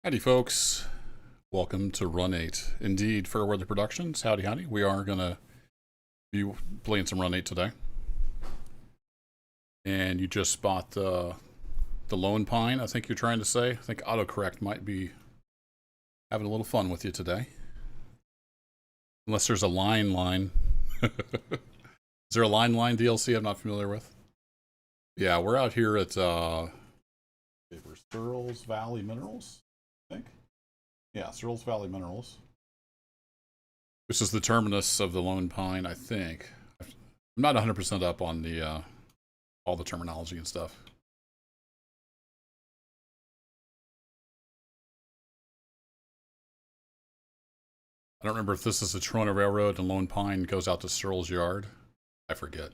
Howdy folks, welcome to Run 8. Indeed, Fairweather Productions, howdy. We are going to be playing some Run 8 today. And you just bought the Lone Pine, I think you're trying to say. I think autocorrect might be having a little fun with you today. Unless there's a line. Is there a line DLC I'm not familiar with? Yeah, we're out here at Searles Valley Minerals, I think. Yeah, Searles Valley Minerals. This is the terminus of the Lone Pine, I think. I'm not 100% up on the all the terminology and stuff. I don't remember if this is the Trona Railroad and Lone Pine goes out to Searles Yard. I forget.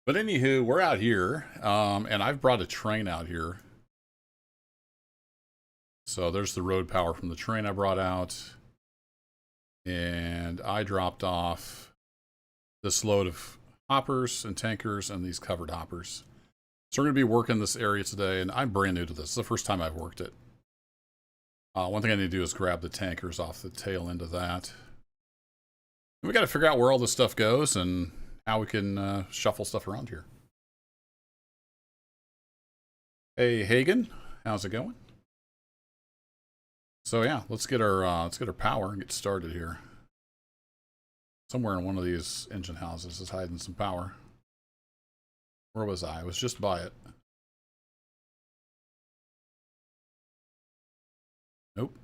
But anywho, we're out here, and I've brought a train out here. So there's the road power from the train I brought out. And I dropped off this load of hoppers and tankers and these covered hoppers. So we're going to be working this area today, and I'm brand new to this. It's the first time I've worked it. One thing I need to do is grab the tankers off the tail end of that. And we got to figure out where all this stuff goes and how we can shuffle stuff around here. Hey Hagen, how's it going? So yeah, let's get our power and get started here. Somewhere in one of these engine houses is hiding some power. Where was I? I was just by it. Nope.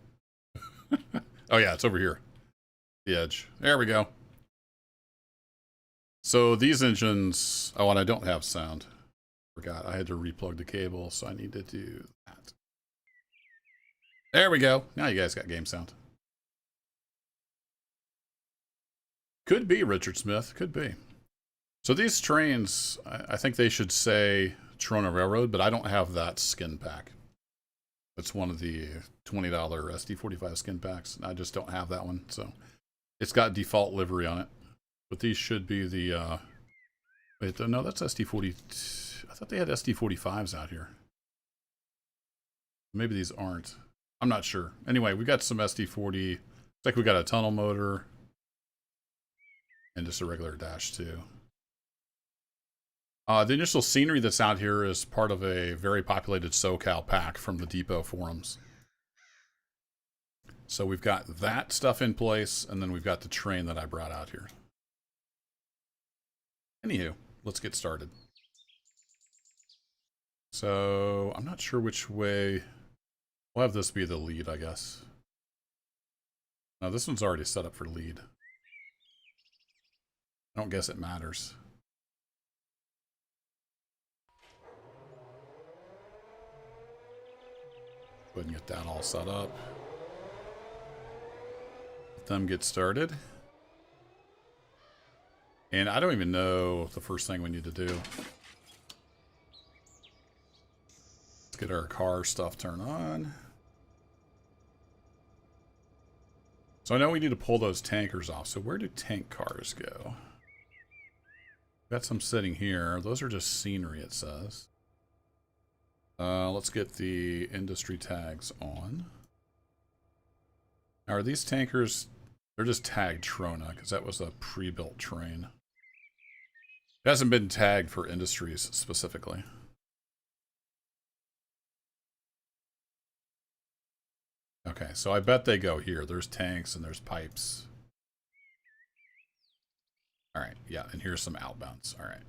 Oh yeah, it's over here. The edge. There we go. So these engines, oh, and I don't have sound. Forgot, I had to replug the cable, so I need to do that. There we go. Now you guys got game sound. Could be Richard Smith, could be. So these trains, I think they should say Trona Railroad, but I don't have that skin pack. It's one of the $20 SD45 skin packs. I just don't have that one, so it's got default livery on it. But these should be the, wait, no, that's SD40. I thought they had SD45s out here. Maybe these aren't. I'm not sure. Anyway, we got some SD40. It's like we got a tunnel motor and just a regular dash too. The initial scenery that's out here is part of a very populated SoCal pack from the Depot forums. So we've got that stuff in place, and then we've got the train that I brought out here. Anywho, let's get started. So I'm not sure which way. We'll have this be the lead, I guess. No, this one's already set up for lead. I don't guess it matters. Go ahead and get that all set up. Let them get started. And I don't even know the first thing we need to do. Let's get our car stuff turned on. So I know we need to pull those tankers off. So where do tank cars go? Got some sitting here. Those are just scenery, it says. Let's get the industry tags on. Now, are these tankers? They're just tagged Trona because that was a pre-built train. It hasn't been tagged for industries specifically. Okay, so I bet they go here. There's tanks and there's pipes. Alright, yeah, and here's some outbounds. Alright.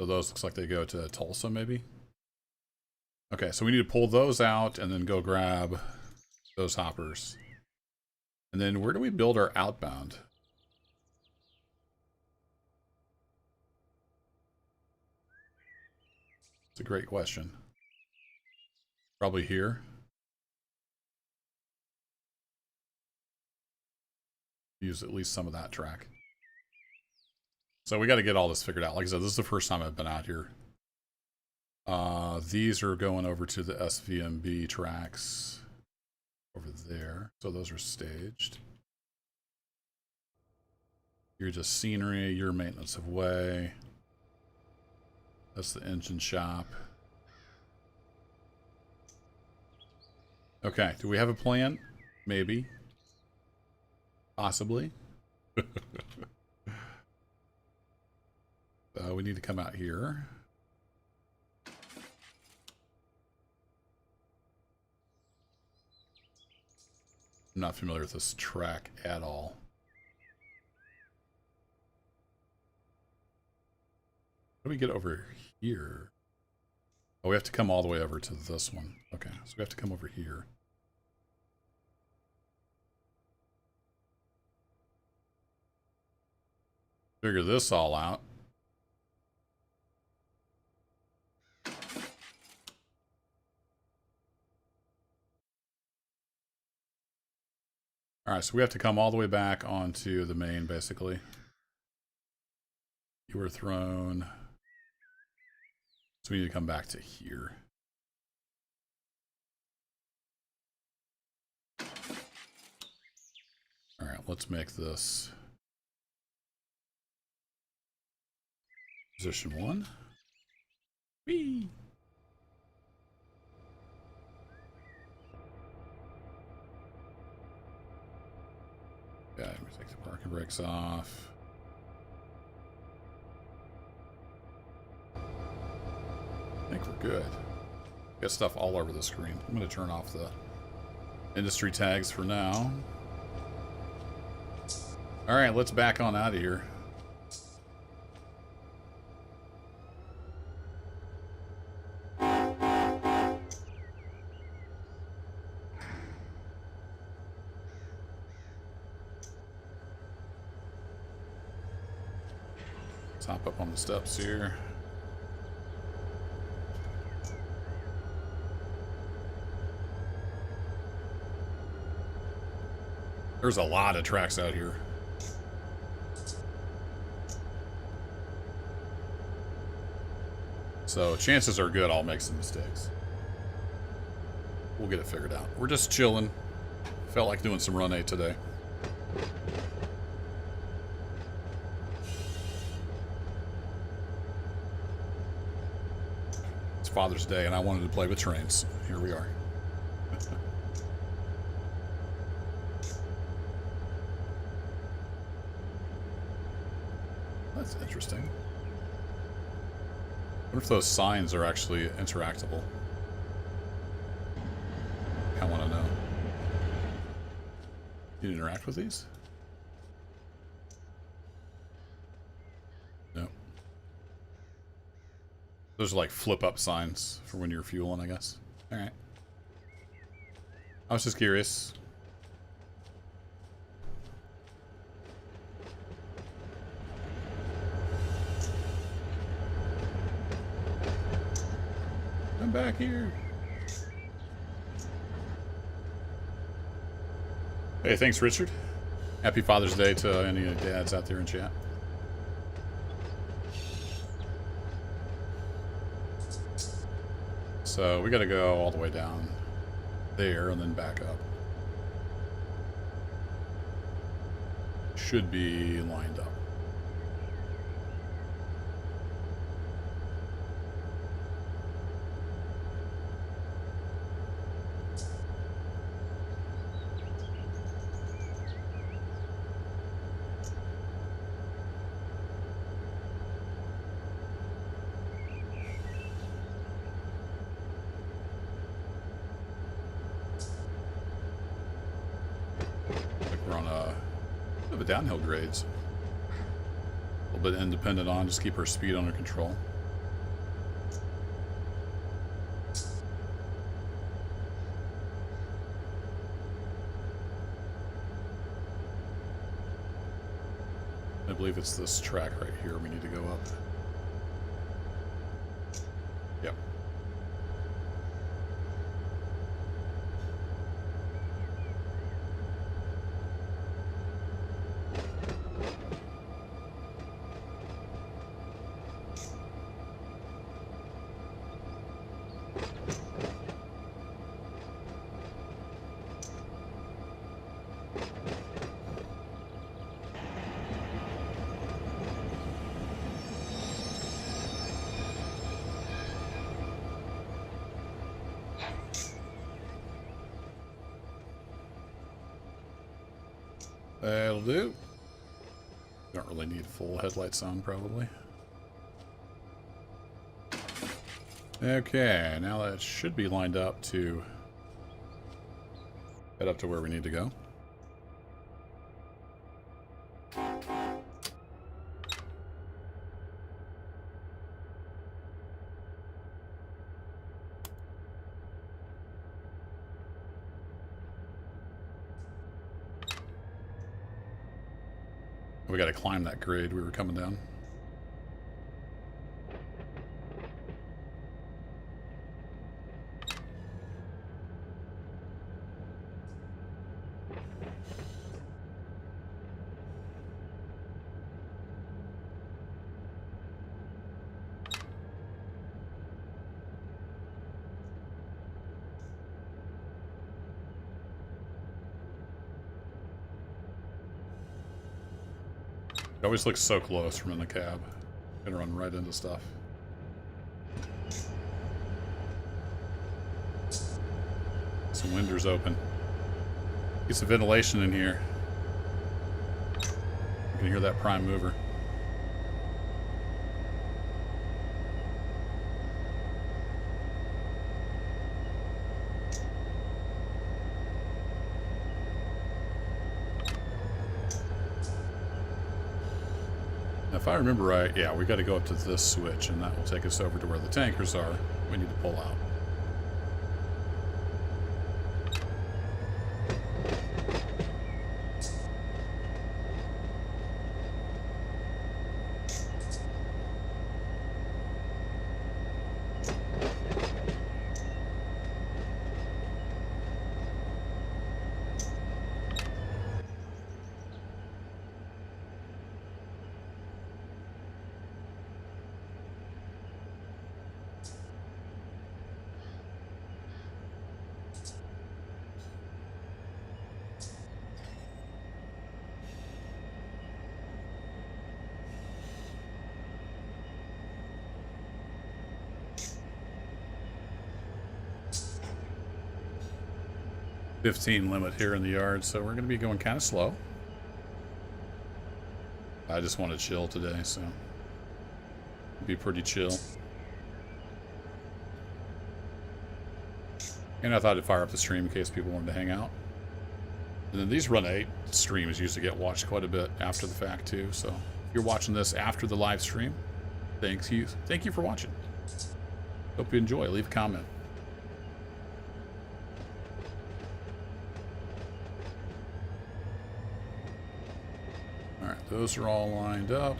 So those looks like they go to Tulsa, maybe? Okay, so we need to pull those out and then go grab those hoppers. And then where do we build our outbound? It's a great question. Probably here. Use at least some of that track. So we got to get all this figured out. Like I said, this is the first time I've been out here. These are going over to the SVMB tracks over there. So those are staged. You're just scenery, your maintenance of way. That's the engine shop. Okay, do we have a plan? Maybe. Possibly. We need to come out here. I'm not familiar with this track at all. How do we get over here? Oh, we have to come all the way over to this one. Okay, so we have to come over here. Figure this all out. All right, so we have to come all the way back onto the main, basically. You were thrown. So we need to come back to here. All right, let's make this position 1. Whee! Yeah, let me take the parking brakes off. I think we're good. Got stuff all over the screen. I'm going to turn off the industry tags for now. All right, let's back on out of here. Let's hop up on the steps here. There's a lot of tracks out here. So chances are good I'll make some mistakes. We'll get it figured out. We're just chilling. Felt like doing some Run 8 today. It's Father's Day and I wanted to play with trains. Here we are. That's interesting. I wonder if those signs are actually interactable. I want to know. You interact with these? No. Those are like flip-up signs for when you're fueling, I guess. Alright. I was just curious. I'm back here. Hey, thanks, Richard. Happy Father's Day to any dads out there in chat. So we got to go all the way down there and then back up. Should be lined up. Downhill grades. A little bit independent on, just keep our speed under control. I believe it's this track right here we need to go up. Yep. That'll do. Don't really need full headlights on, probably. Okay, now that should be lined up to head up to where we need to go. We got to climb that grade we were coming down. It always looks so close from in the cab. Gonna run right into stuff. Some windows open. Get some ventilation in here. You can hear that prime mover. If I remember right, yeah, we got to go up to this switch, and that will take us over to where the tankers are. We need to pull out. .15 limit here in the yard, so we're going to be going kind of slow. I just want to chill today, so be pretty chill. And I thought I'd fire up the stream in case people wanted to hang out. And then these Run 8 streams usually get watched quite a bit after the fact too, so if you're watching this after the live stream, thank you for watching. Hope you enjoy. Leave a comment. Alright, those are all lined up.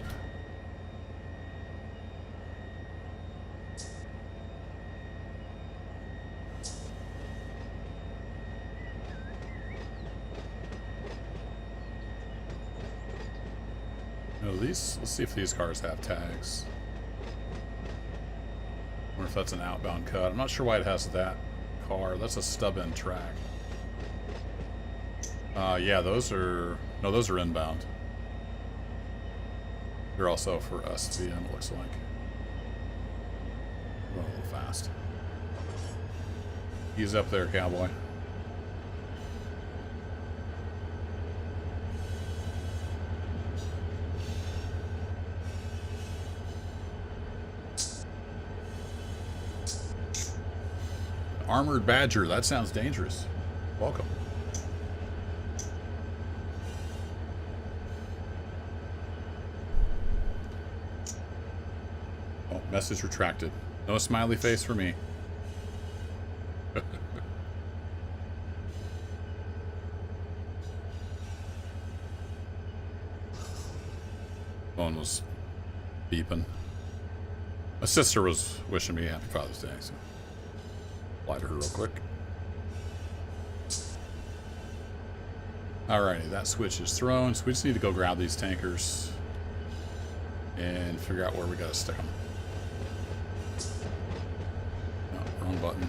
No, these, let's see if these cars have tags. Or if that's an outbound cut. I'm not sure why it has that car. That's a stub end track. Yeah, those are, no, those are inbound. They're also for SVM, it looks like. Going a little fast. He's up there, cowboy. Armored Badger, that sounds dangerous. Welcome. Oh, message retracted. No smiley face for me. Phone was beeping. My sister was wishing me happy Father's Day, so reply to her real quick. Alrighty, that switch is thrown, so we just need to go grab these tankers and figure out where we gotta stick them. Oh, wrong button.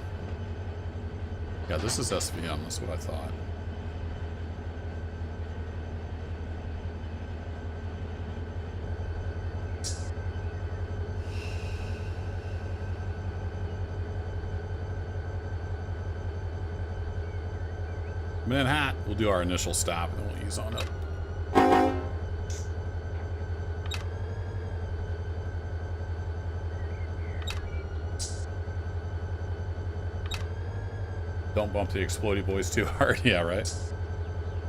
Yeah, this is SVM, that's what I thought. Manhattan, we'll do our initial stop and then we'll ease on up. Don't bump the explodey boys too hard. Yeah, right.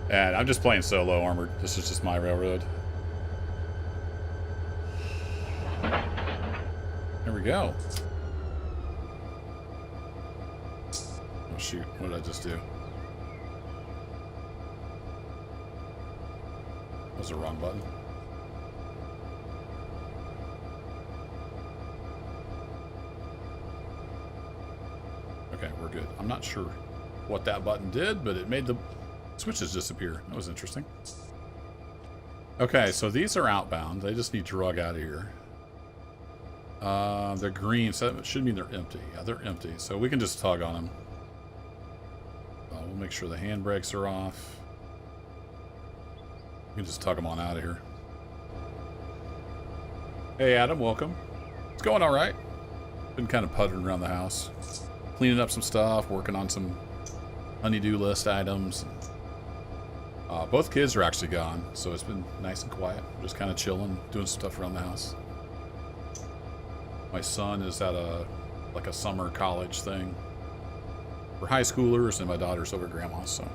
And I'm just playing solo armored. This is just my railroad. There we go. Oh shoot, what did I just do? That was the wrong button. Okay, we're good. I'm not sure what that button did, but it made the switches disappear. That was interesting. Okay, so these are outbound. They just need drug out of here. They're green, so that should mean they're empty. Yeah, they're empty. So we can just tug on them. We'll make sure the handbrakes are off. We can just tug them on out of here. Hey, Adam, welcome. It's going all right. Been kind of puttering around the house. Cleaning up some stuff, working on some honey-do list items. Both kids are actually gone, so it's been nice and quiet. Just kind of chilling, doing stuff around the house. My son is at a summer college thing for high schoolers, and my daughter's over at grandma's. So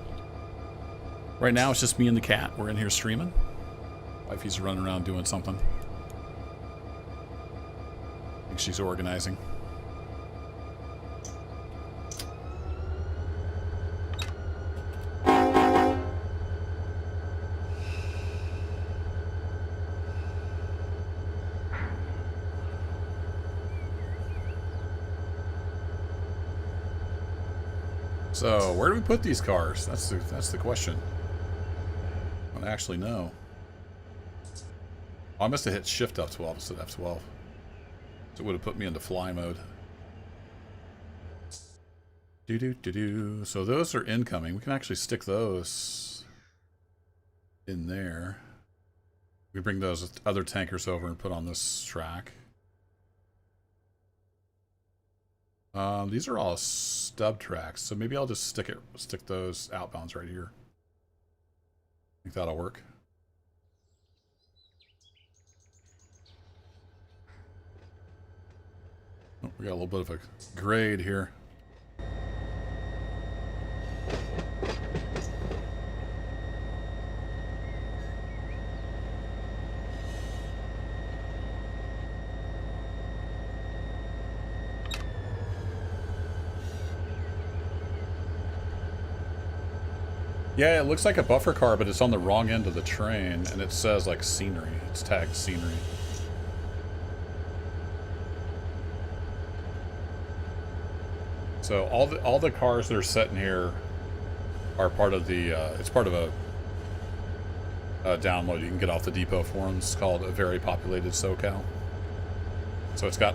right now it's just me and the cat. We're in here streaming. Wifey's running around doing something. I think she's organizing. So, where do we put these cars? That's the question. I don't actually know. Oh, I must have hit Shift F12 instead of F12. So it would have put me into fly mode. So those are incoming. We can actually stick those in there. We bring those other tankers over and put on this track. These are all stub tracks, so maybe I'll just stick those outbounds right here. I think that'll work. Oh, we got a little bit of a grade here. Yeah, it looks like a buffer car, but it's on the wrong end of the train, and it says like scenery. It's tagged scenery. So all the cars that are sitting here are part of the. It's part of a download you can get off the depot forums. It's called A Very Populated SoCal. So it's got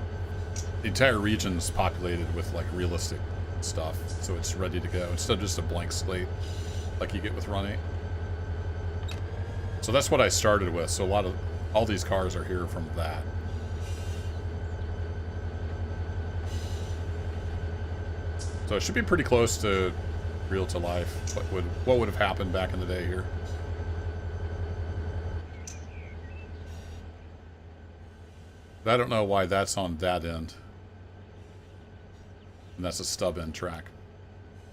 the entire region's populated with like realistic stuff, so it's ready to go instead of just a blank slate like you get with Run 8. So that's what I started with. So all these cars are here from that. So it should be pretty close to real to life. What would have happened back in the day here? I don't know why that's on that end. And that's a stub end track.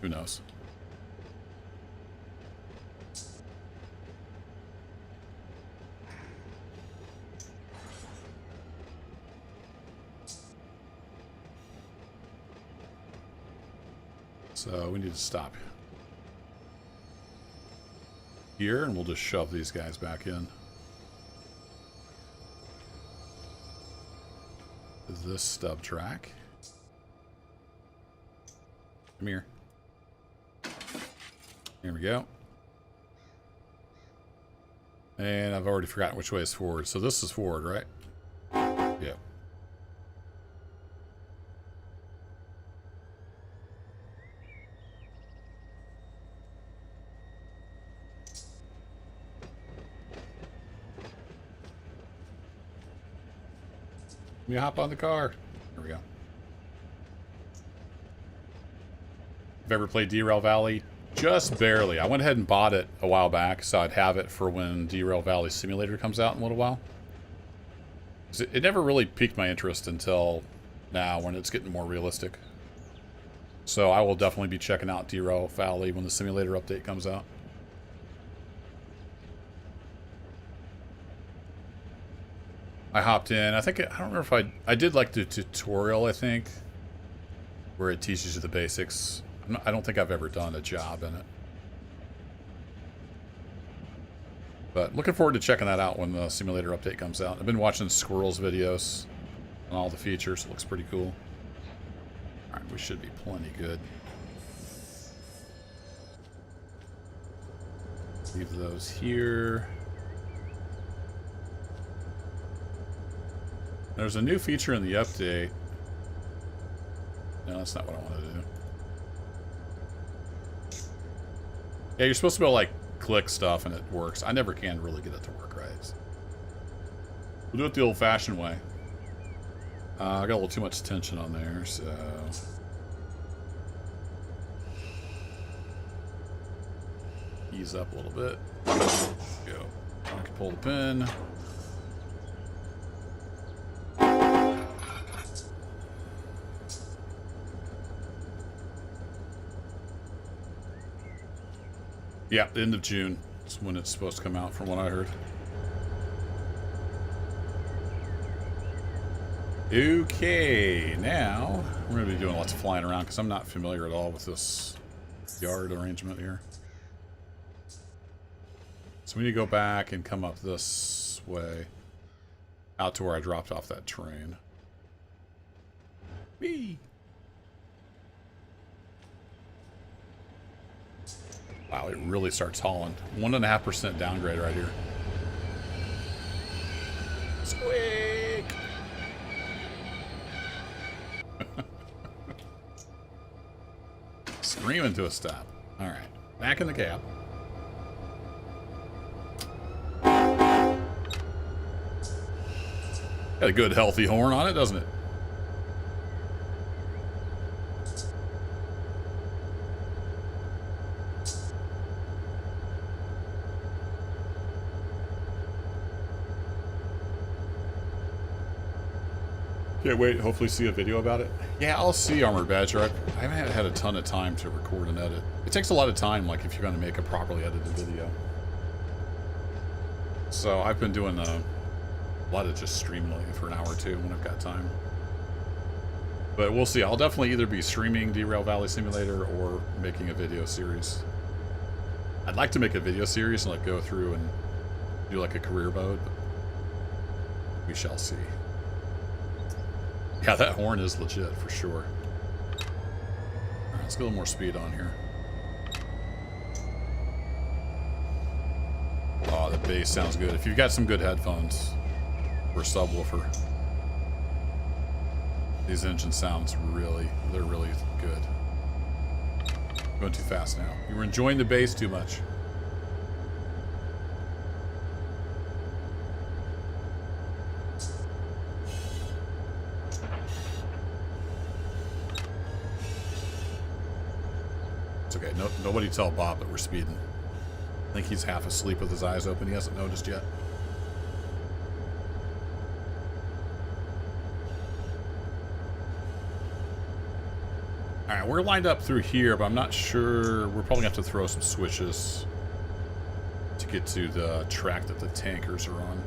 Who knows? So we need to stop here, and we'll just shove these guys back in. Is this stub track? Come here. Here we go. And I've already forgotten which way is forward. So this is forward, right? Yeah. Let me hop on the car. There we go. I've ever played Derail Valley? Just barely. I went ahead and bought it a while back, so I'd have it for when Derail Valley Simulator comes out in a little while. It never really piqued my interest until now, when it's getting more realistic. So I will definitely be checking out Derail Valley when the simulator update comes out. I hopped in. I don't remember if I did like the tutorial, I think, where it teaches you the basics. I don't think I've ever done a job in it. But looking forward to checking that out when the simulator update comes out. I've been watching Squirrel's videos on all the features. It looks pretty cool. Alright, we should be plenty good. Leave those here. There's a new feature in the update. No, that's not what I wanted to do. Yeah, you're supposed to be able to, like, click stuff and it works. I never can really get it to work right. We'll do it the old-fashioned way. I got a little too much tension on there, so... ease up a little bit. Go. I can pull the pin. Yeah, the end of June is when it's supposed to come out, from what I heard. Okay, now we're going to be doing lots of flying around because I'm not familiar at all with this yard arrangement here. So we need to go back and come up this way out to where I dropped off that train. Whee! Wow, it really starts hauling. 1.5% downgrade right here. Squeak! Screaming to a stop. Alright, back in the cab. Got a good healthy horn on it, doesn't it? Can't wait, hopefully see a video about it. Yeah, I'll see Armored Badger. I haven't had a ton of time to record and edit. It takes a lot of time, like, if you're going to make a properly edited video. So I've been doing a lot of just streaming for an hour or two when I've got time. But we'll see. I'll definitely either be streaming Derail Valley Simulator or making a video series. I'd like to make a video series and, like, go through and do, like, a career mode, but we shall see. Yeah, that horn is legit, for sure. Alright, let's get a little more speed on here. Oh, the bass sounds good. If you've got some good headphones or subwoofer, these engine sounds they're really good. Going too fast now. You were enjoying the bass too much. Okay, nobody tell Bob that we're speeding. I think he's half asleep with his eyes open. He hasn't noticed yet. Alright, we're lined up through here, but I'm not sure. We're probably going to have to throw some switches to get to the track that the tankers are on.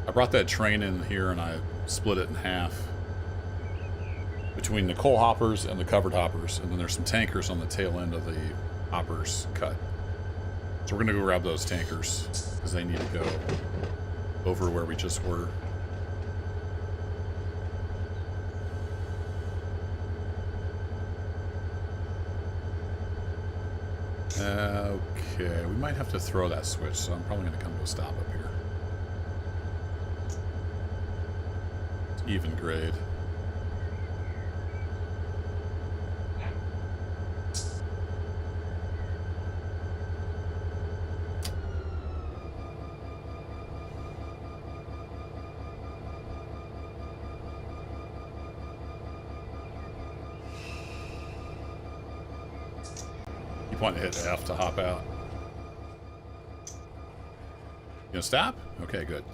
I brought that train in here and I split it in half between the coal hoppers and the covered hoppers, and then there's some tankers on the tail end of the hoppers cut. So we're going to go grab those tankers because they need to go over where we just were. Okay, we might have to throw that switch, so I'm probably going to come to a stop up here. It's even grade. Want to hit F to hop out. You gonna stop? Okay, good.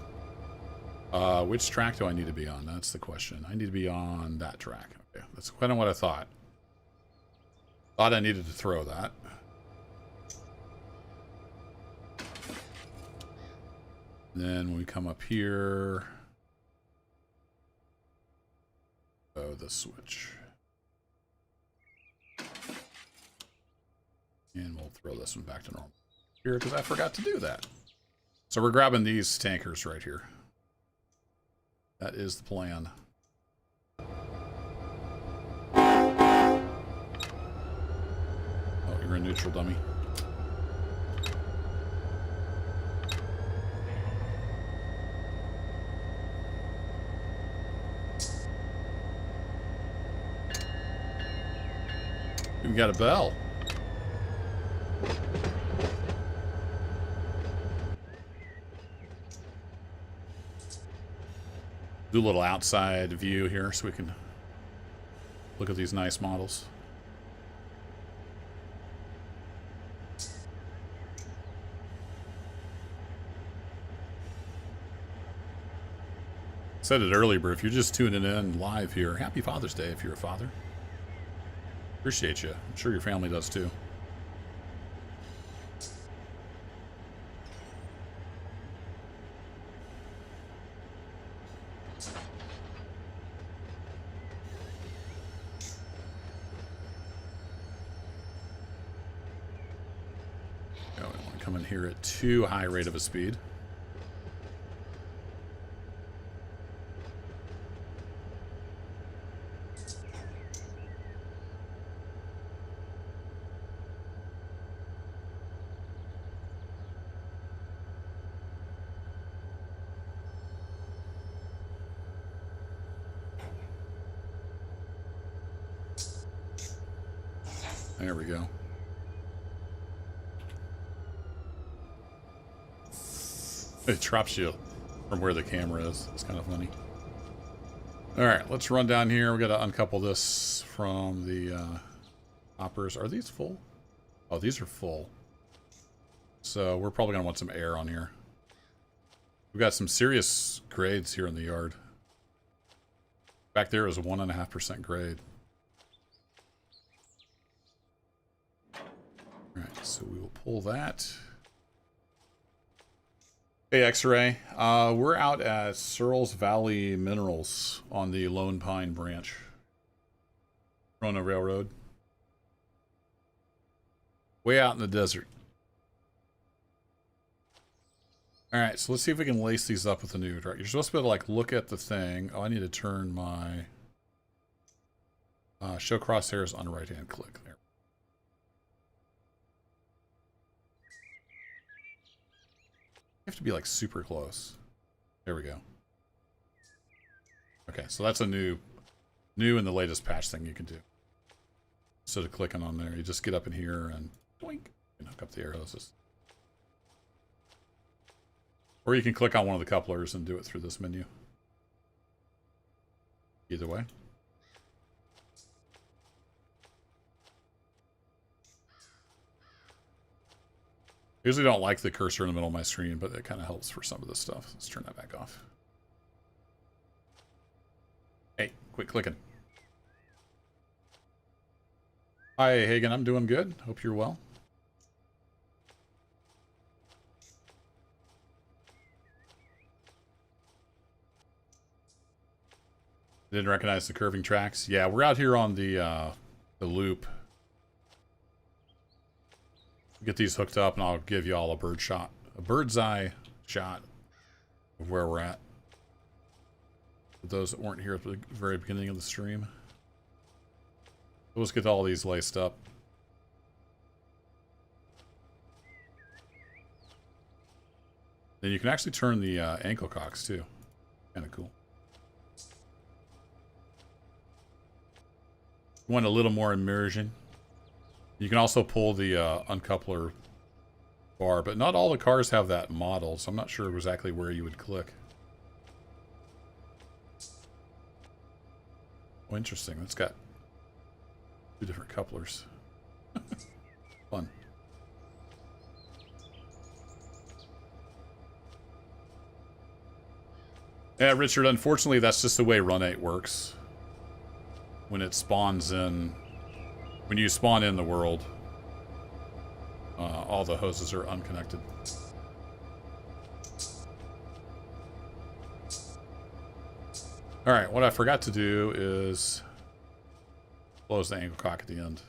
Which track do I need to be on? That's the question. I need to be on that track. Okay, That's kind of what I thought. Thought I needed to throw that. Then when we come up here, oh, the switch. And we'll throw this one back to normal here because I forgot to do that. So we're grabbing these tankers right here. That is the plan. Oh, you're in neutral, dummy. We got a bell. Do a little outside view here so we can look at these nice models. I said it earlier, but if you're just tuning in live here, happy Father's Day if you're a father. Appreciate you. I'm sure your family does too. Oh, we want to come in here at too high rate of a speed. There we go. It drops you from where the camera is. It's kind of funny. All right, let's run down here. We got to uncouple this from the hoppers. Are these full? Oh, these are full. So we're probably going to want some air on here. We've got some serious grades here in the yard. Back there is a 1.5% grade. Alright, so we will pull that. Hey, X-Ray. We're out at Searles Valley Minerals on the Lone Pine branch. Trona Railroad. Way out in the desert. Alright, so let's see if we can lace these up with the new track. You're supposed to be able to, like, look at the thing. Oh, I need to turn my show crosshairs on the right-hand click there. You have to be like super close. There we go. Okay, so that's a new in the latest patch thing you can do. Instead of clicking on there, you just get up in here and boink, and hook up the air hoses. Or you can click on one of the couplers and do it through this menu. Either way. I usually don't like the cursor in the middle of my screen, but it kind of helps for some of this stuff. Let's turn that back off. Hey, quit clicking. Hi, Hagen. I'm doing good. Hope you're well. Didn't recognize the curving tracks. Yeah, we're out here on the loop. Get these hooked up, and I'll give you all a bird's eye shot of where we're at. For those that weren't here at the very beginning of the stream. Let's get all these laced up. Then you can actually turn the ankle cocks too. Kind of cool. Want a little more immersion. You can also pull the uncoupler bar, but not all the cars have that model, so I'm not sure exactly where you would click. Oh, interesting. It's got two different couplers. Fun. Yeah, Richard, unfortunately, that's just the way Run 8 works. when it spawns in, when you spawn in the world, all the hoses are unconnected. Alright, what I forgot to do is close the angle cock at the end.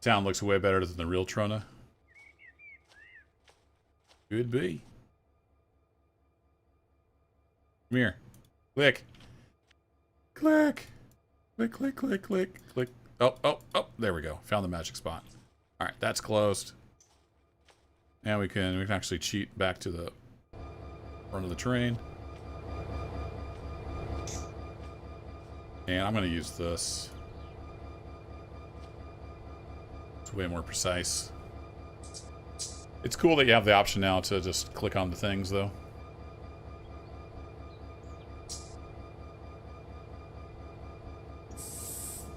Town looks way better than the real Trona. Could be. Come here. Click. Click. Click, click, click, click, click. Oh, oh, oh, there we go. Found the magic spot. Alright, that's closed. Now we can actually cheat back to the front of the train. And I'm gonna use this. It's way more precise. It's cool that you have the option now to just click on the things, though.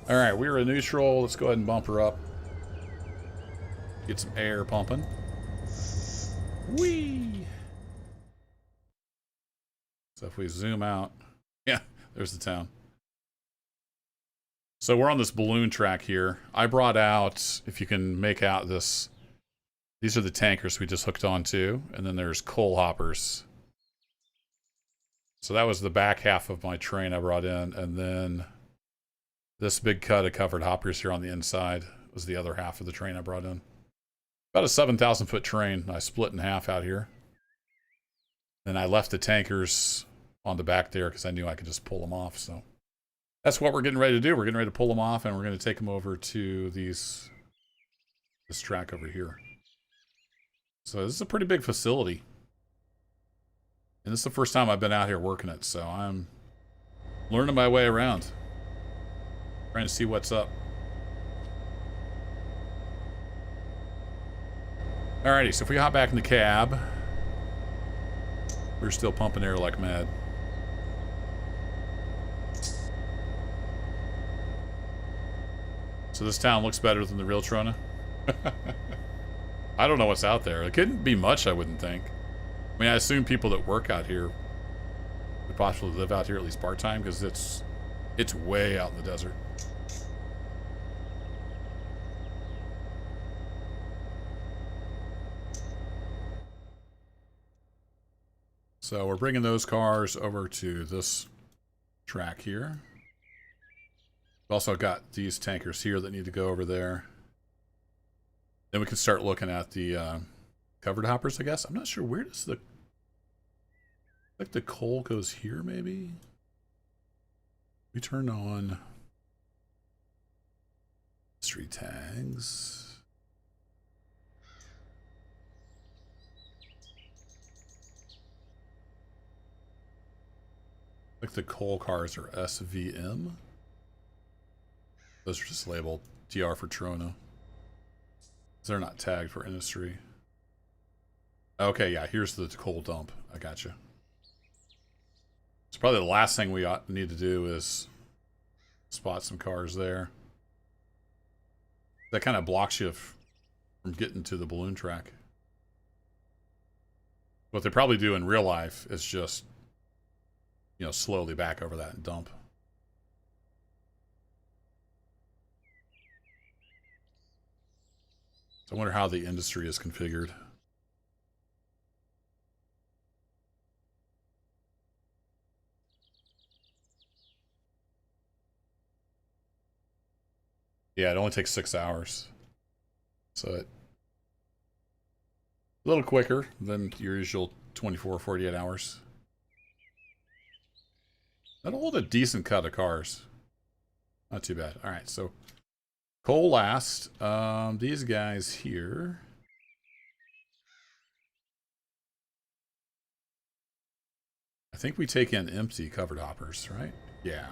Alright, we're in neutral. Let's go ahead and bump her up. Get some air pumping. Whee! So if we zoom out... Yeah, there's the town. So we're on this balloon track here. I brought out, if you can make out this... These are the tankers we just hooked onto. And then there's coal hoppers. So that was the back half of my train I brought in. And then this big cut of covered hoppers here on the inside was the other half of the train I brought in. About a 7,000 foot train. I split in half out here. Then I left the tankers on the back there because I knew I could just pull them off. So that's what we're getting ready to do. We're getting ready to pull them off, and we're going to take them over to this track over here. So this is a pretty big facility. And this is the first time I've been out here working it, so I'm learning my way around. Trying to see what's up. Alrighty, so if we hop back in the cab, we're still pumping air like mad. So this town looks better than the real Trona. I don't know what's out there. It couldn't be much, I wouldn't think. I mean, I assume people that work out here would possibly live out here at least part-time, because it's way out in the desert. So we're bringing those cars over to this track here. We've also got these tankers here that need to go over there. Then we can start looking at the covered hoppers, I guess. I'm not sure, where does the... like the coal goes here, maybe? We turn on street tags. Like the coal cars are SVM. Those are just labeled TR for Trona. They're not tagged for industry. Okay, yeah, here's the coal dump. I gotcha. So probably the last thing we need to do is spot some cars there. That kind of blocks you from getting to the balloon track. What they probably do in real life is just, you know, slowly back over that and dump. So I wonder how the industry is configured. Yeah, it only takes 6 hours. So a little quicker than your usual 24 or 48 hours. That'll hold a decent cut of cars. Not too bad. All right, so coal last. These guys here. I think we take in empty covered hoppers, right? Yeah.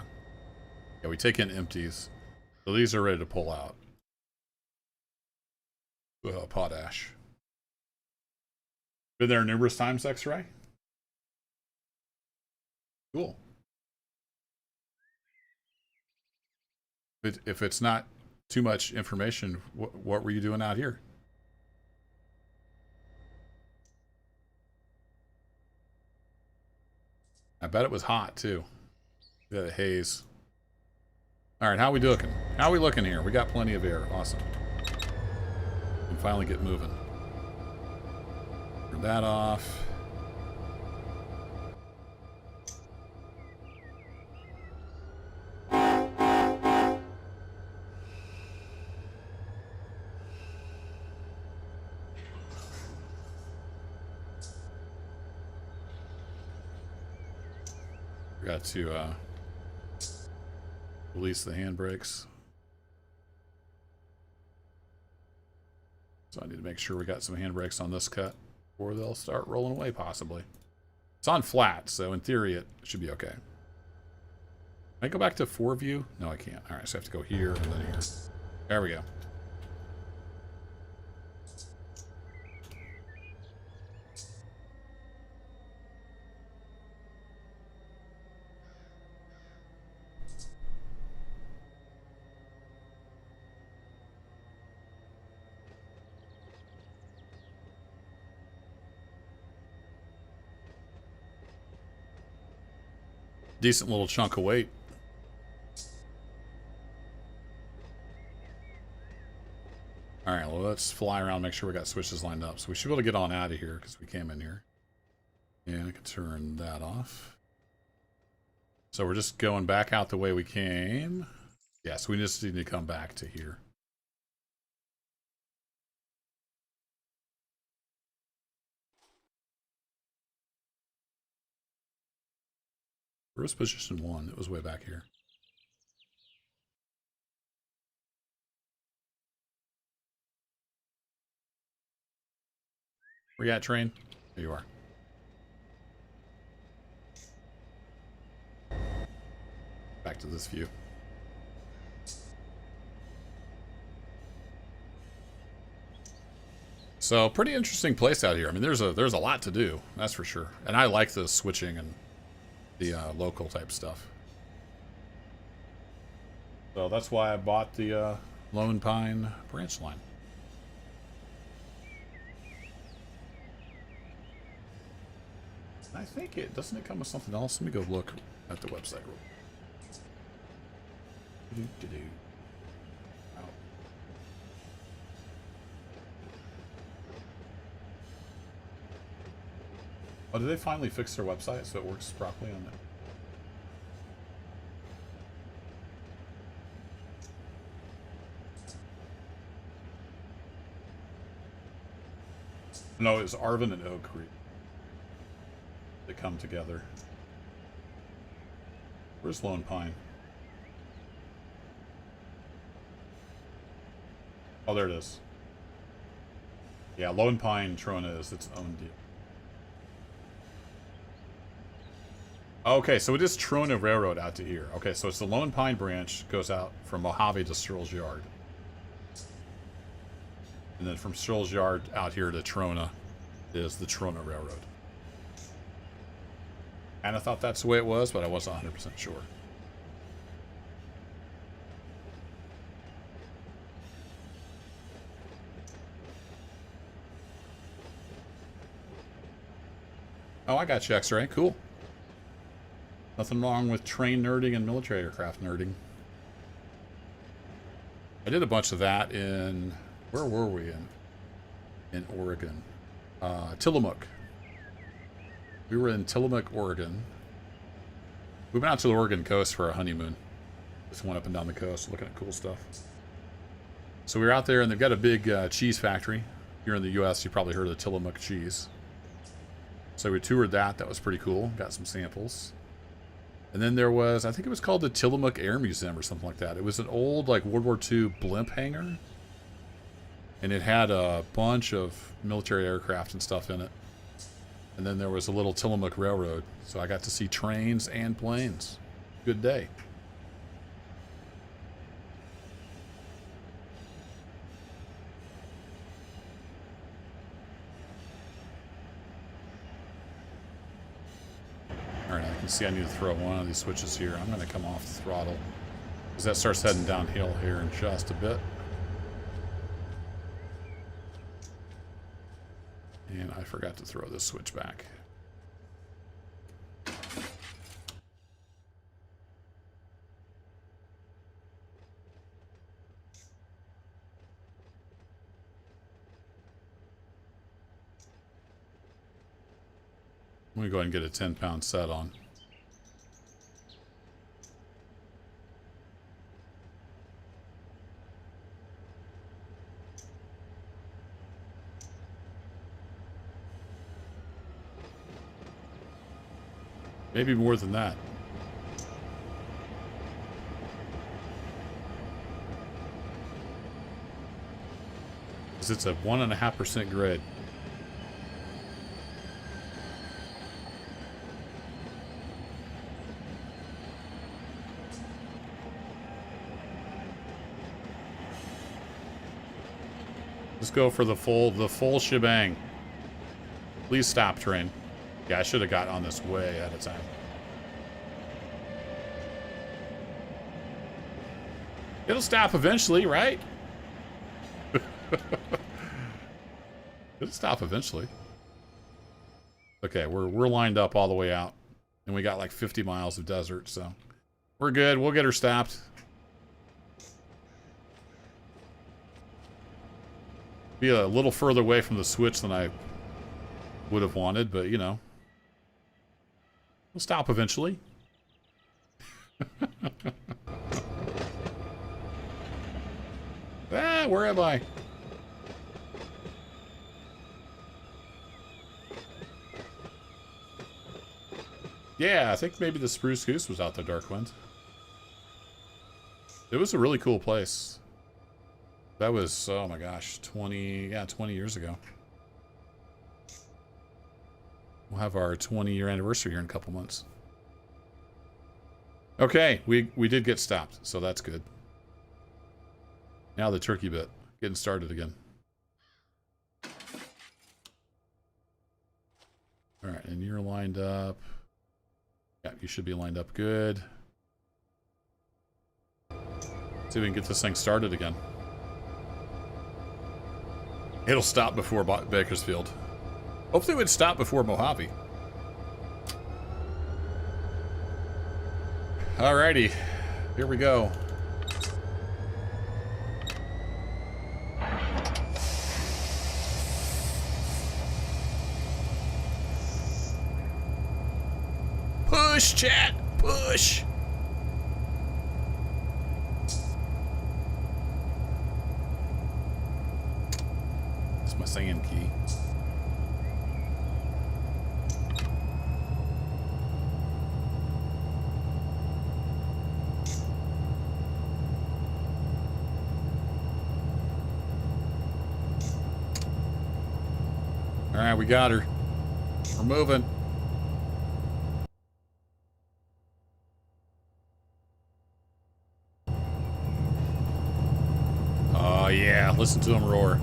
Yeah, we take in empties. So these are ready to pull out. Potash. Been there numerous times, X-Ray? Cool. If it's not too much information, what were you doing out here? I bet it was hot, too. Look at the haze. All right, how we looking? How we looking here? We got plenty of air. Awesome. We can finally get moving. Turn that off. Forgot to release the handbrakes. So I need to make sure we got some handbrakes on this cut or they'll start rolling away possibly. It's on flat, so in theory it should be okay. Can I go back to 4 view? No, I can't. All right, so I have to go here and then here. There we go. Decent little chunk of weight. All right, well, let's fly around, make sure we got switches lined up. So we should be able to get on out of here because we came in here. And I can turn that off. So we're just going back out the way we came. Yeah, so we just need to come back to here. Where was position 1? It was way back here. Where you at, train? There you are. Back to this view. So pretty interesting place out here. I mean, there's a lot to do, that's for sure. And I like the switching and the local type stuff. So that's why I bought the Lone Pine branch line. I think it doesn't it come with something else. Let me go look at the website real quick. Oh, did they finally fix their website so it works properly on that? No, it's Arvin and Oak Creek. They come together. Where's Lone Pine? Oh, there it is. Yeah, Lone Pine Trona is its own deal. Okay, so it is Trona Railroad out to here. Okay, so it's the Lone Pine branch, goes out from Mojave to Searles Yard. And then from Searles Yard out here to Trona is the Trona Railroad. And I thought that's the way it was, but I wasn't 100% sure. Oh, I got you, X-ray. Cool. Nothing wrong with train nerding and military aircraft nerding. I did a bunch of that in... Where were we in? In Oregon. Tillamook. We were in Tillamook, Oregon. We went out to the Oregon coast for our honeymoon. Just went up and down the coast looking at cool stuff. So we were out there and they've got a big cheese factory. Here in the U.S., you probably heard of the Tillamook cheese. So we toured that. That was pretty cool. Got some samples. And then there was, I think it was called the Tillamook Air Museum or something like that. It was an old, like, World War II blimp hangar. And it had a bunch of military aircraft and stuff in it. And then there was a little Tillamook Railroad. So I got to see trains and planes. Good day. Alright, I can see I need to throw one of these switches here. I'm going to come off the throttle, because that starts heading downhill here in just a bit. And I forgot to throw this switch back. I'm going to go ahead and get a 10-pound set on. Maybe more than that. Because it's a 1.5% grade. Just go for the full shebang. Please stop, train. Yeah, I should have got on this way ahead of time. It'll stop eventually, right? It'll stop eventually. Okay, we're lined up all the way out. And we got like 50 miles of desert, so we're good. We'll get her stopped. Be a little further away from the switch than I would have wanted, but you know. We'll stop eventually. Ah, where am I? Yeah, I think maybe the Spruce Goose was out there, Darkwind. It was a really cool place. That was, oh my gosh, 20 years ago. We'll have our 20-year anniversary here in a couple months. Okay, we did get stopped, so that's good. Now the turkey bit, getting started again. All right, and you're lined up. Yeah, you should be lined up good. See if we can get this thing started again. It'll stop before Bakersfield. Hopefully it would stop before Mojave. Alrighty, here we go. Push, chat, push. That's my singing key. All right, we got her. We're moving. Oh yeah, listen to them roar.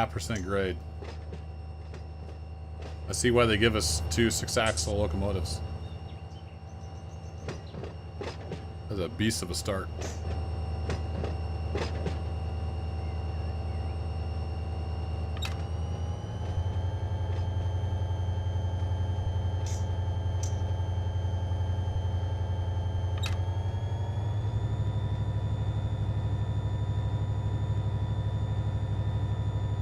.5% grade. I see why they give us 2 6-axle locomotives. That's a beast of a start.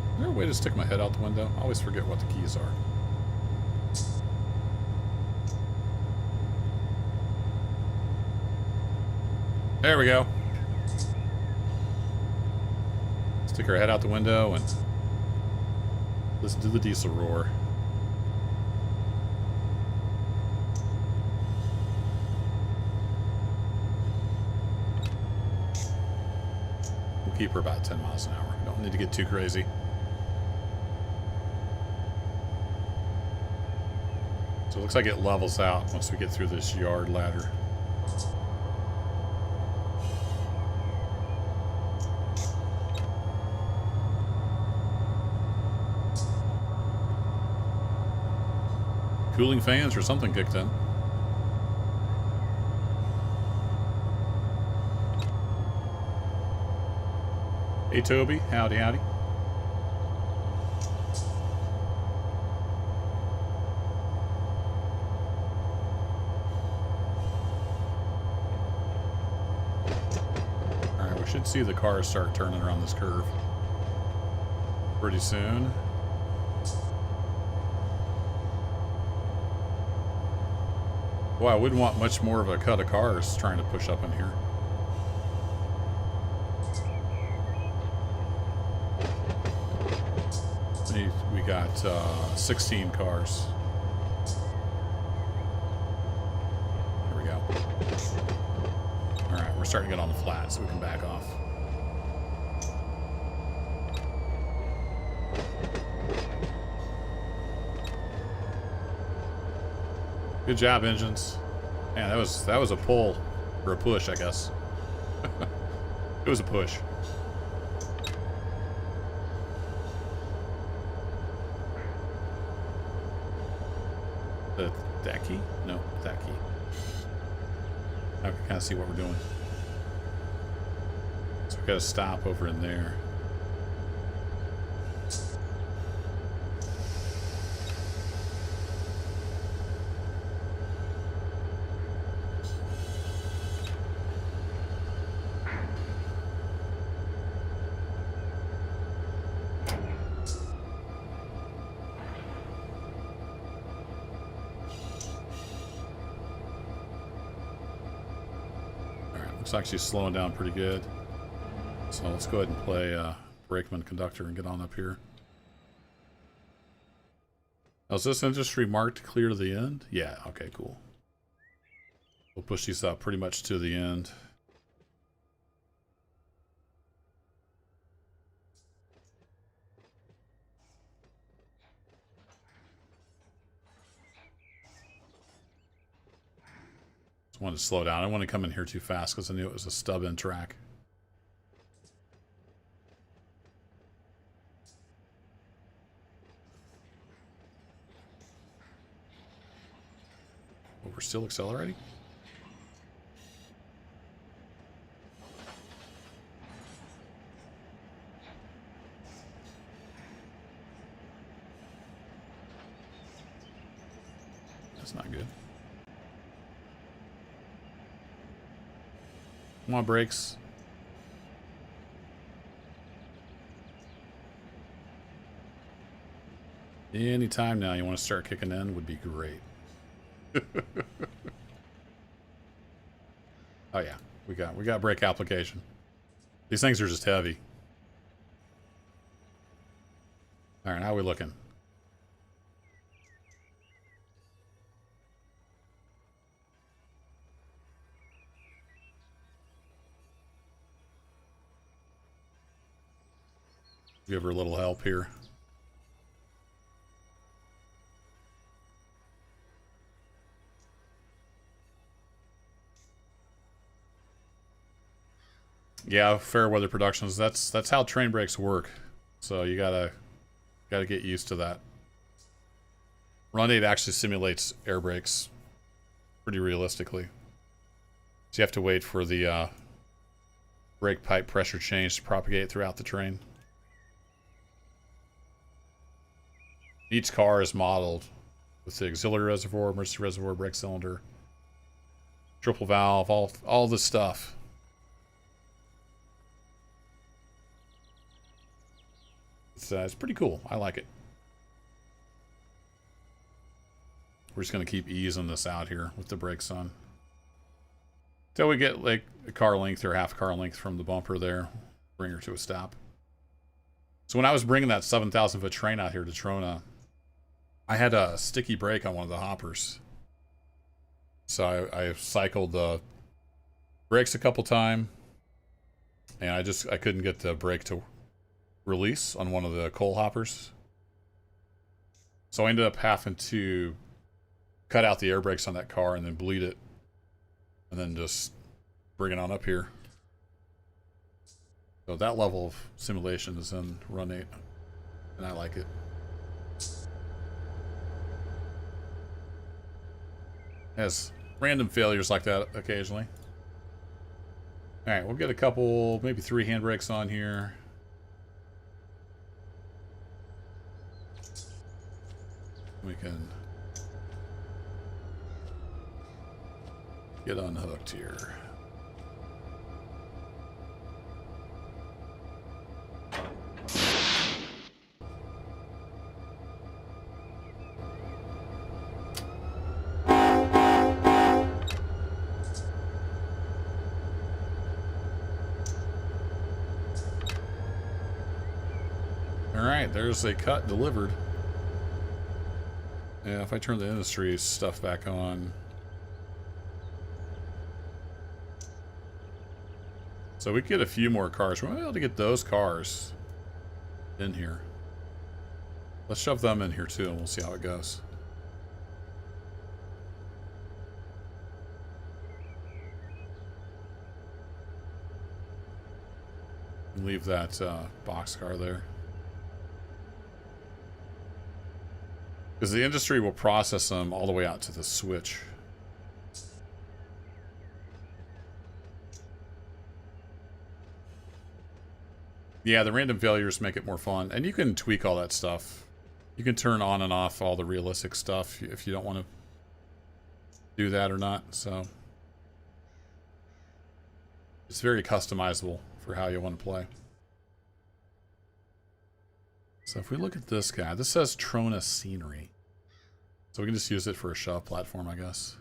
Is there a way to stick my head out the window? I always forget what the keys are. There we go. Stick our head out the window and listen to the diesel roar. We'll keep her about 10 miles an hour. Don't need to get too crazy. So it looks like it levels out once we get through this yard ladder. Cooling fans or something kicked in. Hey Toby, howdy howdy. should see the cars start turning around this curve pretty soon. Boy, I wouldn't want much more of a cut of cars trying to push up in here. We got 16 cars. Here we go. Alright, we're starting to get on the flat, so we can back off. Good job, engines. Man, that was a pull, or a push, I guess. It was a push. That key? No, that key. I can kind of see what we're doing. So we got to stop over in there. Looks like she's slowing down pretty good. So let's go ahead and play brakeman conductor and get on up here. Now, is this industry marked clear to the end? Yeah, okay, cool. We'll push these up pretty much to the end. Just wanted to slow down. I don't want to come in here too fast because I knew it was a stub-in track. Oh, we're still accelerating? That's not good. Come on, brakes. Anytime now you want to start kicking in would be great. Oh yeah, we got brake application. These things are just heavy. All right, how are we looking? Give her a little help here. Yeah, fair weather productions. That's how train brakes work. So you gotta get used to that. Run 8 actually simulates air brakes pretty realistically. So you have to wait for the brake pipe pressure change to propagate throughout the train. Each car is modeled with the auxiliary reservoir, emergency reservoir, brake cylinder, triple valve, all this stuff. It's pretty cool. I like it. We're just going to keep easing this out here with the brakes on. Till we get like a car length or half car length from the bumper there. Bring her to a stop. So when I was bringing that 7,000 foot train out here to Trona, I had a sticky brake on one of the hoppers. So I cycled the brakes a couple times, and I couldn't get the brake to release on one of the coal hoppers. So I ended up having to cut out the air brakes on that car and then bleed it, and then just bring it on up here. So that level of simulation is in Run 8, and I like it. Has random failures like that occasionally. Alright, we'll get a couple, maybe 3 handbrakes on here. We can get unhooked here. there's a cut delivered. Yeah, if I turn the industry stuff back on. So we get a few more cars. We're able to get those cars in here. Let's shove them in here too, and we'll see how it goes. Leave that boxcar there. Because the industry will process them all the way out to the switch. Yeah, the random failures make it more fun. And you can tweak all that stuff. You can turn on and off all the realistic stuff if you don't want to do that or not. So it's very customizable for how you want to play. So if we look at this guy, this says Trona scenery. So we can just use it for a shove platform, I guess.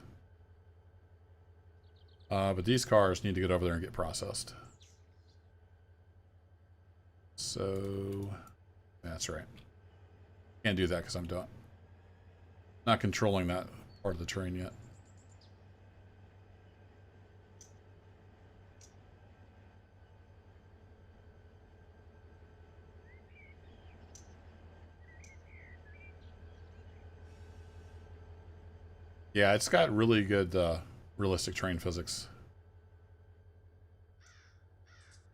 But these cars need to get over there and get processed. So that's right. Can't do that because I'm not controlling that part of the train yet. Yeah, it's got really good realistic train physics.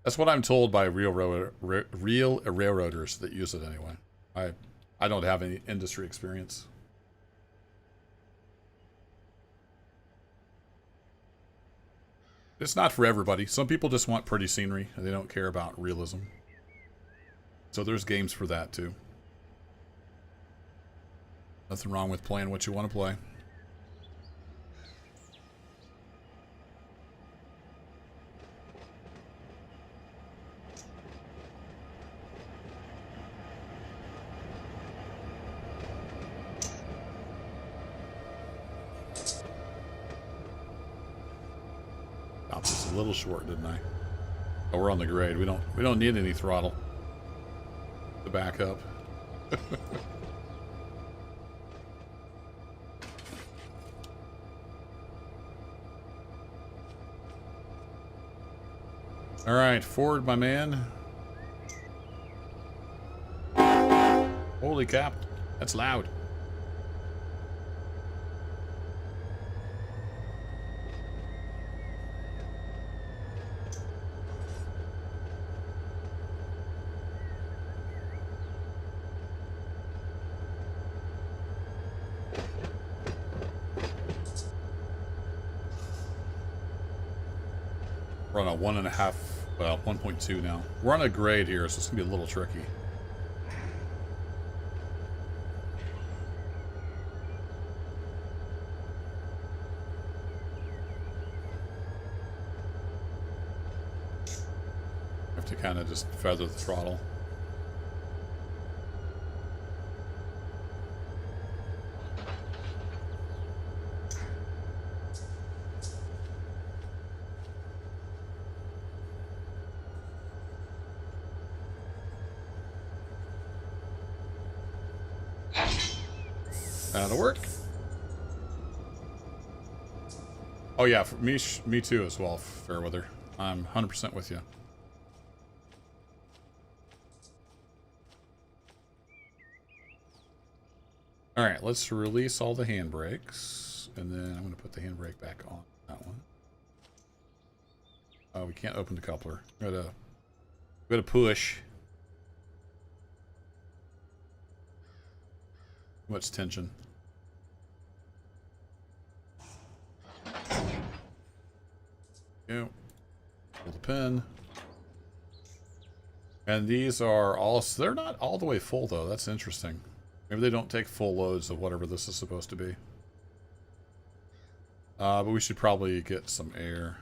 That's what I'm told by real railroaders that use it anyway. I don't have any industry experience. It's not for everybody. Some people just want pretty scenery and they don't care about realism. So there's games for that too. Nothing wrong with playing what you want to play. A little short, didn't I? Oh, we're on the grade. We don't need any throttle to back up. All right, forward, my man. Holy cap, that's loud. We're on a 1.5, well, 1.2 now. We're on a grade here, so it's gonna be a little tricky. Have to kind of just feather the throttle. That'll work. Oh yeah, for me too as well, Fairweather. I'm 100% with you. Alright, let's release all the handbrakes. And then I'm going to put the handbrake back on that one. Oh, we can't open the coupler. Gotta push. Too much tension. Go. Pull the pin. And these are all, they're not all the way full though. That's interesting. Maybe they don't take full loads of whatever this is supposed to be. But we should probably get some air.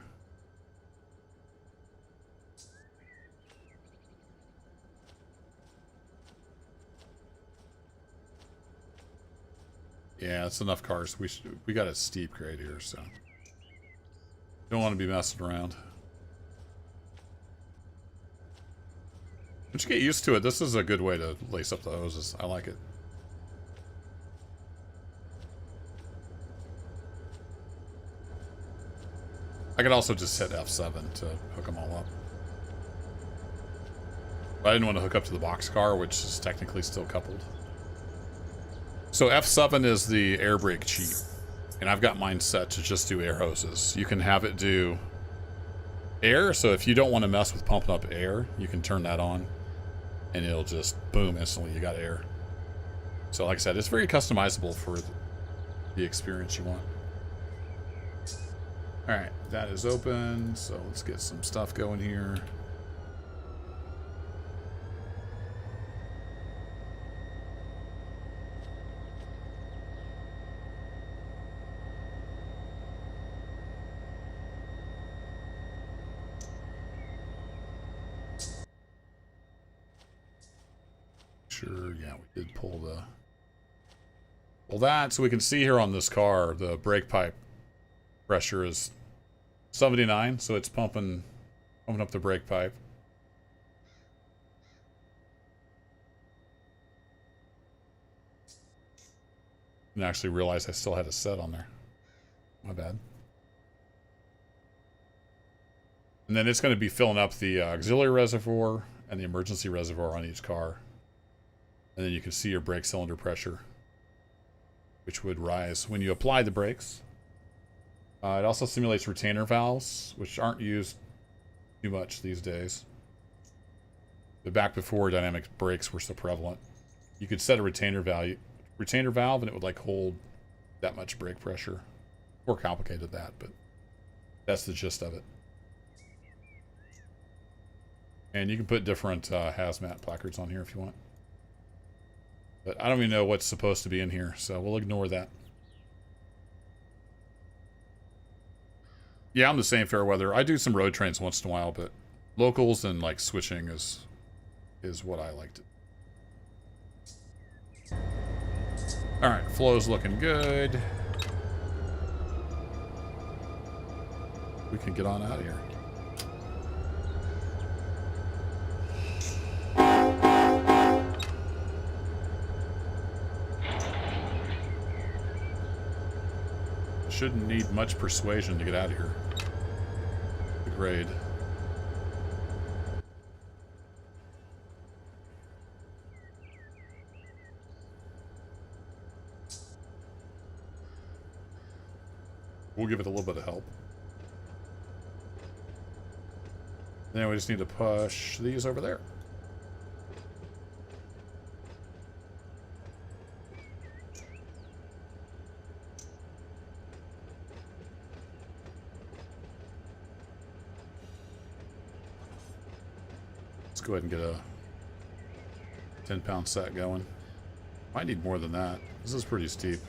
Yeah, it's enough cars. We got a steep grade here, so don't want to be messing around. Once you get used to it, this is a good way to lace up the hoses. I like it. I could also just hit F7 to hook them all up. But I didn't want to hook up to the boxcar, which is technically still coupled. So F7 is the air brake cheat. And I've got mine set to just do air hoses. You can have it do air, so if you don't want to mess with pumping up air, you can turn that on. And it'll just, boom, instantly you got air. So like I said, it's very customizable for the experience you want. Alright, that is open, so let's get some stuff going here. Sure, yeah, we did pull that, so we can see here on this car, the brake pipe pressure is 79, so it's pumping up the brake pipe. And actually realized I still had a set on there. My bad. And then it's going to be filling up the auxiliary reservoir and the emergency reservoir on each car. And then you can see your brake cylinder pressure, which would rise when you apply the brakes. It also simulates retainer valves, which aren't used too much these days. But back before dynamic brakes were so prevalent, you could set a retainer valve, and it would like hold that much brake pressure. More complicated than that, but that's the gist of it. And you can put different hazmat placards on here if you want. But I don't even know what's supposed to be in here, so we'll ignore that. Yeah, I'm the same fair weather. I do some road trains once in a while, but locals and like switching is what I like to do. Alright, flow's looking good. We can get on out of here. Shouldn't need much persuasion to get out of here. The grade. We'll give it a little bit of help. Then we just need to push these over there. Let's go ahead and get a 10-pound set going. Might need more than that. This is pretty steep.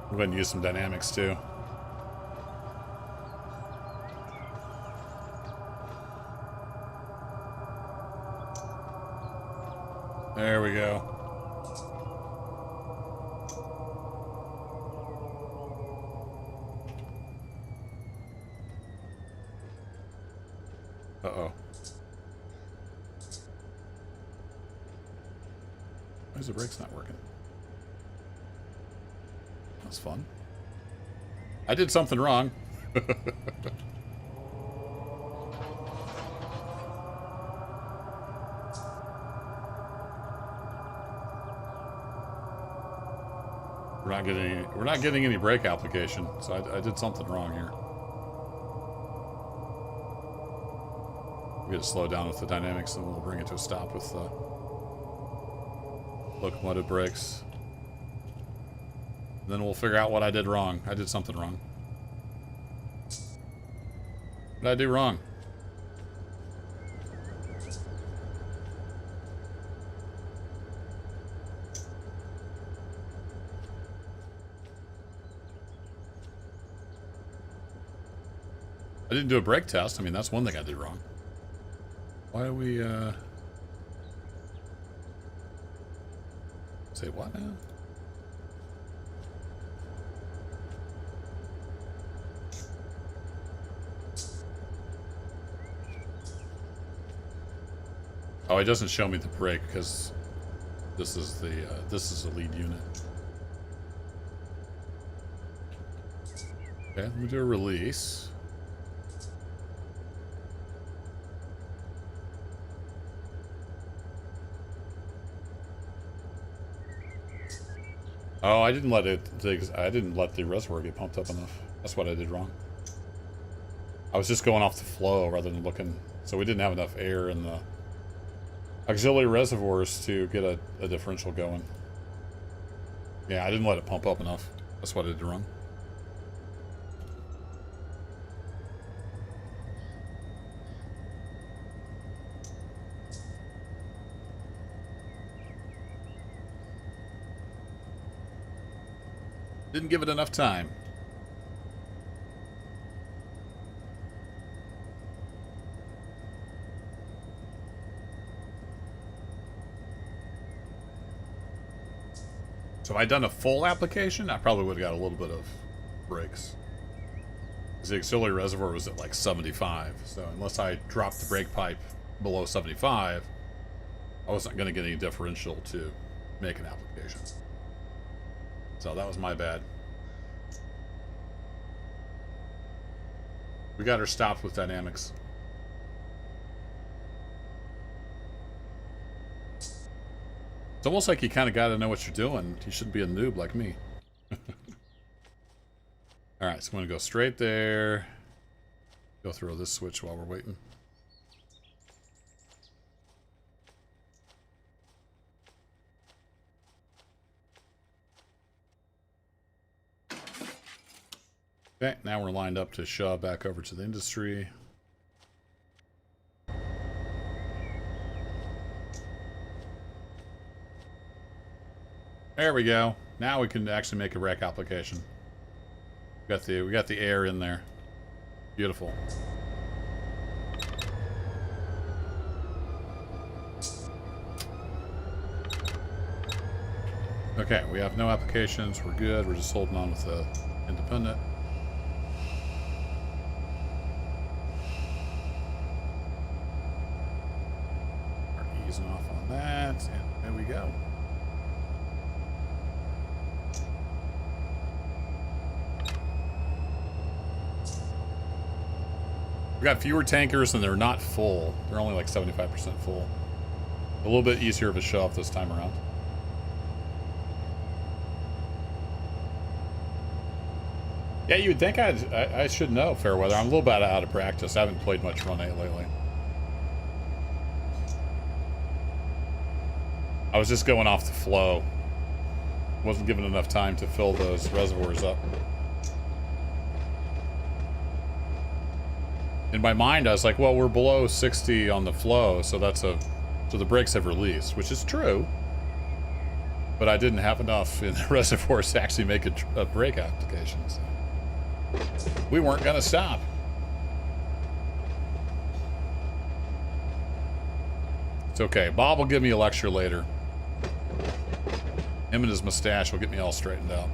Go ahead and use some dynamics too. There we go. Uh-oh. Why is the brakes not working? That's fun. I did something wrong. We're not getting any brake application, so I did something wrong here. We get to slow down with the dynamics, and we'll bring it to a stop with the locomotive brakes. Then we'll figure out what I did wrong. I did something wrong. What did I do wrong? I didn't do a brake test. I mean, that's one thing I did wrong. Why do we, Say what now? Oh, it doesn't show me the brake because this is the lead unit. Okay, let me do a release. Oh, I didn't let the reservoir get pumped up enough. That's what I did wrong. I was just going off the flow rather than looking, so we didn't have enough air in the auxiliary reservoirs to get a differential going. Yeah, I didn't let it pump up enough. That's what I did wrong. Didn't give it enough time. So if I'd done a full application, I probably would have got a little bit of brakes. Because the auxiliary reservoir was at like 75. So unless I dropped the brake pipe below 75, I wasn't going to get any differential to make an application. So that was my bad. We got her stopped with dynamics. It's almost like you kind of got to know what you're doing. You shouldn't be a noob like me. Alright, so I'm going to go straight there. Go through this switch while we're waiting. Okay, now we're lined up to shove back over to the industry. There we go. Now we can actually make a rec application. We got the air in there. Beautiful. Okay, we have no applications. We're good. We're just holding on with the independent. We're easing off on that, and there we go. We got fewer tankers and they're not full. They're only like 75% full. A little bit easier of a shove this time around. Yeah, you would think I should know Fairweather. I'm a little bit out of practice. I haven't played much Run 8 lately. I was just going off the flow. Wasn't given enough time to fill those reservoirs up. In my mind, I was like, well, we're below 60 on the flow, so so the brakes have released, which is true. But I didn't have enough in the reservoirs to actually make a brake application, so we weren't going to stop. It's okay. Bob will give me a lecture later. Him and his mustache will get me all straightened out.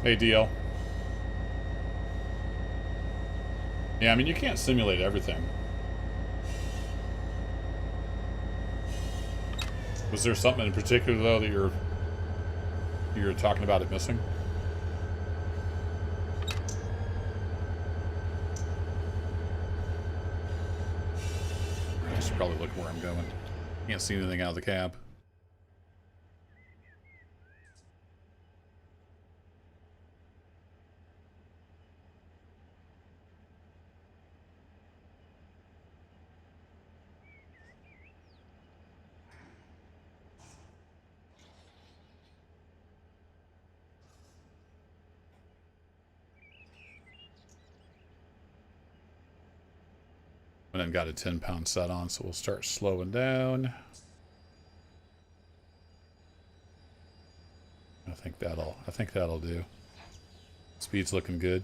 Hey, DL. Yeah, I mean, you can't simulate everything. Was there something in particular, though, that you're talking about it missing? I should probably look where I'm going. Can't see anything out of the cab. And then got a 10-pound set on, so we'll start slowing down. I think that'll do. Speed's looking good.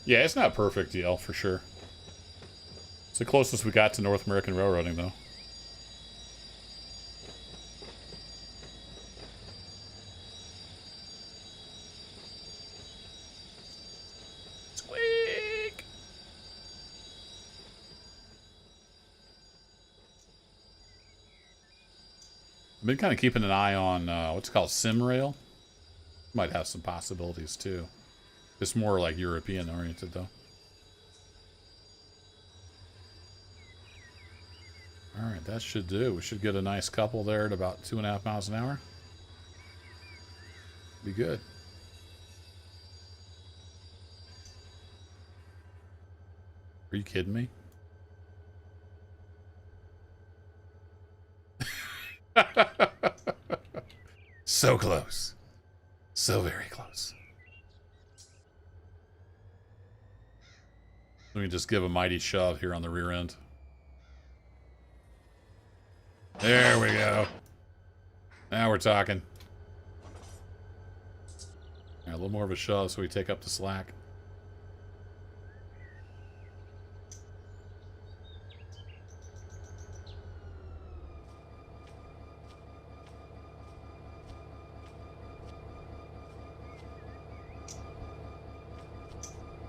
Yeah, it's not perfect, DL, for sure. It's the closest we got to North American railroading, though. Squeak! I've been kind of keeping an eye on what's called SimRail. Might have some possibilities, too. It's more like European oriented, though. Alright, that should do. We should get a nice couple there at about 2.5 miles an hour. Be good. Are you kidding me? So close. So very close. Let me just give a mighty shove here on the rear end. There we go. Now we're talking. Yeah, a little more of a shove so we take up the slack.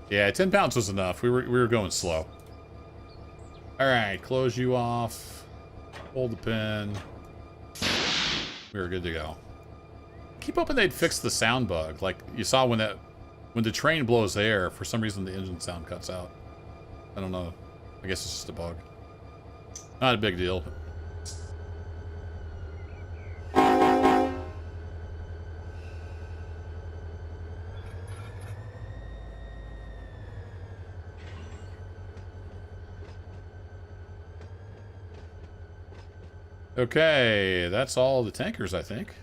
Yeah, 10 pounds was enough. We were going slow. All right, close you off. Hold the pin. We were good to go. Keep hoping they'd fix the sound bug. Like you saw when the train blows air, for some reason the engine sound cuts out. I don't know. I guess it's just a bug. Not a big deal. Okay, that's all the tankers, I think.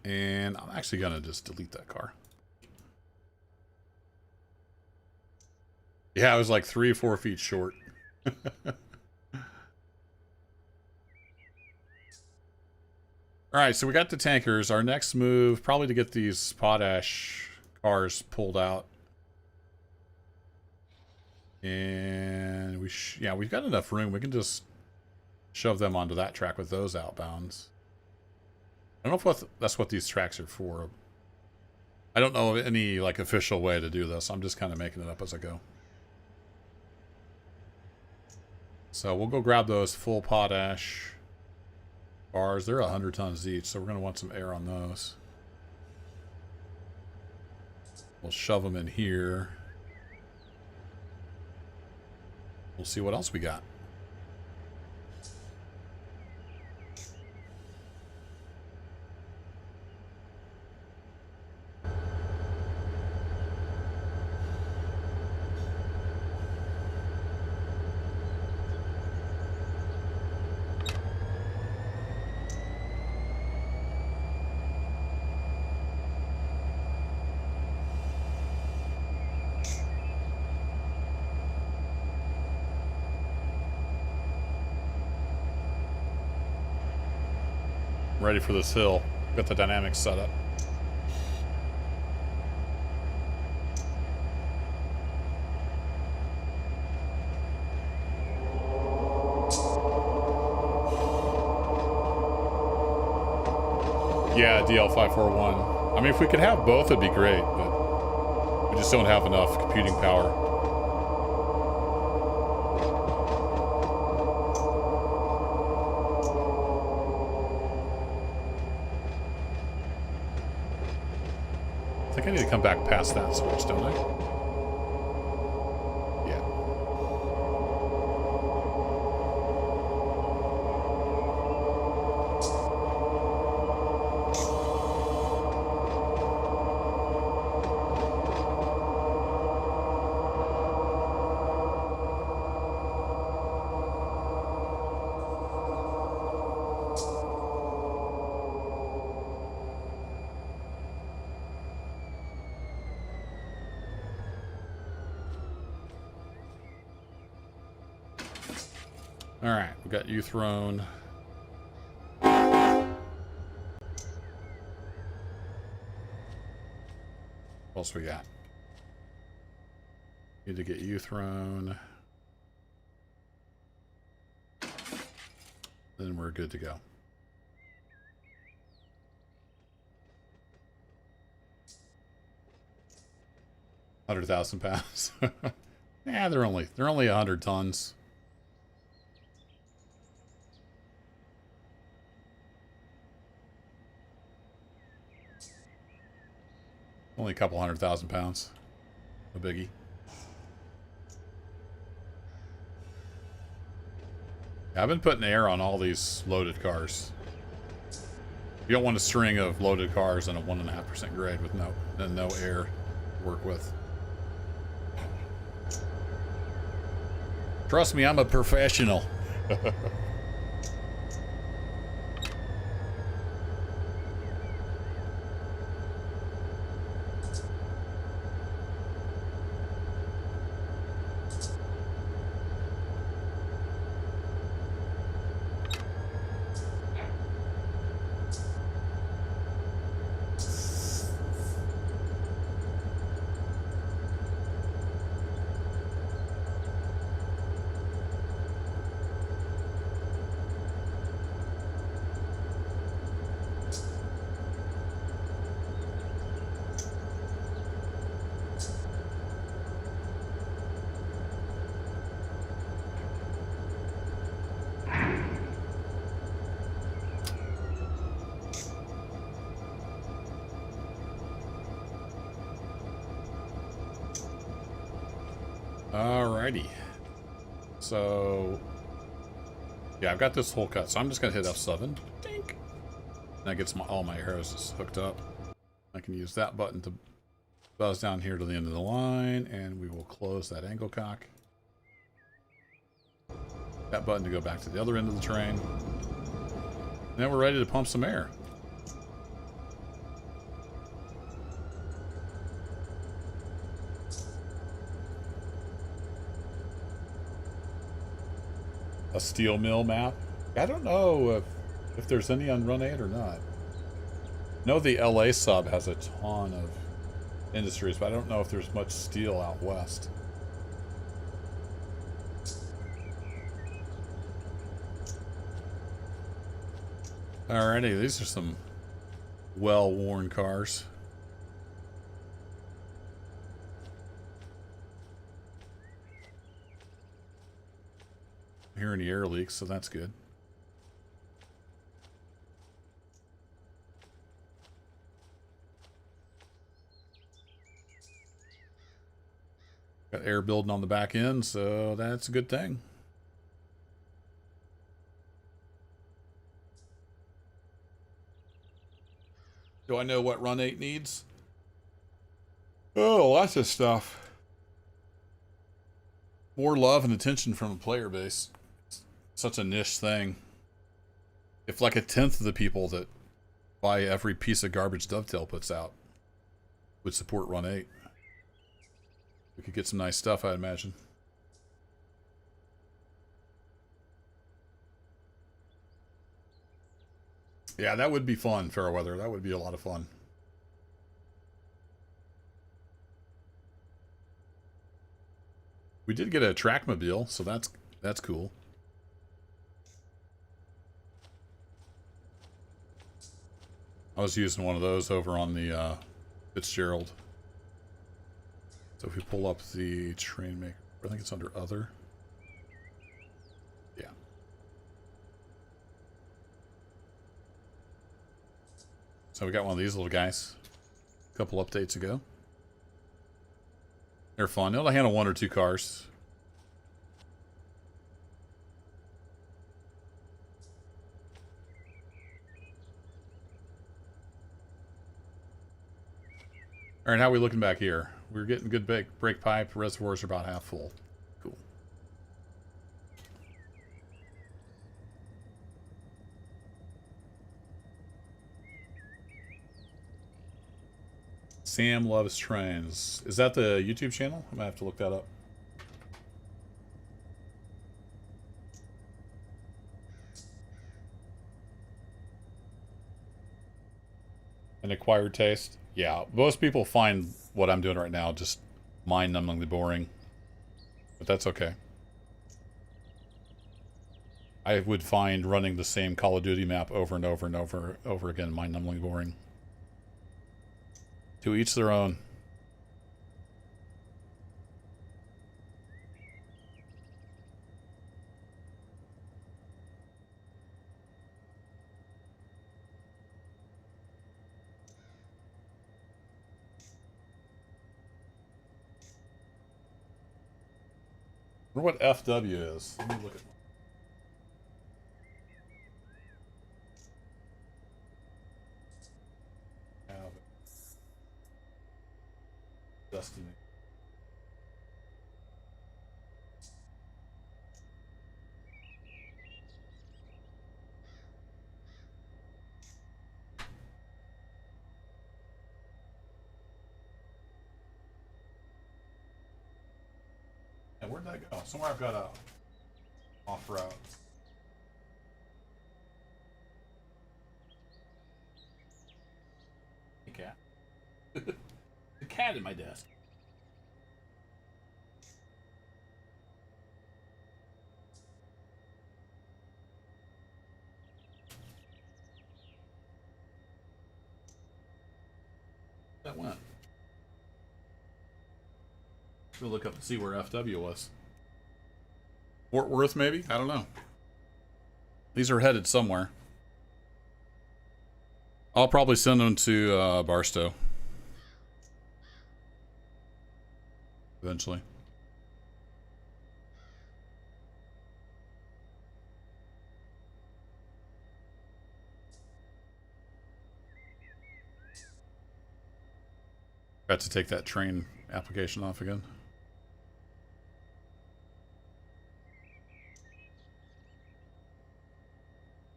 And I'm actually going to just delete that car. Yeah, I was like 3 or 4 feet short. Alright, so we got the tankers. Our next move, probably to get these potash cars pulled out. And yeah, we've got enough room. We can just shove them onto that track with those outbounds. I don't know if that's what these tracks are for. I don't know of any like official way to do this. I'm just kind of making it up as I go. So we'll go grab those full potash bars. They're 100 tons each, so we're going to want some air on those. We'll shove them in here. We'll see what else we got. Ready for this hill. Got the dynamics set up. Yeah, DL541. I mean, if we could have both, it'd be great, but we just don't have enough computing power. I think I need to come back past that switch, don't I? Yeah. All right, we got you thrown. What else we got? Need to get you thrown. Then we're good to go. £100,000. Yeah, they're only 100 tons. Only a couple 100,000 pounds. No biggie. I've been putting air on all these loaded cars. You don't want a string of loaded cars in a 1.5% grade with no air to work with. Trust me, I'm a professional. Alrighty. So, yeah, I've got this hole cut, so I'm just going to hit F7. Dink. That gets all my arrows hooked up. I can use that button to buzz down here to the end of the line, and we will close that angle cock. That button to go back to the other end of the train. And then we're ready to pump some air. A steel mill map. I don't know if there's any on Run 8 or not. I know the LA sub has a ton of industries, but I don't know if there's much steel out west. Alrighty, these are some well-worn cars. Hearing the air leaks, so that's good. Got air building on the back end, so that's a good thing. Do I know what Run 8 needs? Oh, lots of stuff. More love and attention from the player base. It's such a niche thing. If like 1/10 of the people that buy every piece of garbage Dovetail puts out would support Run 8, we could get some nice stuff, I'd imagine. Yeah, that would be fun, Fairweather. That would be a lot of fun. We did get a Trackmobile, so that's cool. I was using one of those over on the Fitzgerald. So if we pull up the train maker, I think it's under other. Yeah. So we got one of these little guys a couple updates ago. They're fun. They'll handle 1 or 2 cars. All right, how are we looking back here? We're getting good brake pipe. Reservoirs are about half full. Cool. Sam Loves Trains. Is that the YouTube channel? I might have to look that up. an acquired taste. Yeah, most people find what I'm doing right now just mind-numbingly boring. But that's okay. I would find running the same Call of Duty map over and over and over again mind-numbingly boring. To each their own. I wonder what FW is. Let me look at Destiny. Yeah, where'd that go? Somewhere I've got a off route. Hey, cat. The cat in my desk. That went. Should look up and see where FW was. Fort Worth, maybe? I don't know. These are headed somewhere. I'll probably send them to Barstow. Eventually. Got to take that train application off again.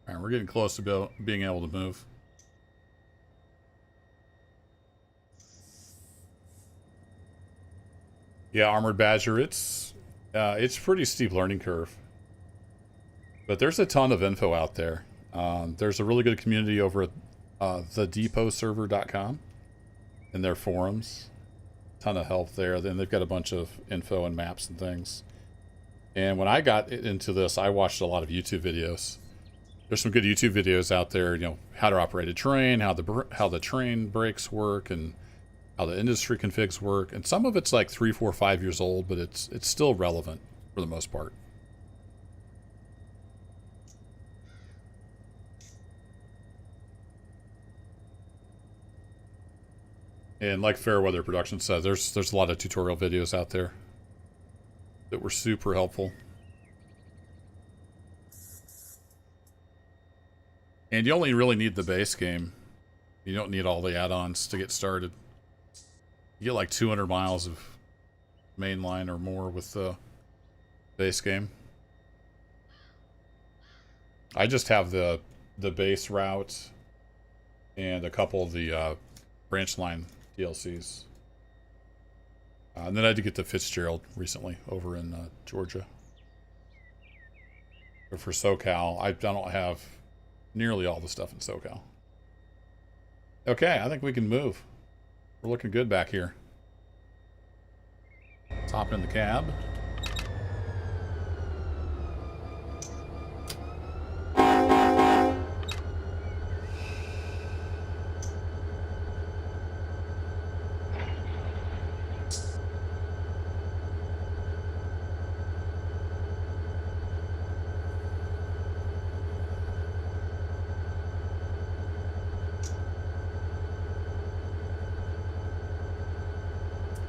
Alright, we're getting close to being able to move. Yeah, Armored Badger, it's pretty steep learning curve. But there's a ton of info out there. There's a really good community over at thedepotserver.com in their forums. Ton of help there. Then they've got a bunch of info and maps and things. And when I got into this, I watched a lot of YouTube videos. There's some good YouTube videos out there, you know, how to operate a train, how the train brakes work, and how the industry configs work. And some of it's like 3, 4, 5 years old, but it's still relevant for the most part. And like Fairweather Production says, there's a lot of tutorial videos out there that were super helpful. And you only really need the base game. You don't need all the add-ons to get started. You get like 200 miles of mainline or more with the base game. I just have the base route and a couple of the branch line DLCs. And then I had to get the Fitzgerald recently over in Georgia. But for SoCal, I don't have nearly all the stuff in SoCal. Okay, I think we can move. We're looking good back here. Let's hop in the cab.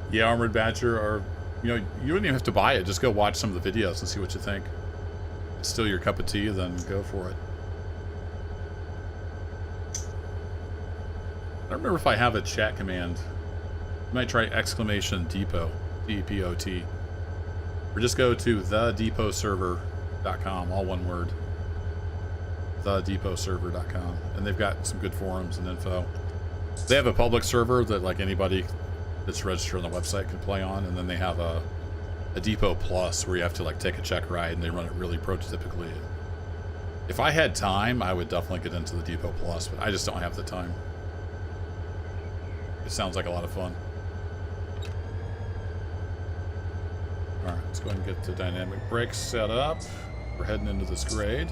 Yeah, Armored Badger, or, you know, you wouldn't even have to buy it. Just go watch some of the videos and see what you think. If it's still your cup of tea, then go for it. I don't remember if I have a chat command. You might try exclamation depot, D-E-P-O-T. Or just go to thedepotserver.com, all one word. Thedepotserver.com. And they've got some good forums and info. They have a public server that, like, anybody that's registered on the website can play on, and then they have a Depot Plus where you have to like take a check ride, and they run it really prototypically. If I had time, I would definitely get into the Depot Plus, but I just don't have the time. It sounds like a lot of fun. Alright, let's go ahead and get the dynamic brakes set up. We're heading into this grade.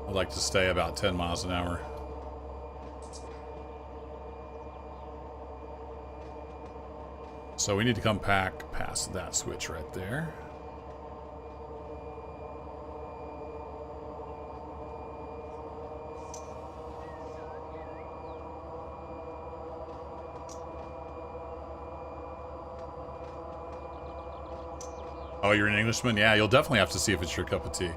I'd like to stay about 10 miles an hour. So we need to come back past that switch right there. Oh, you're an Englishman? Yeah, you'll definitely have to see if it's your cup of tea.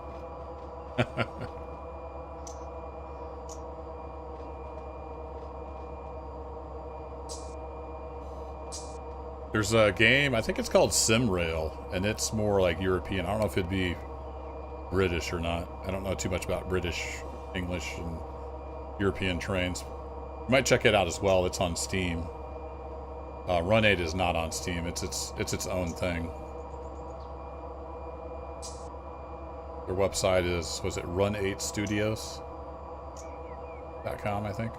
There's a game, I think it's called Simrail, and it's more like European. I don't know if it'd be British or not. I don't know too much about British, English, and European trains. You might check it out as well. It's on Steam. Run 8 is not on Steam. It's its own thing. Their website is, was it run8studios.com, I think.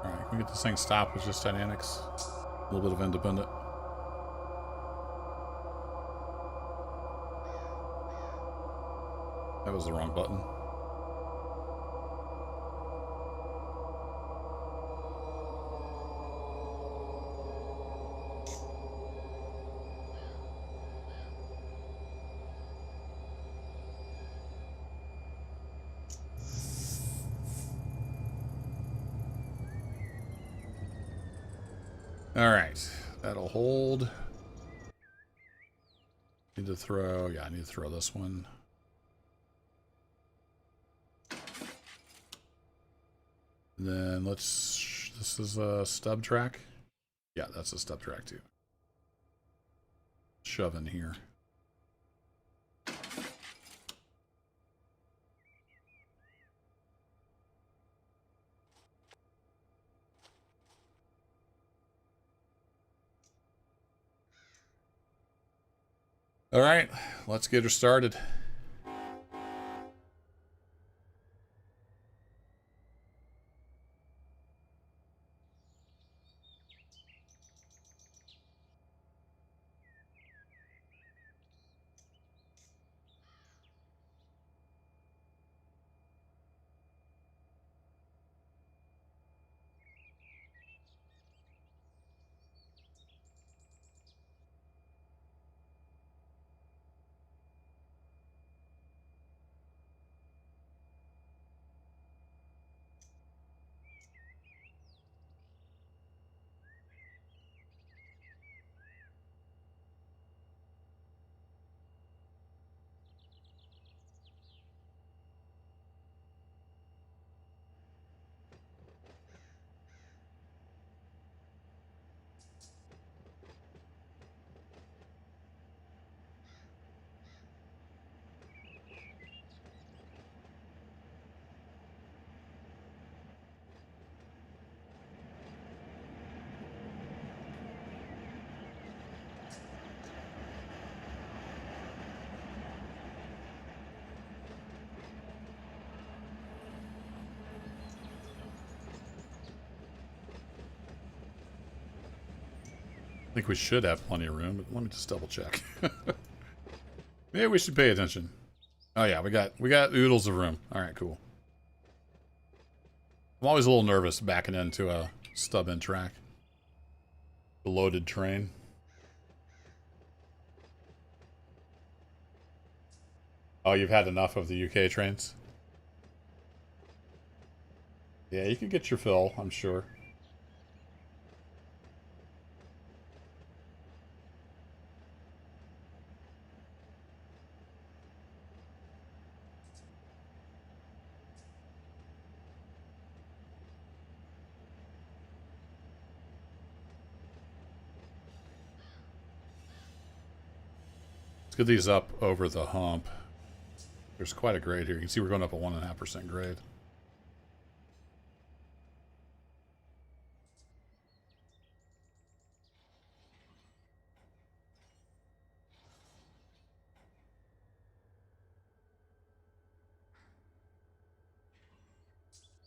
Alright, can we get this thing stopped with just dynamics? A little bit of independent. That was the wrong button. Alright, that'll hold. Need to throw, yeah, I need to throw this one. And then let's, this is a stub track. Yeah, that's a stub track too. Shove in here. All right, let's get her started. I think we should have plenty of room, but let me just double check. Maybe we should pay attention. Oh yeah, we got oodles of room. All right, cool. I'm always a little nervous backing into a stub-in track. The loaded train. Oh, you've had enough of the UK trains? Yeah, you can get your fill, I'm sure. Let's get these up over the hump. There's quite a grade here. You can see we're going up a 1.5% grade.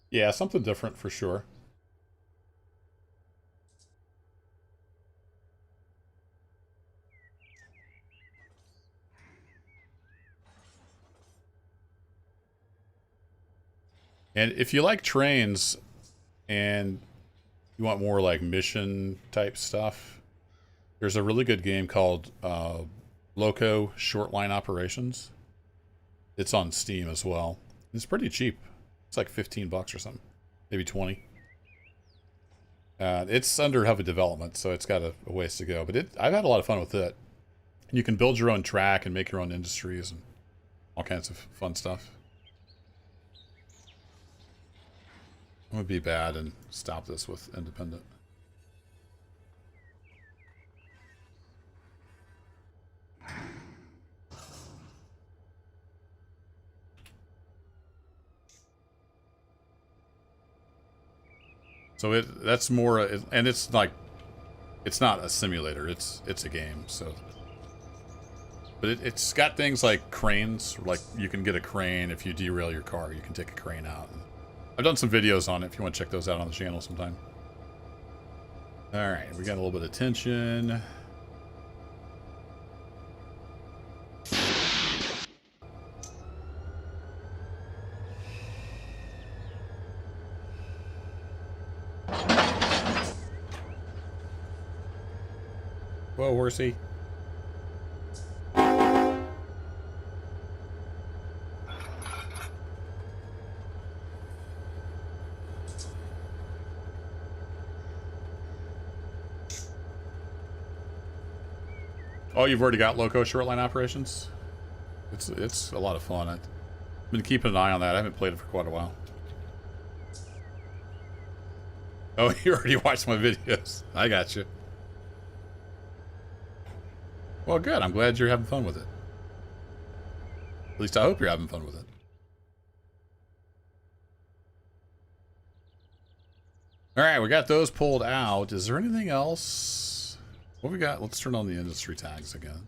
Yeah, something different for sure. And if you like trains and you want more like mission type stuff, there's a really good game called Loco Shortline Operations. It's on Steam as well. It's pretty cheap. It's like 15 bucks or something, maybe 20. It's under heavy development, so it's got a ways to go. But I've had a lot of fun with it. And you can build your own track and make your own industries and all kinds of fun stuff. I'm gonna be bad and stop this with independent. So that's more, and it's like, it's not a simulator. It's a game. So, but it's got things like cranes. Like you can get a crane if you derail your car. You can take a crane out. And I've done some videos on it. If you want to check those out on the channel sometime. All right, we got a little bit of tension. Whoa, horsey. Oh, you've already got Loco Shortline Operations? It's a lot of fun. I've been keeping an eye on that. I haven't played it for quite a while. Oh, you already watched my videos. I got you. Well, good. I'm glad you're having fun with it. At least I hope you're having fun with it. All right, we got those pulled out. Is there anything else? What we got? Let's turn on the industry tags again.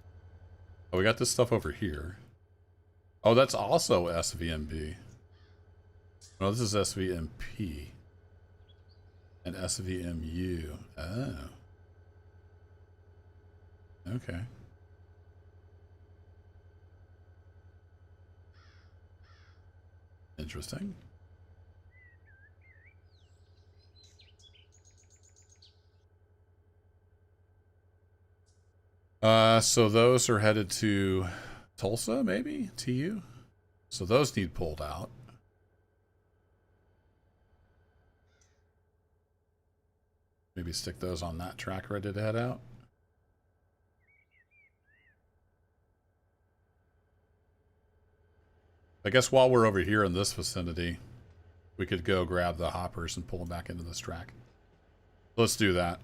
Oh, we got this stuff over here. Oh, that's also SVMB. No, this is SVMP. And SVMU. Oh. Okay. Interesting. So those are headed to Tulsa, maybe? TU? So those need pulled out. Maybe stick those on that track ready to head out. I guess while we're over here in this vicinity, we could go grab the hoppers and pull them back into this track. Let's do that.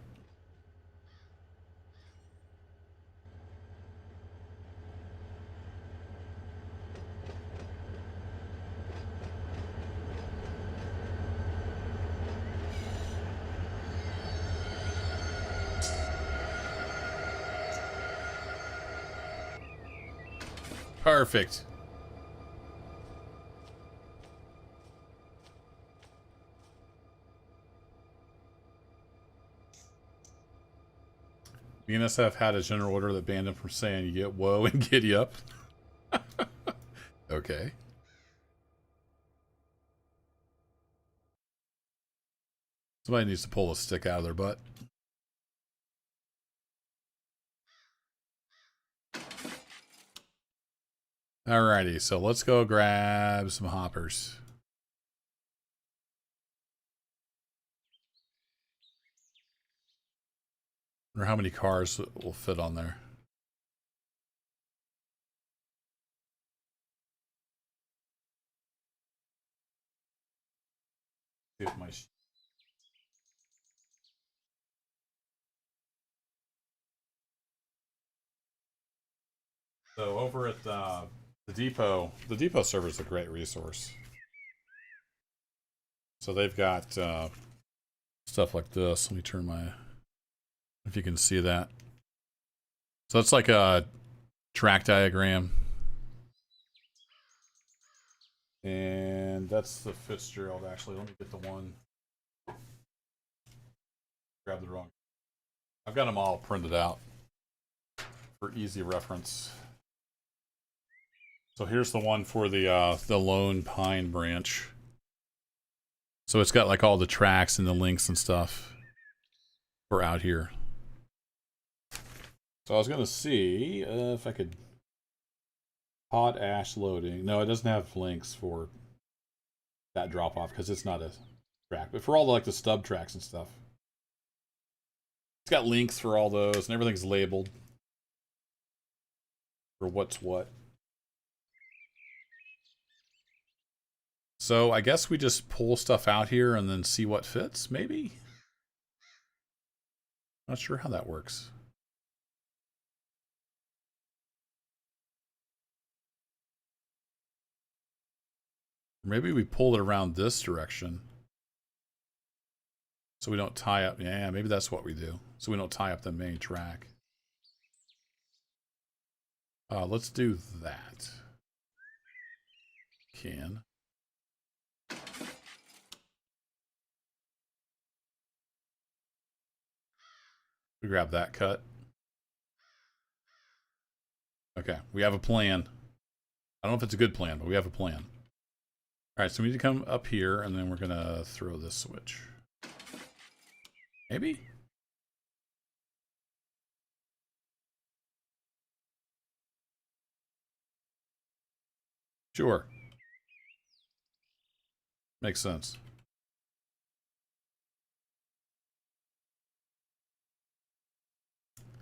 Perfect. BNSF had a general order that banned him from saying "get whoa" and "giddy up." Okay. Somebody needs to pull a stick out of their butt. Alrighty, so let's go grab some hoppers. I wonder how many cars will fit on there. See if my So over at the depot server is a great resource. So they've got stuff like this. Let me turn my, if you can see that. So it's like a track diagram. And that's the Fitzgerald, actually. Let me get the one. Grab the wrong. I've got them all printed out for easy reference. So here's the one for the Lone Pine branch. So it's got like all the tracks and the links and stuff for out here. So I was gonna see if I could hot ash loading. No, it doesn't have links for that drop off because it's not a track. But for all the, like the stub tracks and stuff, it's got links for all those and everything's labeled for what's what. So I guess we just pull stuff out here and then see what fits, maybe? Not sure how that works. Maybe we pull it around this direction. So we don't tie up, yeah, maybe that's what we do. So we don't tie up the main track. Let's do that. Can. We grab that cut. Okay, we have a plan. I don't know if it's a good plan, but we have a plan. All right, so we need to come up here, and then we're gonna throw this switch. Maybe? Sure. Makes sense.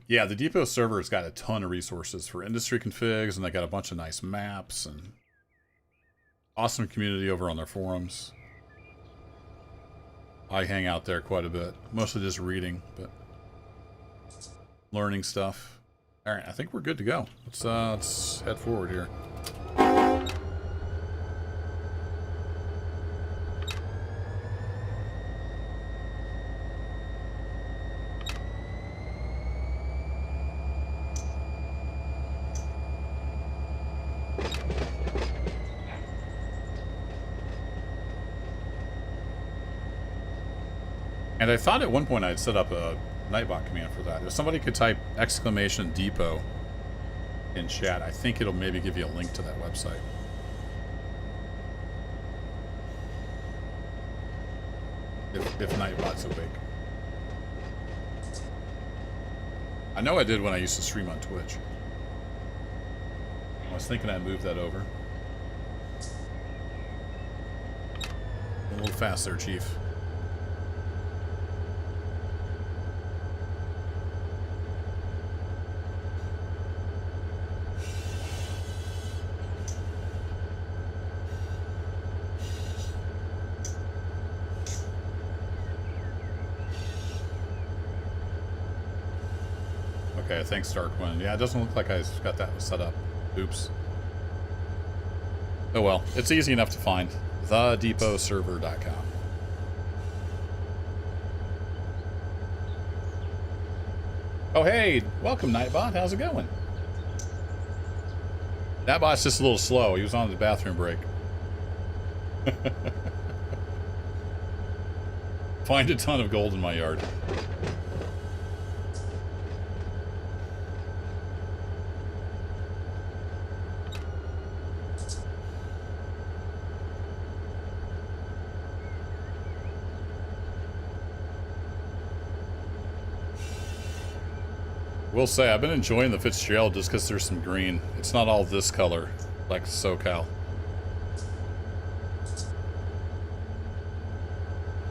Yeah, the depot server has got a ton of resources for industry configs, and they got a bunch of nice maps and awesome community over on their forums. I hang out there quite a bit, mostly just reading, but learning stuff. All right, I think we're good to go. Let's head forward here. And I thought at one point I'd set up a Nightbot command for that. If somebody could type !depot in chat, I think it'll maybe give you a link to that website. If Nightbot's awake. I know I did when I used to stream on Twitch. I was thinking I'd move that over. A little fast there, Chief. Okay, thanks, Darkwind. Yeah, it doesn't look like I got that set up. Oops. Oh well, it's easy enough to find. TheDepotServer.com. Oh hey, welcome Nightbot. How's it going? Nightbot's just a little slow. He was on the bathroom break. Find a ton of gold in my yard. Will say, I've been enjoying the Fitzgerald just because there's some green. It's not all this color, like SoCal.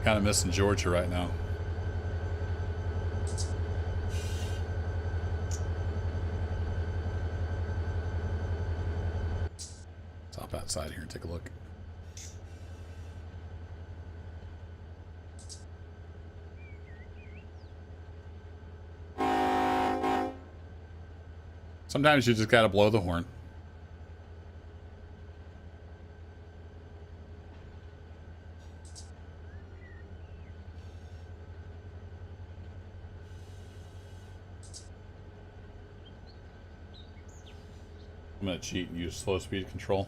Kind of missing Georgia right now. Let's hop outside here and take a look. Sometimes you just gotta blow the horn. I'm gonna cheat and use slow speed control.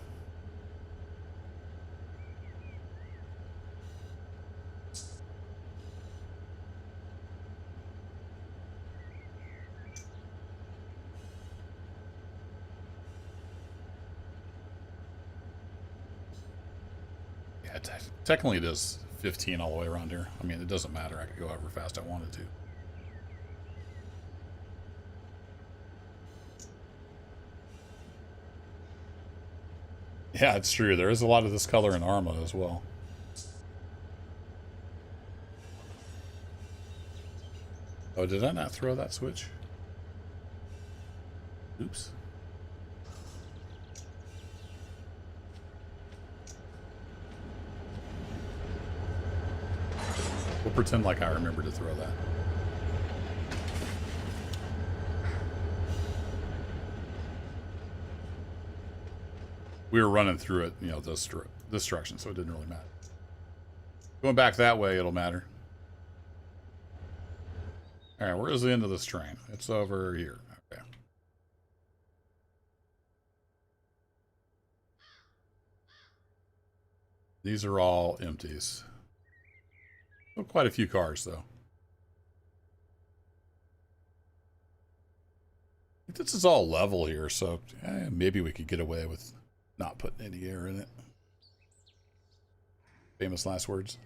Yeah, technically it is 15 all the way around here. I mean, it doesn't matter. I could go however fast I wanted to. Yeah, it's true. There is a lot of this color in Arma as well. Oh, did I not throw that switch? Oops. We'll pretend like I remember to throw that. We were running through it, you know, this direction, so it didn't really matter. Going back that way, it'll matter. Alright, where's the end of this train? It's over here. Okay. These are all empties. Oh, quite a few cars, though. This is all level here, so maybe we could get away with not putting any air in it. Famous last words.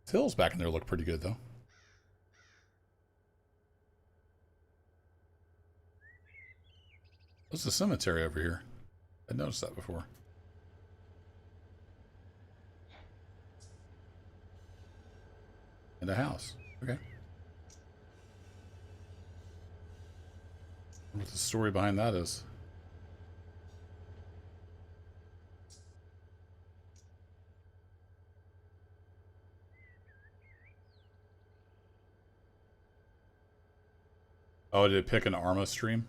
The hills back in there look pretty good, though. There's a cemetery over here. I noticed that before. And a house. Okay. What the story behind that is. Oh, did it pick an Arma stream?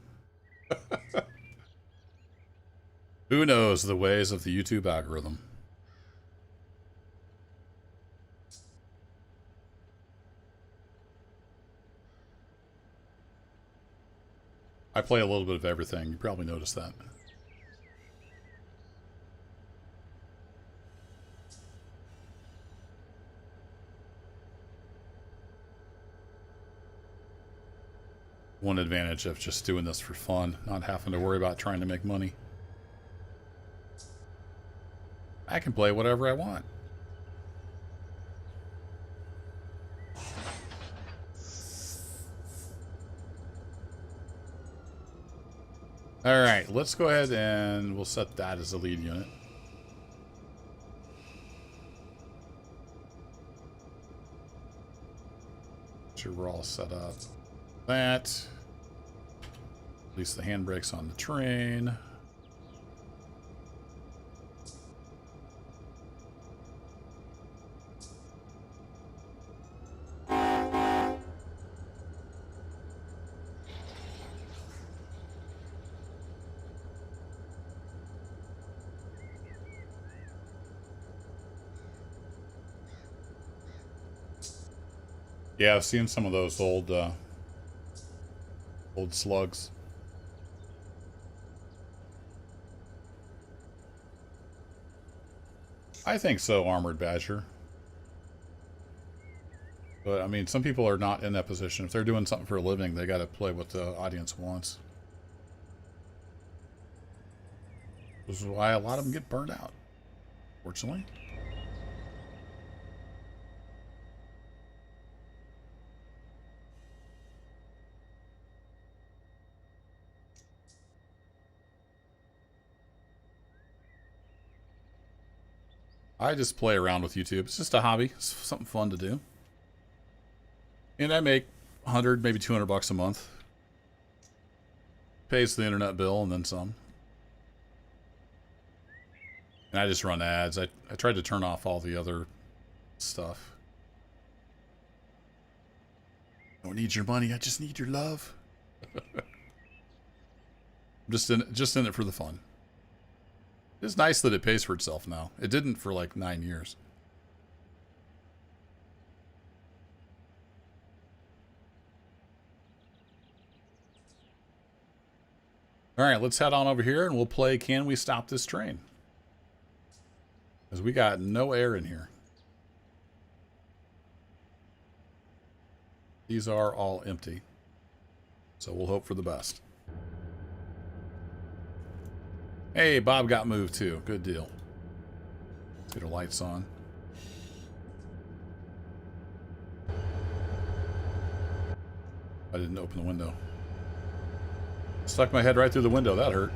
Who knows the ways of the YouTube algorithm? I play a little bit of everything. You probably noticed that. One advantage of just doing this for fun, not having to worry about trying to make money. I can play whatever I want. Alright, let's go ahead and we'll set that as the lead unit. Make sure we're all set up. That. Release the handbrakes on the train. Yeah, I've seen some of those old slugs. I think so, Armored Badger. But, I mean, some people are not in that position. If they're doing something for a living, they gotta play what the audience wants. This is why a lot of them get burned out, fortunately. I just play around with YouTube. It's just a hobby. It's something fun to do. And I make 100, maybe 200 bucks a month. Pays the internet bill and then some. And I just run ads. I tried to turn off all the other stuff. I don't need your money. I just need your love. I'm just in it for the fun. It's nice that it pays for itself now. It didn't for like 9 years. All right, let's head on over here and we'll play Can We Stop This Train? Because we got no air in here. These are all empty. So we'll hope for the best. Hey, Bob got moved too. Good deal. Let's get our lights on. I didn't open the window. Stuck my head right through the window. That hurt.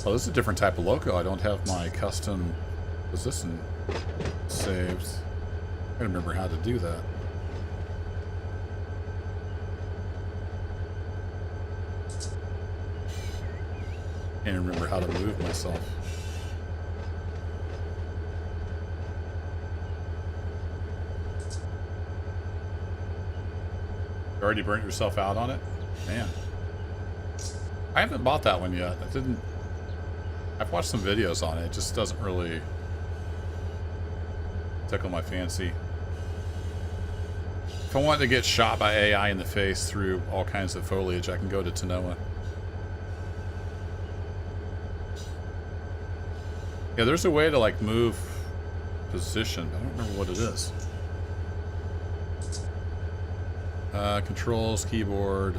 Oh, this is a different type of loco. I don't have my custom position saved. I gotta remember how to do that. Can't remember how to move myself. You already burnt yourself out on it? Man. I haven't bought that one yet. I didn't. I've watched some videos on it. It just doesn't really tickle my fancy. If I want to get shot by AI in the face through all kinds of foliage, I can go to Trona. Yeah, there's a way to like move position. I don't remember what it is. Controls, keyboard.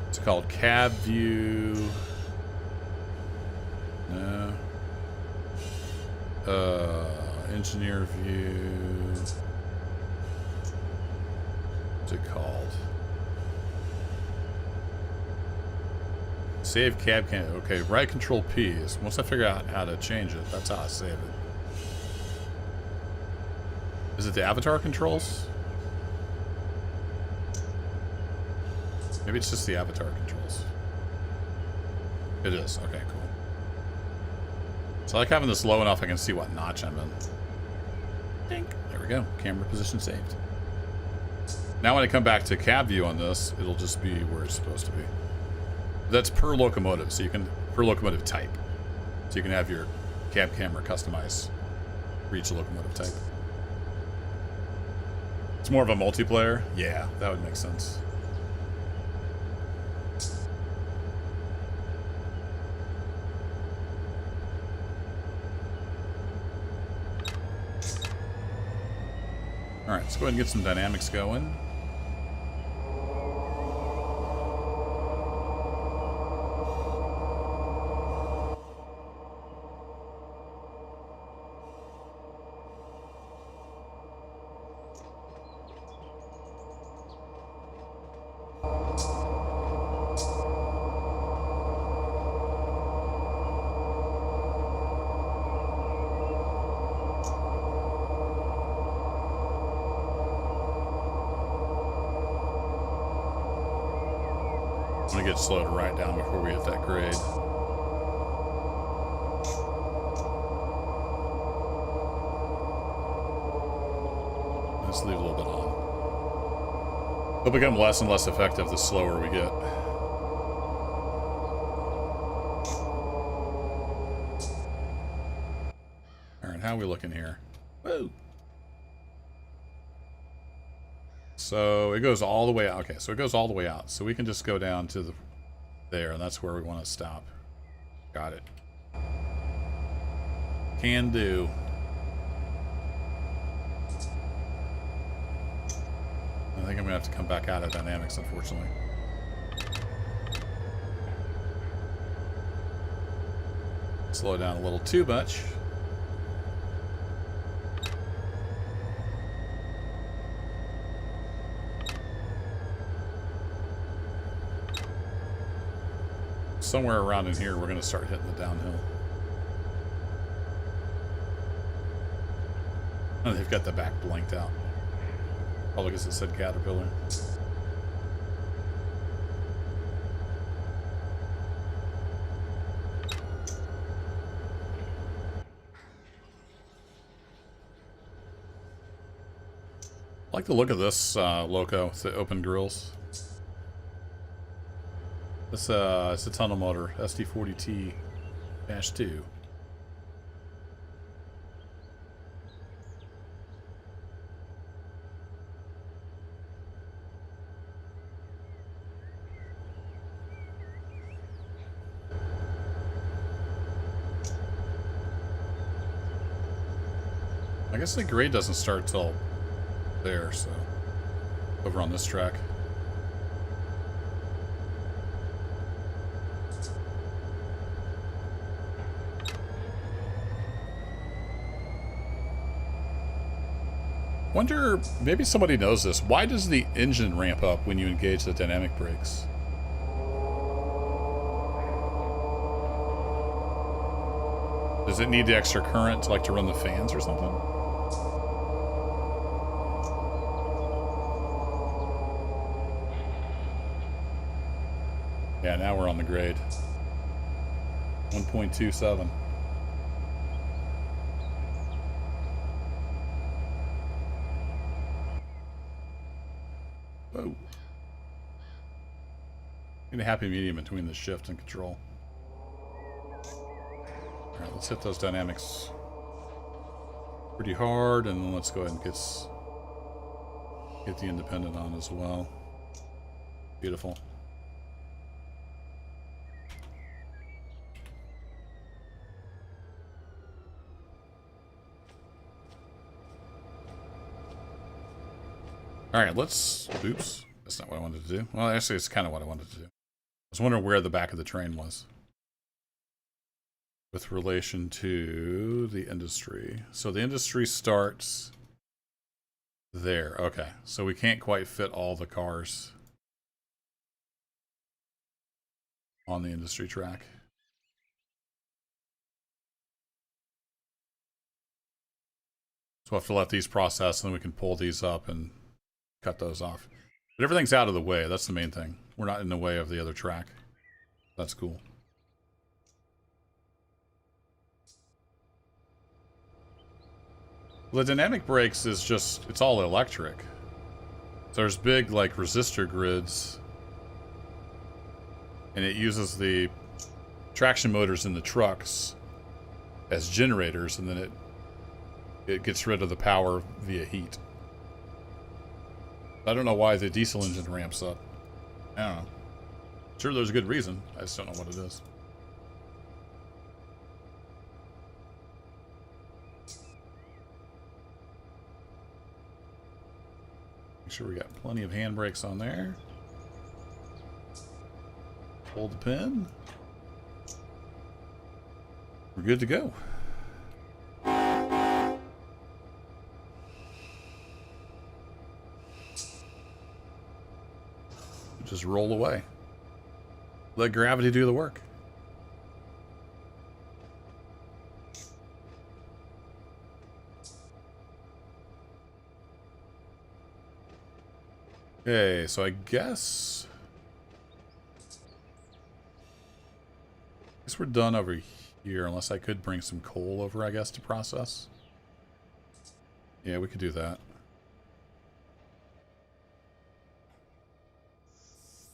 It's called cab view. No. Engineer view. What's it called? Save cab can. Okay, right control P is once I figure out how to change it, that's how I save it. Is it the avatar controls? Maybe it's just the avatar controls. It is. Okay, cool. So I like having this low enough I can see what notch I'm in. Dink. There we go. Camera position saved. Now when I come back to cab view on this, it'll just be where it's supposed to be. That's per locomotive, so you can per locomotive type. So you can have your cab camera customized for each locomotive type. It's more of a multiplayer. Yeah, that would make sense. All right, let's go ahead and get some dynamics going. I'm gonna get slowed right down before we hit that grade. Let's leave a little bit on. It'll become less and less effective the slower we get. Alright, how are we looking here? Woo! So it goes all the way out. Okay, so it goes all the way out. So we can just go down to there, and that's where we want to stop. Got it. Can do. I think I'm gonna have to come back out of dynamics, unfortunately. Slow down a little too much. somewhere around in here, we're going to start hitting the downhill. Oh, they've got the back blanked out. Probably because it said Caterpillar. I like the look of this loco with the open grills. This it's a tunnel motor, SD40T-2. I guess the grade doesn't start till there, so over on this track. Wonder, maybe somebody knows this. Why does the engine ramp up when you engage the dynamic brakes? Does it need the extra current to, like, to run the fans or something? Yeah, now we're on the grade. 1.27. Whoa. Get a happy medium between the shift and control. Alright, let's hit those dynamics pretty hard, and then let's go ahead and get the independent on as well. Beautiful. Alright, let's... Oops. That's not what I wanted to do. Well, actually, it's kind of what I wanted to do. I was wondering where the back of the train was with relation to the industry. So the industry starts there. Okay, so we can't quite fit all the cars on the industry track. So we'll have to let these process, and then we can pull these up and cut those off. But everything's out of the way. That's the main thing. We're not in the way of the other track. That's cool. Well, the dynamic brakes is just, it's all electric. So there's big, like, resistor grids. And it uses the traction motors in the trucks as generators, and then it gets rid of the power via heat. I don't know why the diesel engine ramps up. I don't know. Sure, there's a good reason. I just don't know what it is. Make sure we got plenty of handbrakes on there. Hold the pin. We're good to go. Just roll away. Let gravity do the work. Okay, so I guess we're done over here, unless I could bring some coal over, I guess, to process. Yeah, we could do that.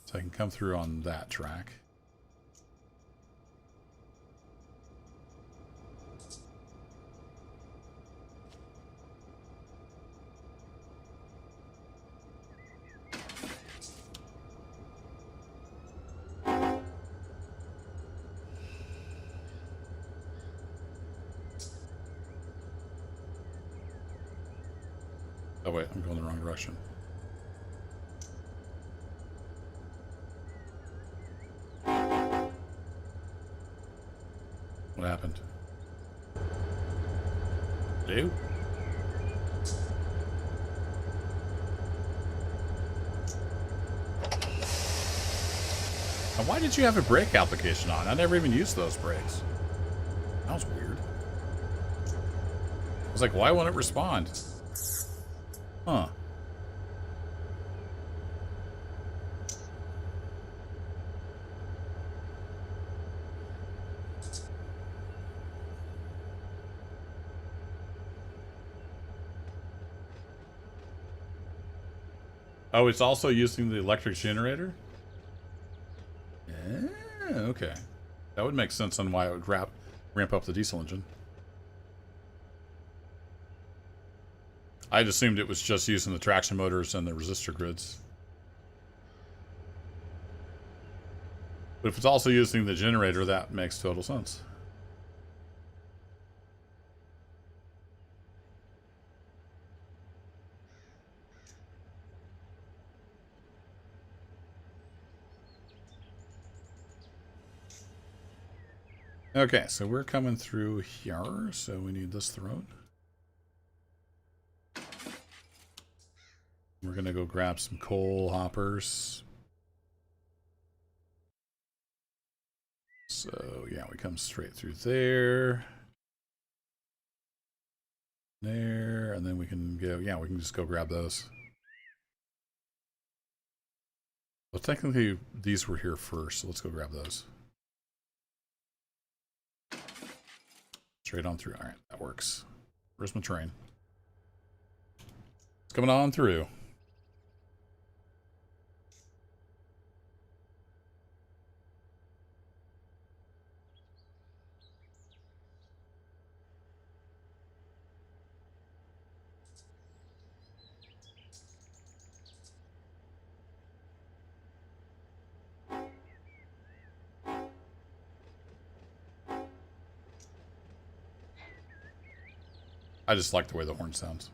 So I can come through on that track. Oh wait, I'm going the wrong direction. What happened? Hello? And why did you have a brake application on? I never even used those brakes. That was weird. I was like, why won't it respond? Huh. Oh, it's also using the electric generator? Yeah, okay. That would make sense on why it would ramp up the diesel engine. I'd assumed it was just using the traction motors and the resistor grids. But if it's also using the generator, that makes total sense. Okay, so we're coming through here, so we need this throat. We're gonna go grab some coal hoppers. So yeah, we come straight through there. There, and then we can go, yeah, we can just go grab those. Well, technically, these were here first, so let's go grab those. Straight on through. All right, that works. Where's my train? It's coming on through. I just like the way the horn sounds.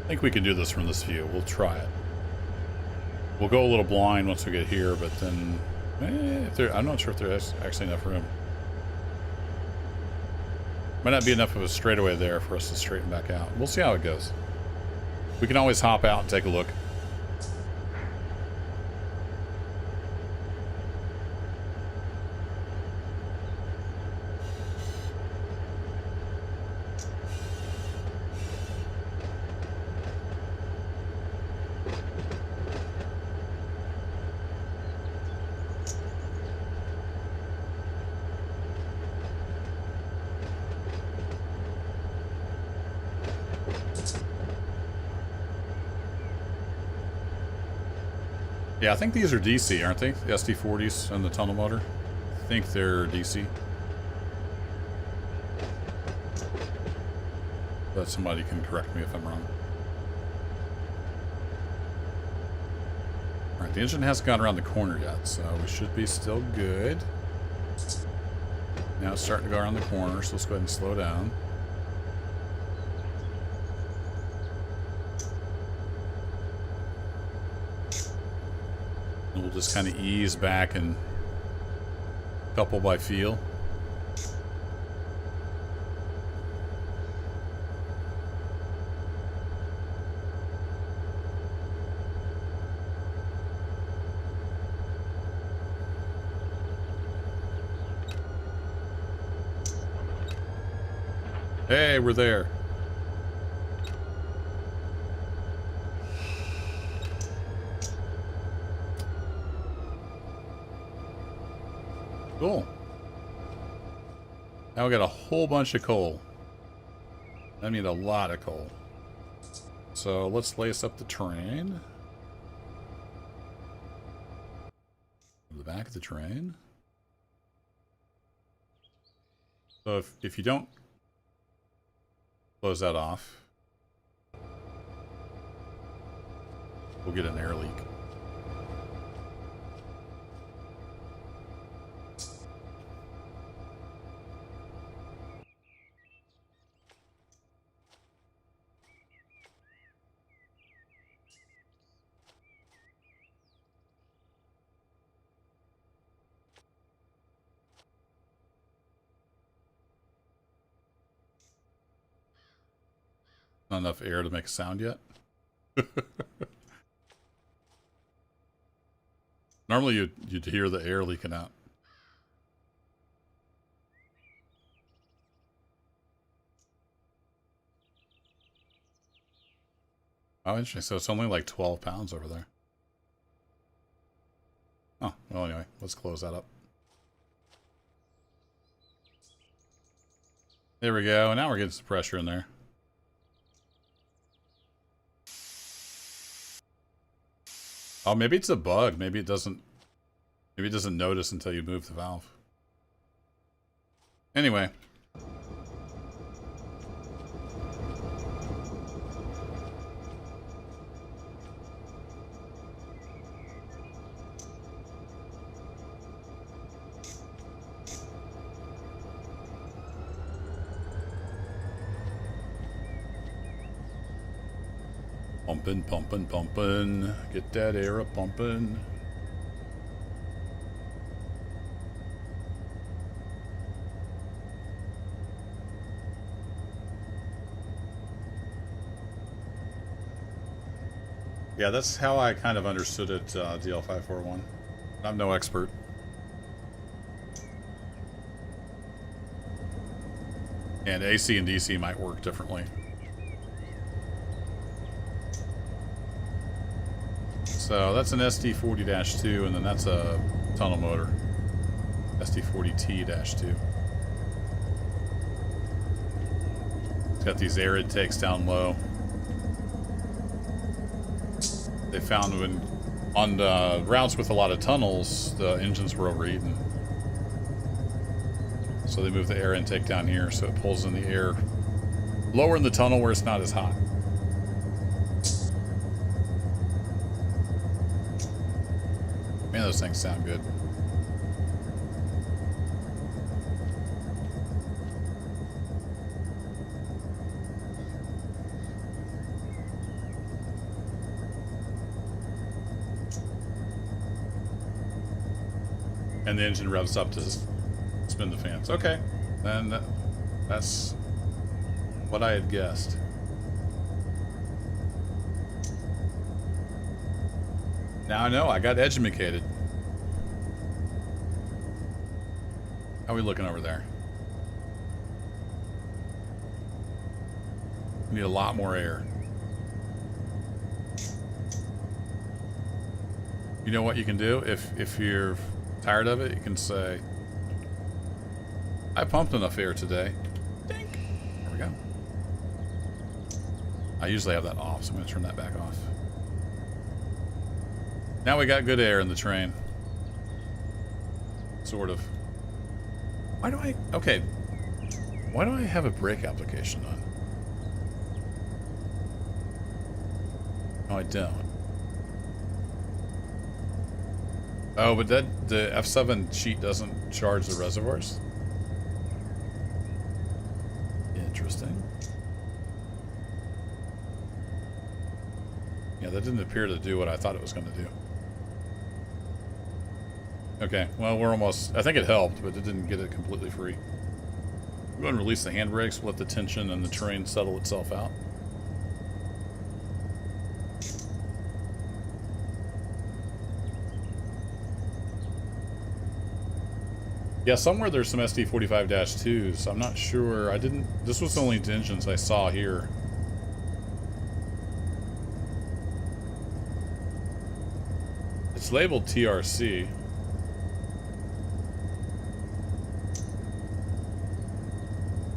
I think we can do this from this view. We'll try it. We'll go a little blind once we get here, but then I'm not sure if there's actually enough room. Might not be enough of a straightaway there for us to straighten back out. We'll see how it goes. We can always hop out and take a look. Yeah, I think these are DC, aren't they? The SD40s and the tunnel motor. I think they're DC. But somebody can correct me if I'm wrong. Alright, the engine hasn't gone around the corner yet, so we should be still good. Now it's starting to go around the corner, so let's go ahead and slow down. We'll just kind of ease back and couple by feel. Hey, we're there. Cool. Now we got a whole bunch of coal. I need a lot of coal. So let's lace up the train. The back of the train. So if you don't close that off, we'll get an air leak. Not enough air to make a sound yet. Normally you'd hear the air leaking out. Oh, interesting. So it's only like 12 pounds over there. Oh, well, anyway, let's close that up. There we go. Now we're getting some pressure in there. Oh, maybe it's a bug. Maybe it doesn't notice until you move the valve. Anyway. Pumping, pumping, pumping. Get that air a-pumping. Yeah, that's how I kind of understood it, DL541. I'm no expert. And AC and DC might work differently. So that's an SD40-2, and then that's a tunnel motor. SD40T-2. It's got these air intakes down low. They found when on the routes with a lot of tunnels, the engines were overheating. So they moved the air intake down here so it pulls in the air lower in the tunnel where it's not as hot. Man, those things sound good. And the engine revs up to spin the fans. Okay, then that's what I had guessed. Now I know, I got educated. How are we looking over there? We need a lot more air. You know what you can do? If you're tired of it, you can say, I pumped enough air today. Dink. There we go. I usually have that off, so I'm going to turn that back off. Now we got good air in the train. Sort of. Why do I... Okay. Why do I have a brake application on? No, I don't. Oh, but the F7 sheet doesn't charge the reservoirs? Interesting. Yeah, that didn't appear to do what I thought it was going to do. Okay, well, we're almost... I think it helped, but it didn't get it completely free. We're going to release the handbrakes, let the tension and the train settle itself out. Yeah, somewhere there's some SD45-2s. I'm not sure. I didn't... This was the only engines I saw here. It's labeled TRC.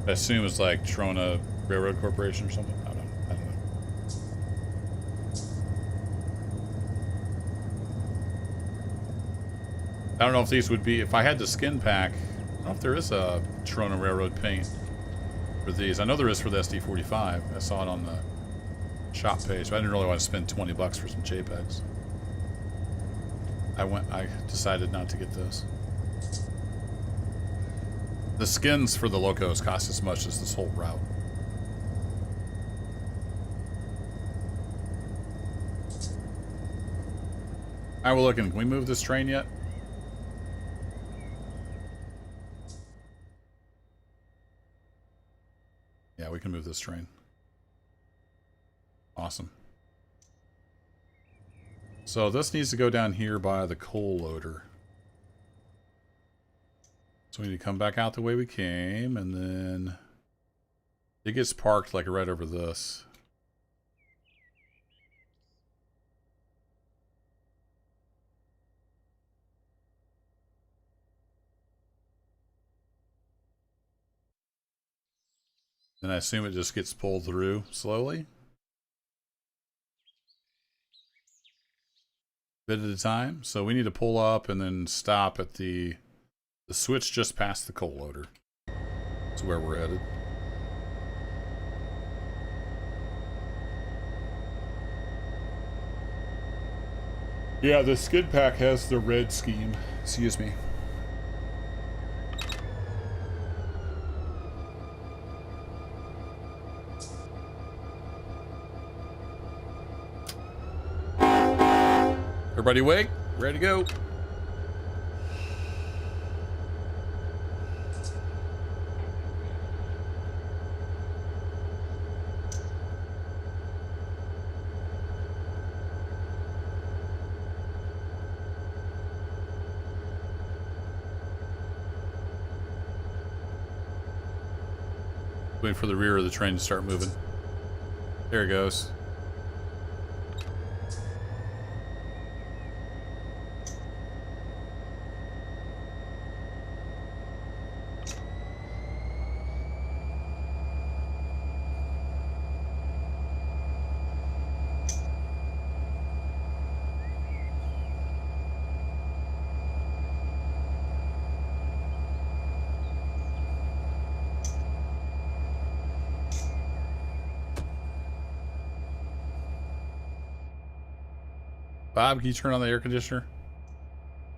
I assume it's like Trona Railroad Corporation or something. I don't know. I don't know if these would be, if I had the skin pack, I don't know if there is a Trona Railroad paint for these. I know there is for the SD45. I saw it on the shop page, but I didn't really want to spend 20 bucks for some JPEGs. I decided not to get those. The skins for the locos cost as much as this whole route. Alright, we're looking. Can we move this train yet? Yeah, we can move this train. Awesome. So this needs to go down here by the coal loader. So we need to come back out the way we came, and then it gets parked like right over this. And I assume it just gets pulled through slowly. Bit at a time. So we need to pull up and then stop at the switch just past the coal loader. That's where we're headed. Yeah, the skid pack has the red scheme. Excuse me. Everybody awake? Ready to go. Waiting for the rear of the train to start moving. There it goes. Bob, can you turn on the air conditioner?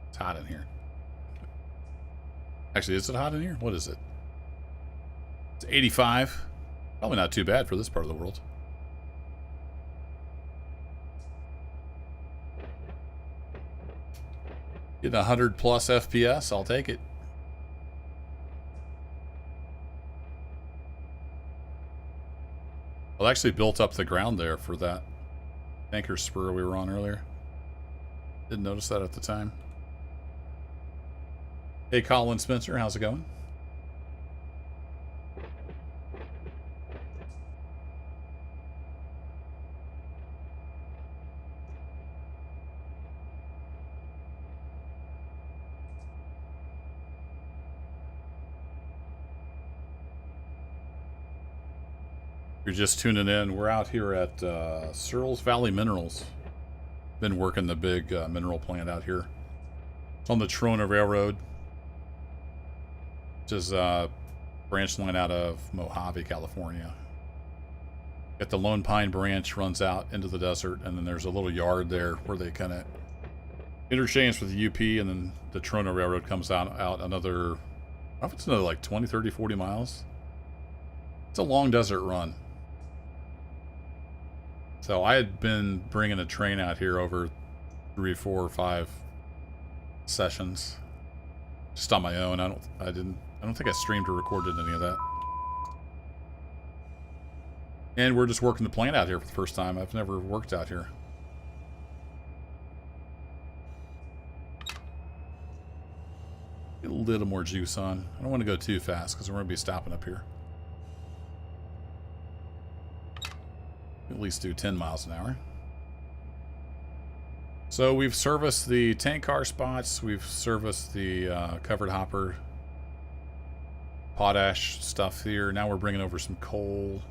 It's hot in here. Actually, is it hot in here? What is it? It's 85. Probably not too bad for this part of the world. Getting 100 plus FPS, I'll take it. Well, actually built up the ground there for that anchor spur we were on earlier. Didn't notice that at the time. Hey, Colin Spencer, how's it going? You're just tuning in. We're out here at Searles Valley Minerals. Been working the big mineral plant out here. It's on the Trona Railroad, which is a branch line out of Mojave, California. Got the Lone Pine branch runs out into the desert, and then there's a little yard there where they kind of interchange with the UP, and then the Trona Railroad comes out another, I don't know if it's another like 20, 30, 40 miles. It's a long desert run. So I had been bringing a train out here over 3, 4, or 5 sessions, just on my own. I don't think I streamed or recorded any of that. And we're just working the plant out here for the first time. I've never worked out here. Get a little more juice on. I don't want to go too fast because we're going to be stopping up here. At least do 10 miles an hour. So we've serviced the tank car spots. We've serviced the covered hopper. potash stuff here. Now we're bringing over some coal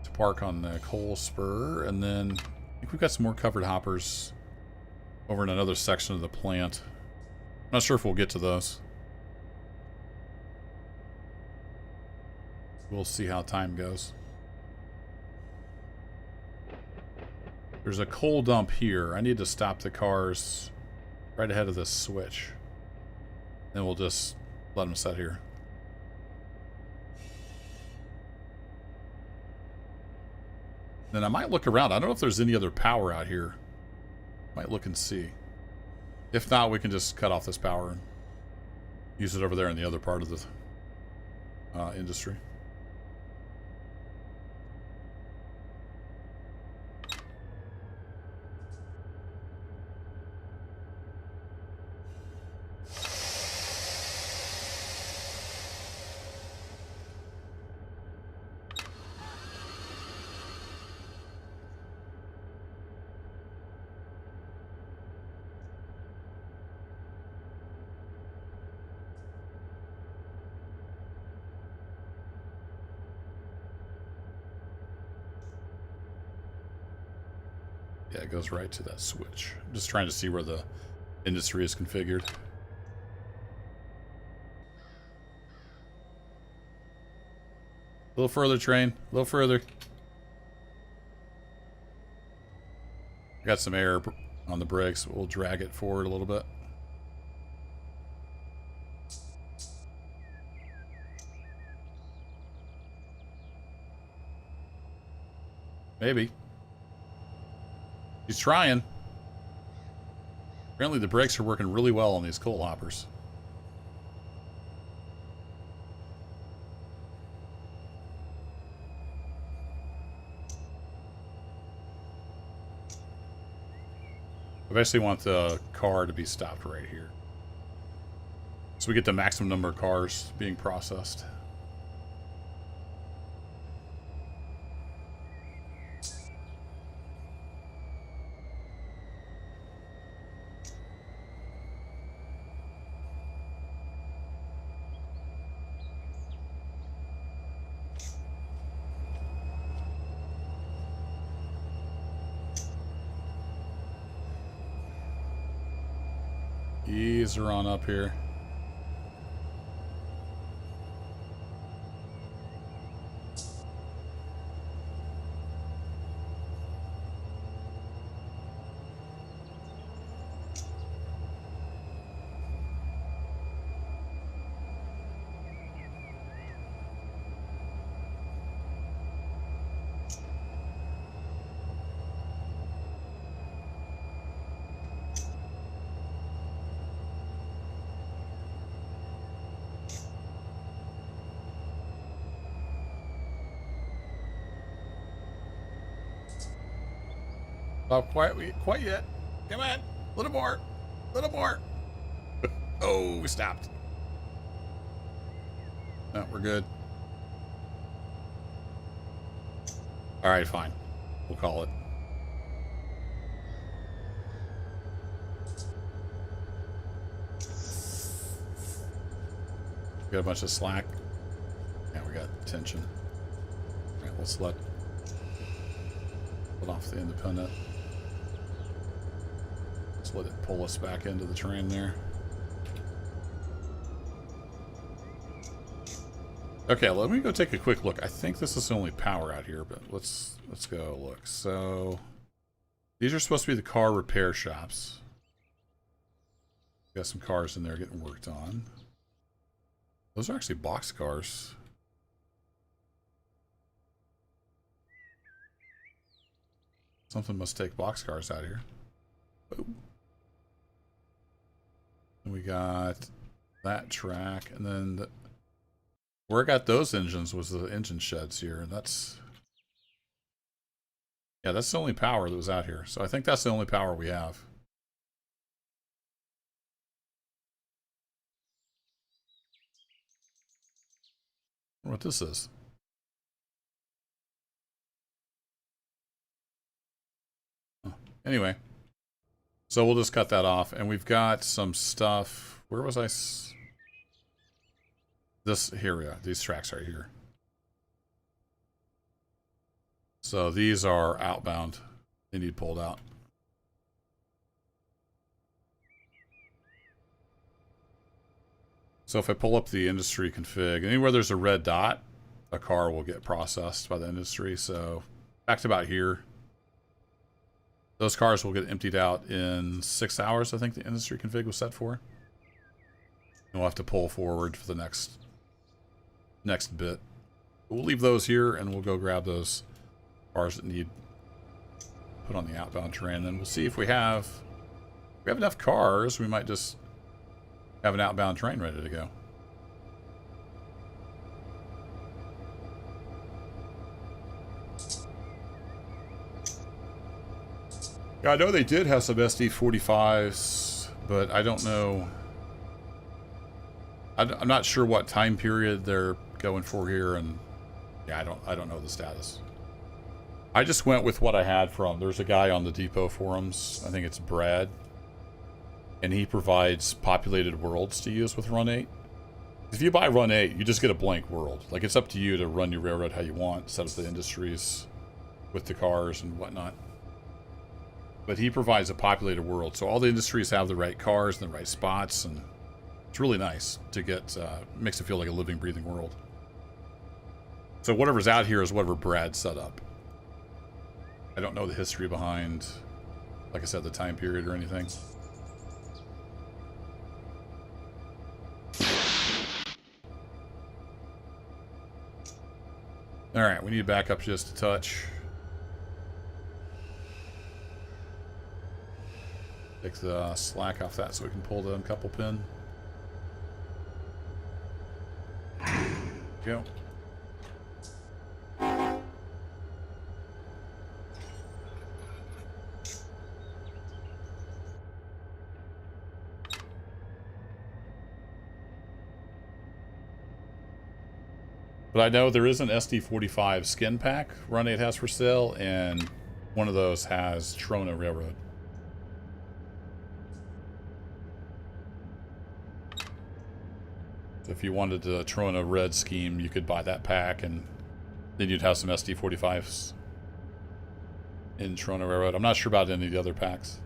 to park on the coal spur. And then I think we've got some more covered hoppers over in another section of the plant. I'm not sure if we'll get to those. We'll see how time goes. There's a coal dump here. I need to stop the cars right ahead of this switch. Then we'll just let them set here. Then I might look around. I don't know if there's any other power out here. Might look and see. If not, we can just cut off this power and use it over there in the other part of the industry. Yeah, it goes right to that switch. I'm just trying to see where the industry is configured. A little further, train. A little further. Got some air on the brakes. We'll drag it forward a little bit. Maybe. He's trying. Apparently the brakes are working really well on these coal hoppers. I basically want the car to be stopped right here, so we get the maximum number of cars being processed. Ease her on up here. Not quite yet. Come on, a little more, a little more. Oh, we stopped. No, we're good. All right, fine. We'll call it. Got a bunch of slack. Yeah, we got tension. All right, let's let off the independent. Let's let it pull us back into the train there. Okay, let me go take a quick look. I think this is the only power out here, but let's go look. So these are supposed to be the car repair shops. Got some cars in there getting worked on. Those are actually box cars. Something must take box cars out here. Boom. And we got that track, and then where I got those engines was the engine sheds here, and that's, yeah, that's the only power that was out here. So I think that's the only power we have. I wonder what this is. Oh. Anyway, so we'll just cut that off, and we've got some stuff. Where was I? This here, yeah, these tracks right here. So these are outbound. They need pulled out. So if I pull up the industry config, anywhere there's a red dot, a car will get processed by the industry. So back to about here. Those cars will get emptied out in 6 hours, I think the industry config was set for. And we'll have to pull forward for the next bit. We'll leave those here and we'll go grab those cars that need put on the outbound train. Then we'll see if we have enough cars. We might just have an outbound train ready to go. Yeah, I know they did have some SD45s, but I don't know. I'm not sure what time period they're going for here, and yeah, I don't know the status. I just went with what I had from. There's a guy on the depot forums. I think it's Brad, and he provides populated worlds to use with Run 8. If you buy Run 8, you just get a blank world. Like, it's up to you to run your railroad how you want, set up the industries with the cars and whatnot. But he provides a populated world, so all the industries have the right cars in the right spots, and it's really nice to get, makes it feel like a living, breathing world. So whatever's out here is whatever Brad set up. I don't know the history behind, like I said, the time period or anything. Alright, we need to back up just a touch. Take the slack off that so we can pull the uncouple pin. Go. But I know there is an SD45 skin pack Run 8 has for sale, and one of those has Trona Railroad. So if you wanted the Trona Red scheme, you could buy that pack, and then you'd have some SD45s in Trona Railroad. I'm not sure about any of the other packs.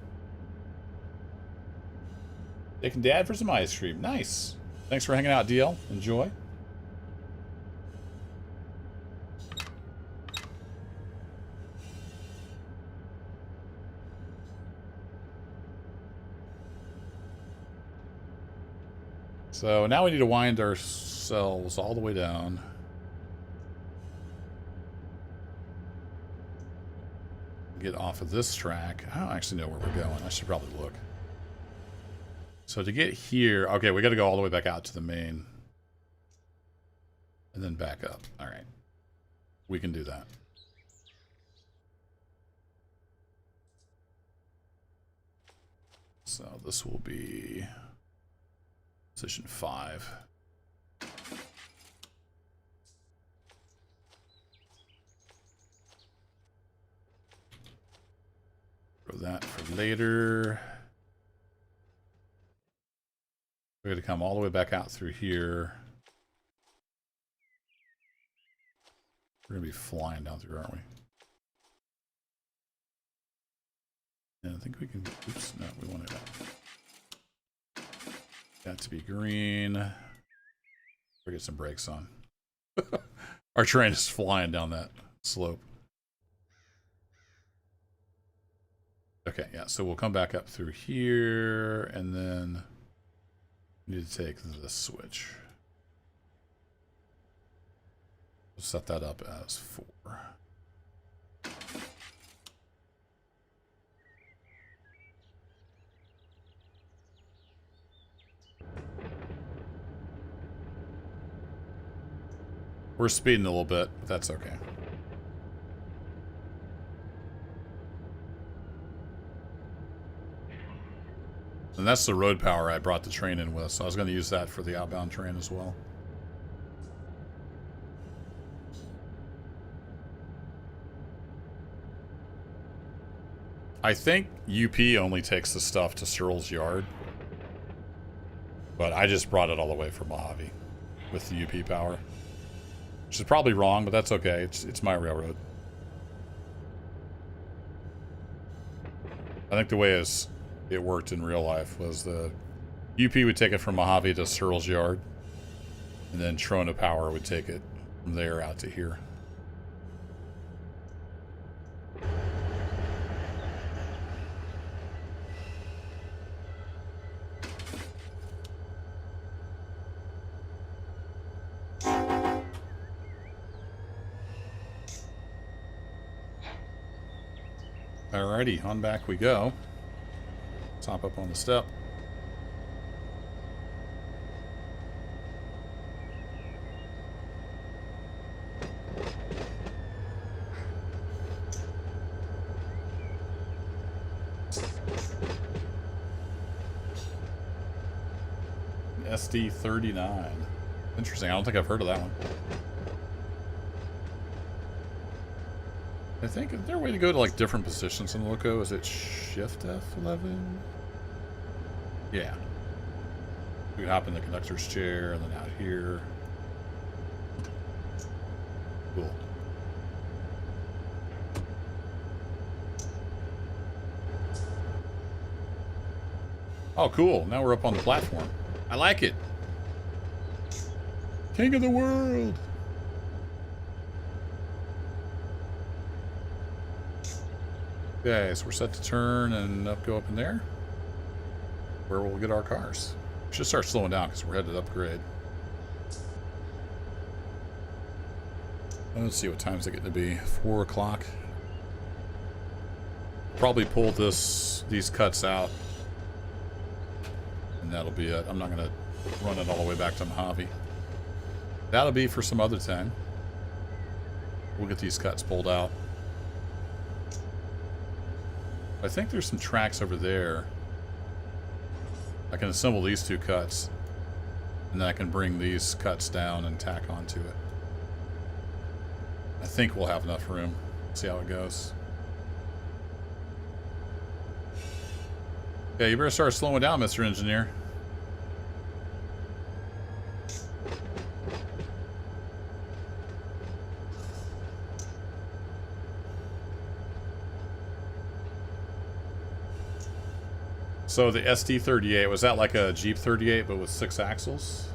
Taking Dad for some ice cream. Nice. Thanks for hanging out, DL. Enjoy. So now we need to wind ourselves all the way down. Get off of this track. I don't actually know where we're going. I should probably look. So to get here, okay, we got to go all the way back out to the main. And then back up. All right. We can do that. So this will be position 5. Throw that for later. We're going to come all the way back out through here. We're going to be flying down through, aren't we? And I think we can... Oops, no, we wanted that to be green. We'll get some brakes on. Our train is flying down that slope. Okay, yeah, so we'll come back up through here, and then we need to take the switch. We'll set that up as 4. We're speeding a little bit, but that's okay. And that's the road power I brought the train in with, so I was going to use that for the outbound train as well. I think UP only takes the stuff to Searles' yard, but I just brought it all the way from Mojave. with the UP power. Which is probably wrong, but that's okay. It's my railroad. I think the way it worked in real life was the UP would take it from Mojave to Searles Yard, and then Trona Power would take it from there out to here. Alrighty, on back we go. Let's hop up on the step. SD39. Interesting, I don't think I've heard of that one. I think, is there a way to go to like different positions in the loco? Is it shift F11? Yeah. We would hop in the conductor's chair and then out here. Cool. Oh, cool. Now we're up on the platform. I like it. King of the world. Okay, so we're set to turn and go up in there, where we'll get our cars. We should start slowing down because we're headed to upgrade. Let's see what times they get to be. 4 o'clock. Probably pull these cuts out, and that'll be it. I'm not going to run it all the way back to Mojave. That'll be for some other time. We'll get these cuts pulled out. I think there's some tracks over there. I can assemble these 2 cuts, and then I can bring these cuts down and tack onto it. I think we'll have enough room. See how it goes. Yeah, you better start slowing down, Mr. Engineer. So the SD38, was that like a Jeep 38 but with 6 axles?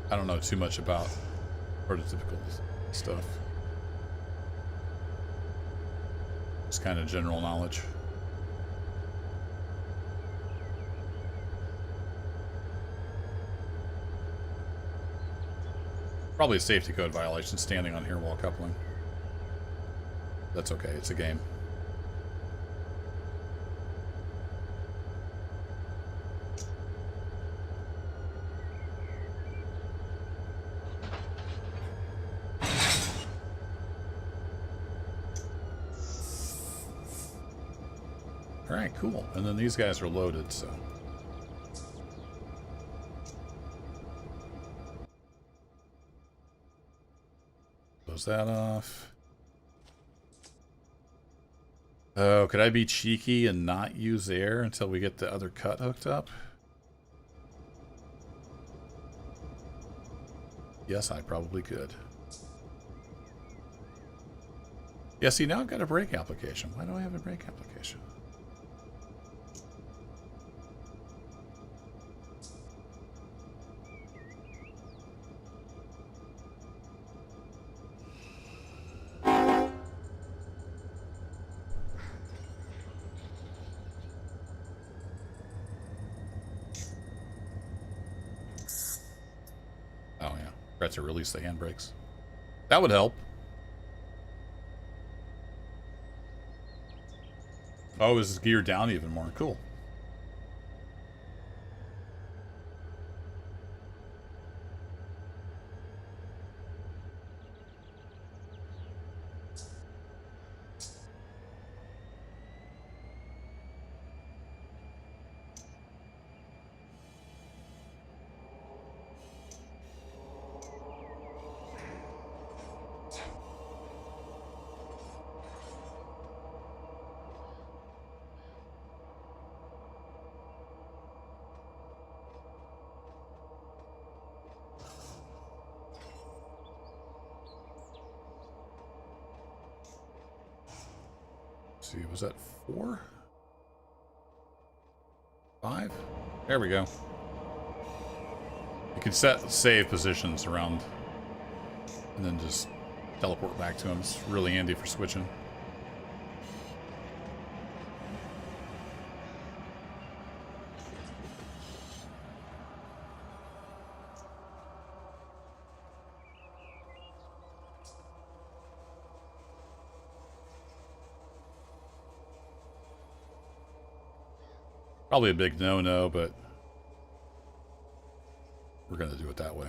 I don't know too much about prototypical stuff. It's kind of general knowledge. Probably a safety code violation standing on here while coupling. That's okay, it's a game. Alright, cool. And then these guys are loaded, so. Close that off. Oh, could I be cheeky and not use air until we get the other cut hooked up? Yes, I probably could. Yeah, see, now I've got a brake application. Why do I have a brake application? Oh, yeah. Forgot to release the handbrakes. That would help. Oh, this is geared down even more. Cool. see, was that 4? 5? There we go. You can set save positions around and then just teleport back to them. It's really handy for switching. Probably a big no-no, but we're going to do it that way.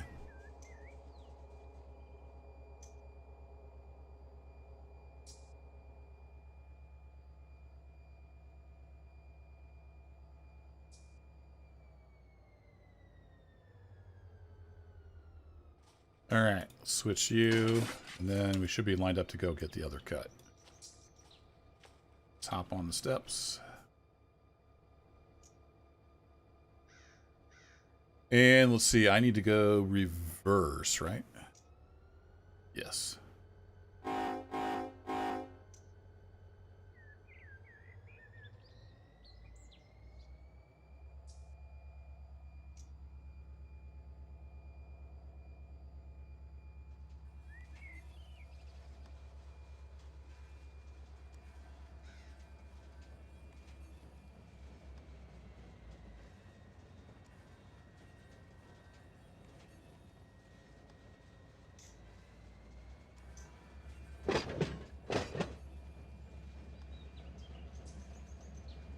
All right, switch you, and then we should be lined up to go get the other cut. Let's hop on the steps. And let's see, I need to go reverse, right? Yes.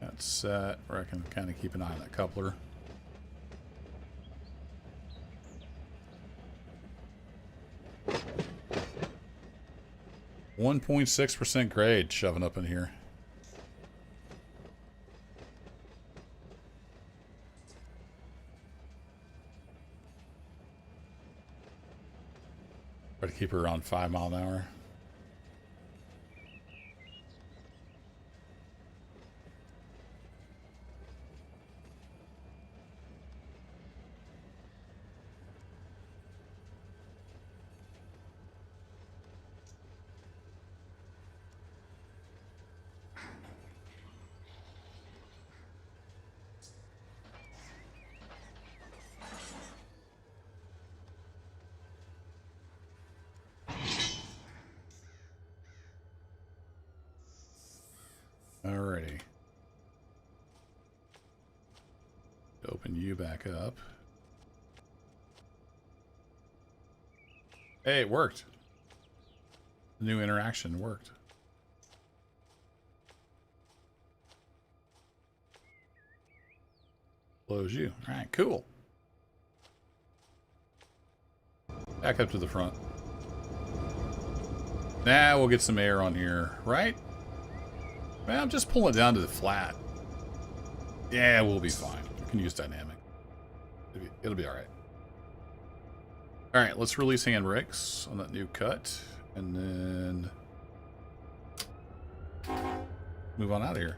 That's set, where I can kind of keep an eye on that coupler. .6% grade shoving up in here. Try to keep her around 5 miles an hour. Alrighty. Open you back up. Hey, it worked. The new interaction worked. Close you. Alright, cool. Back up to the front. Now we'll get some air on here, right? Well, I'm just pulling it down to the flat. Yeah, we'll be fine. We can use dynamic. It'll be alright. Alright, let's release handbrakes on that new cut. And then move on out of here.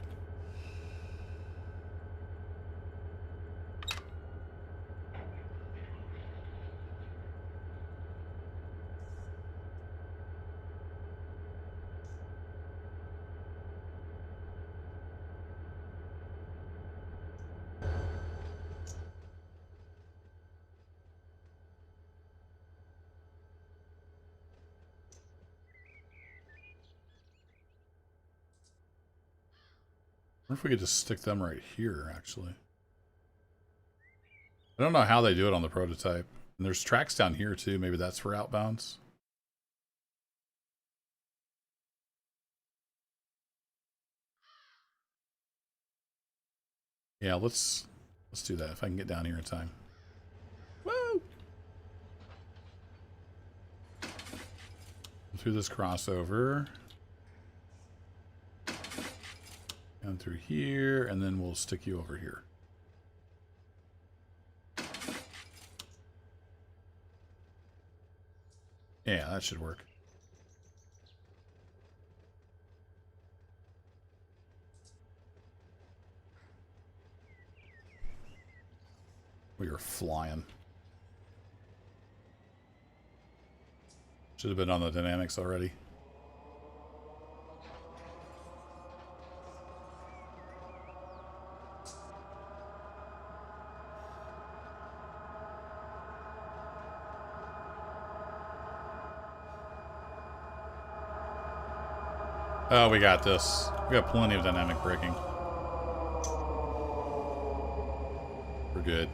I wonder if we could just stick them right here, actually. I don't know how they do it on the prototype. And there's tracks down here, too. Maybe that's for outbounds. Yeah, let's do that if I can get down here in time. Woo! Through this crossover. Down through here, and then we'll stick you over here. Yeah, that should work. We are flying. Should have been on the dynamics already. Oh, we got this. We got plenty of dynamic braking. We're good.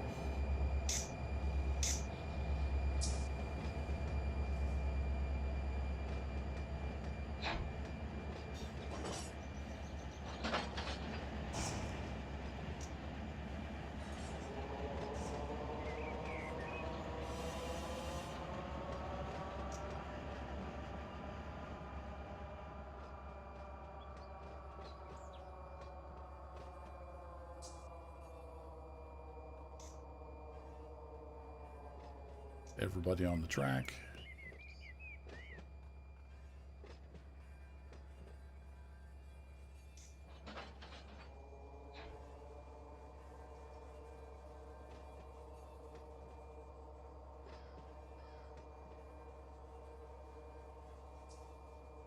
Everybody on the track.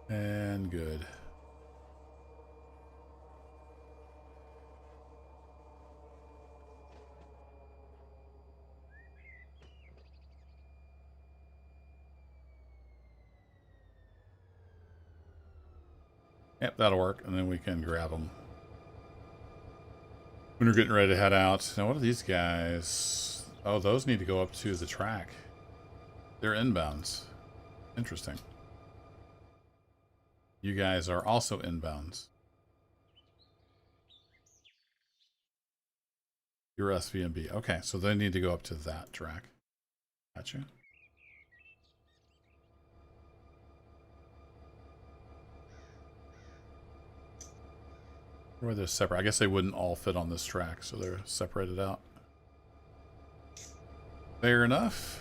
And good. Yep, that'll work, and then we can grab them when we're getting ready to head out. Now, what are these guys? Oh, those need to go up to the track. They're inbounds. Interesting. You guys are also inbounds. You're SVMB. Okay, so they need to go up to that track. Gotcha. Where they're separate. I guess they wouldn't all fit on this track, so they're separated out. Fair enough.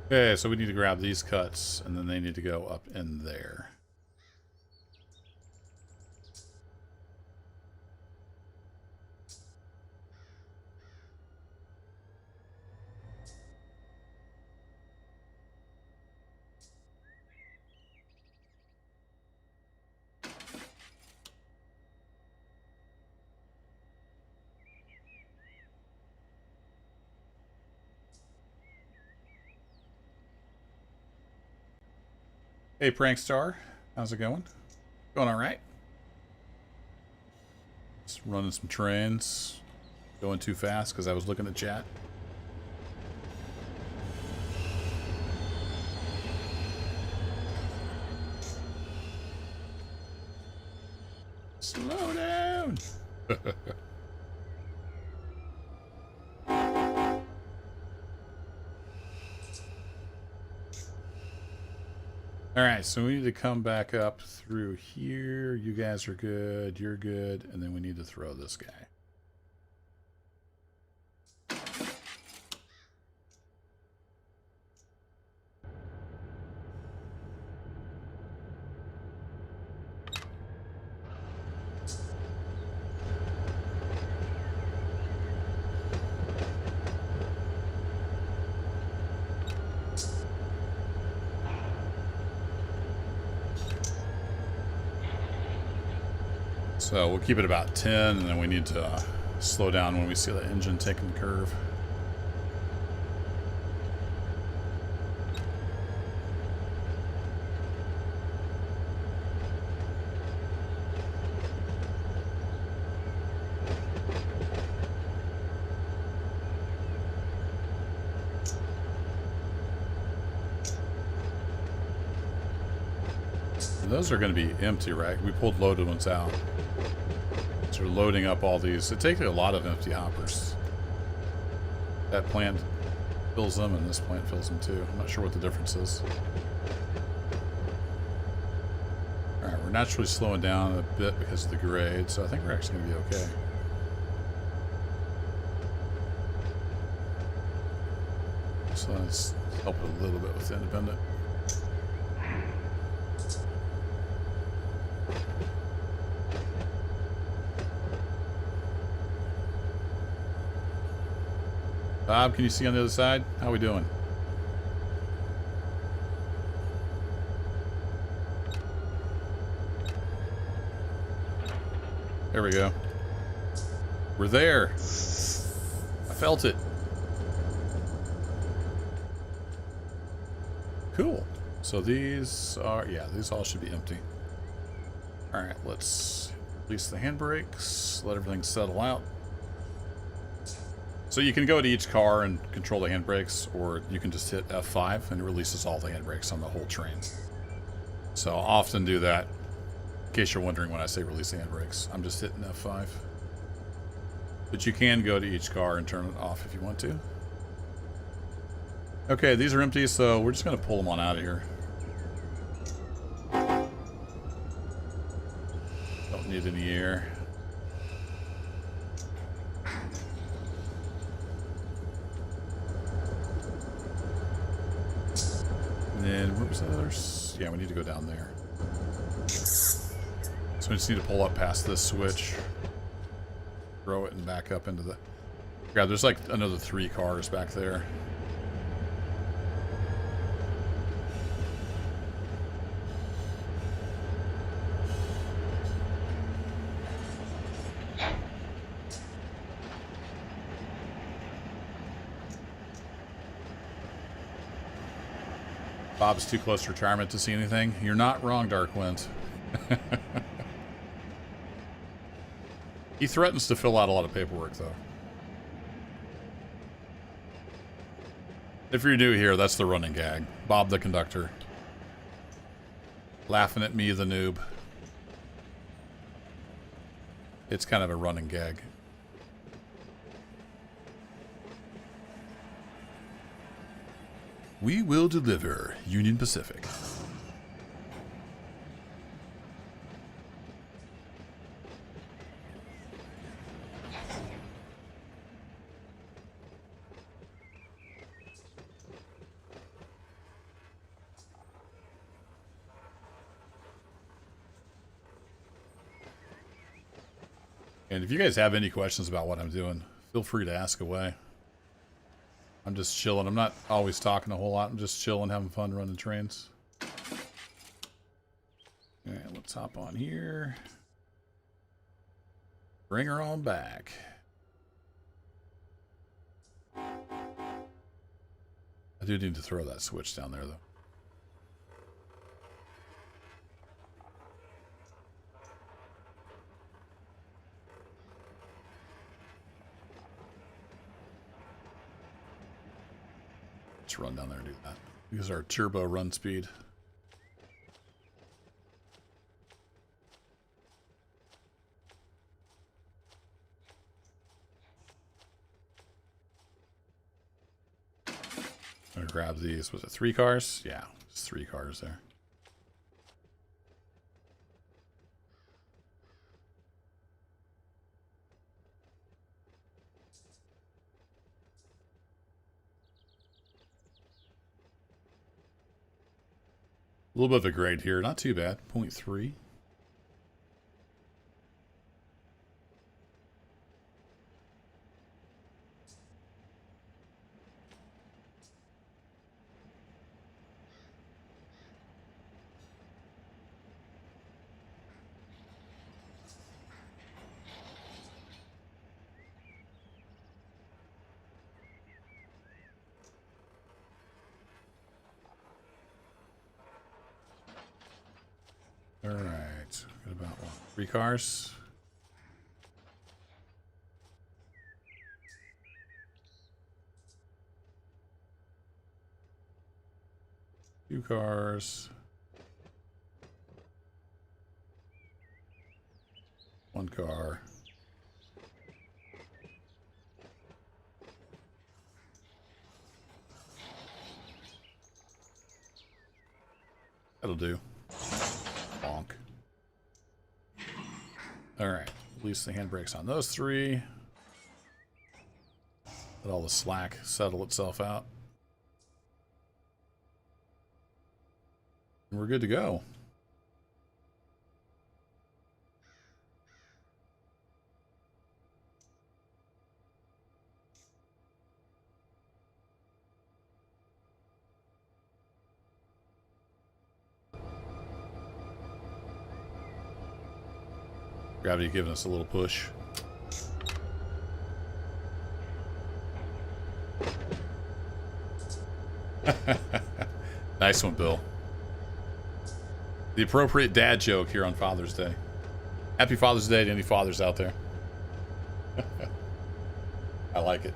Okay, so we need to grab these cuts, and then they need to go up in there. Hey, Prankstar. How's it going? Going all right? Just running some trains. Going too fast because I was looking at chat. Slow down! Alright, so we need to come back up through here. You guys are good, you're good, and then we need to throw this guy. So we'll keep it about 10, and then we need to slow down when we see the engine taking the curve. And those are going to be empty, right? We pulled loaded ones out. So we're loading up all these. It takes a lot of empty hoppers. That plant fills them, and this plant fills them too. I'm not sure what the difference is. Alright, we're naturally slowing down a bit because of the grade, so I think we're actually going to be okay. So let's help it a little bit with the independent. Bob, can you see on the other side? How we doing? There we go. We're there. I felt it. Cool. So these are, yeah, these all should be empty. All right, let's release the handbrakes, let everything settle out. So you can go to each car and control the handbrakes, or you can just hit F5 and it releases all the handbrakes on the whole train. So I'll often do that. In case you're wondering when I say release the handbrakes, I'm just hitting F5. But you can go to each car and turn it off if you want to. Okay, these are empty, so we're just going to pull them on out of here. Don't need any air. And then, where was the others? Yeah, we need to go down there. So we just need to pull up past this switch. Throw it and back up into the... Yeah, there's like another 3 cars back there. Bob's too close to retirement to see anything. You're not wrong, Darkwind. He threatens to fill out a lot of paperwork, though. If you're new here, that's the running gag. Bob the conductor. Laughing at me, the noob. It's kind of a running gag. We will deliver, Union Pacific. And if you guys have any questions about what I'm doing, feel free to ask away. I'm just chilling. I'm not always talking a whole lot. I'm just chilling, having fun running trains. Alright, let's hop on here. Bring her on back. I do need to throw that switch down there, though. Let's run down there and do that. Use our turbo run speed. I'm gonna grab these. Was it 3 cars? Yeah, it's 3 cars there. A little bit of a grade here. Not too bad. 0.3. All right. Got about 3 cars. Two cars. 1 car. That'll do. Bonk. Alright. Release the handbrakes on those 3. Let all the slack settle itself out. And we're good to go. Gravity giving us a little push. Nice one, Bill. The appropriate dad joke here on Father's Day. Happy Father's Day to any fathers out there. I like it.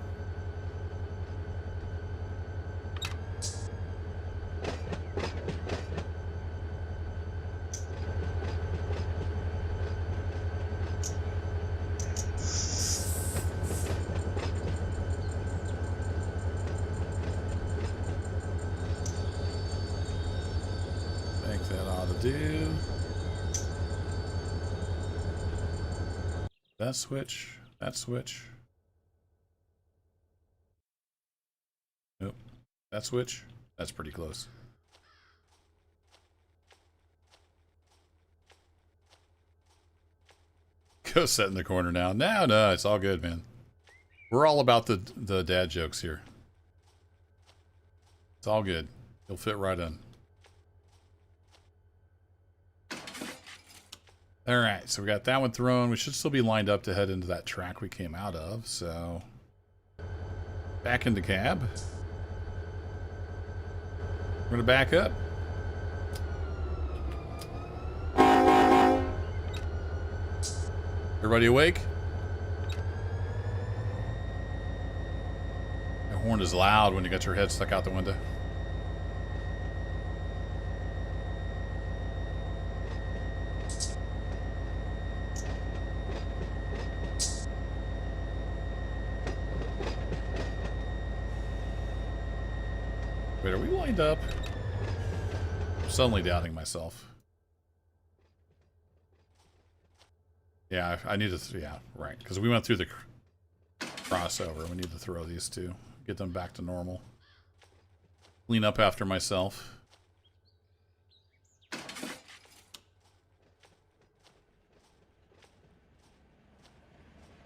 Do that switch, that switch. Nope. That switch, that's pretty close. Go sit in the corner now. No, it's all good, man. We're all about the dad jokes here. It's all good. He'll fit right in. Alright, so we got that one thrown. We should still be lined up to head into that track we came out of, so... Back into cab. We're gonna back up. Everybody awake? That horn is loud when you got your head stuck out the window. Wait, are we lined up? I'm suddenly doubting myself. Yeah, I need to... Yeah, right. Because we went through the crossover. We need to throw these two. Get them back to normal. Clean up after myself.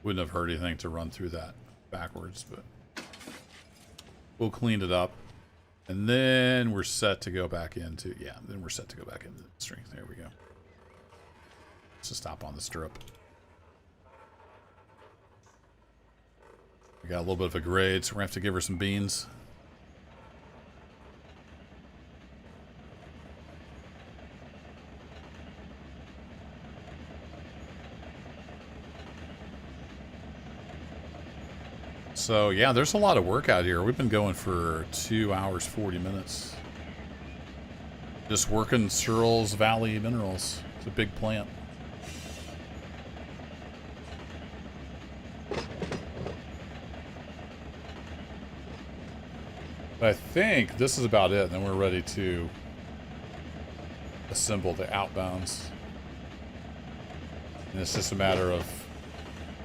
Wouldn't have hurt anything to run through that backwards, but... We'll clean it up. And then we're set to go back into... Yeah, then we're set to go back into the string. There we go. Let's just stop on the strip. We got a little bit of a grade, so we're going to have to give her some beans. So, yeah, there's a lot of work out here. We've been going for 2 hours, 40 minutes. Just working Searles Valley Minerals. It's a big plant. But I think this is about it. Then we're ready to assemble the outbounds. And it's just a matter of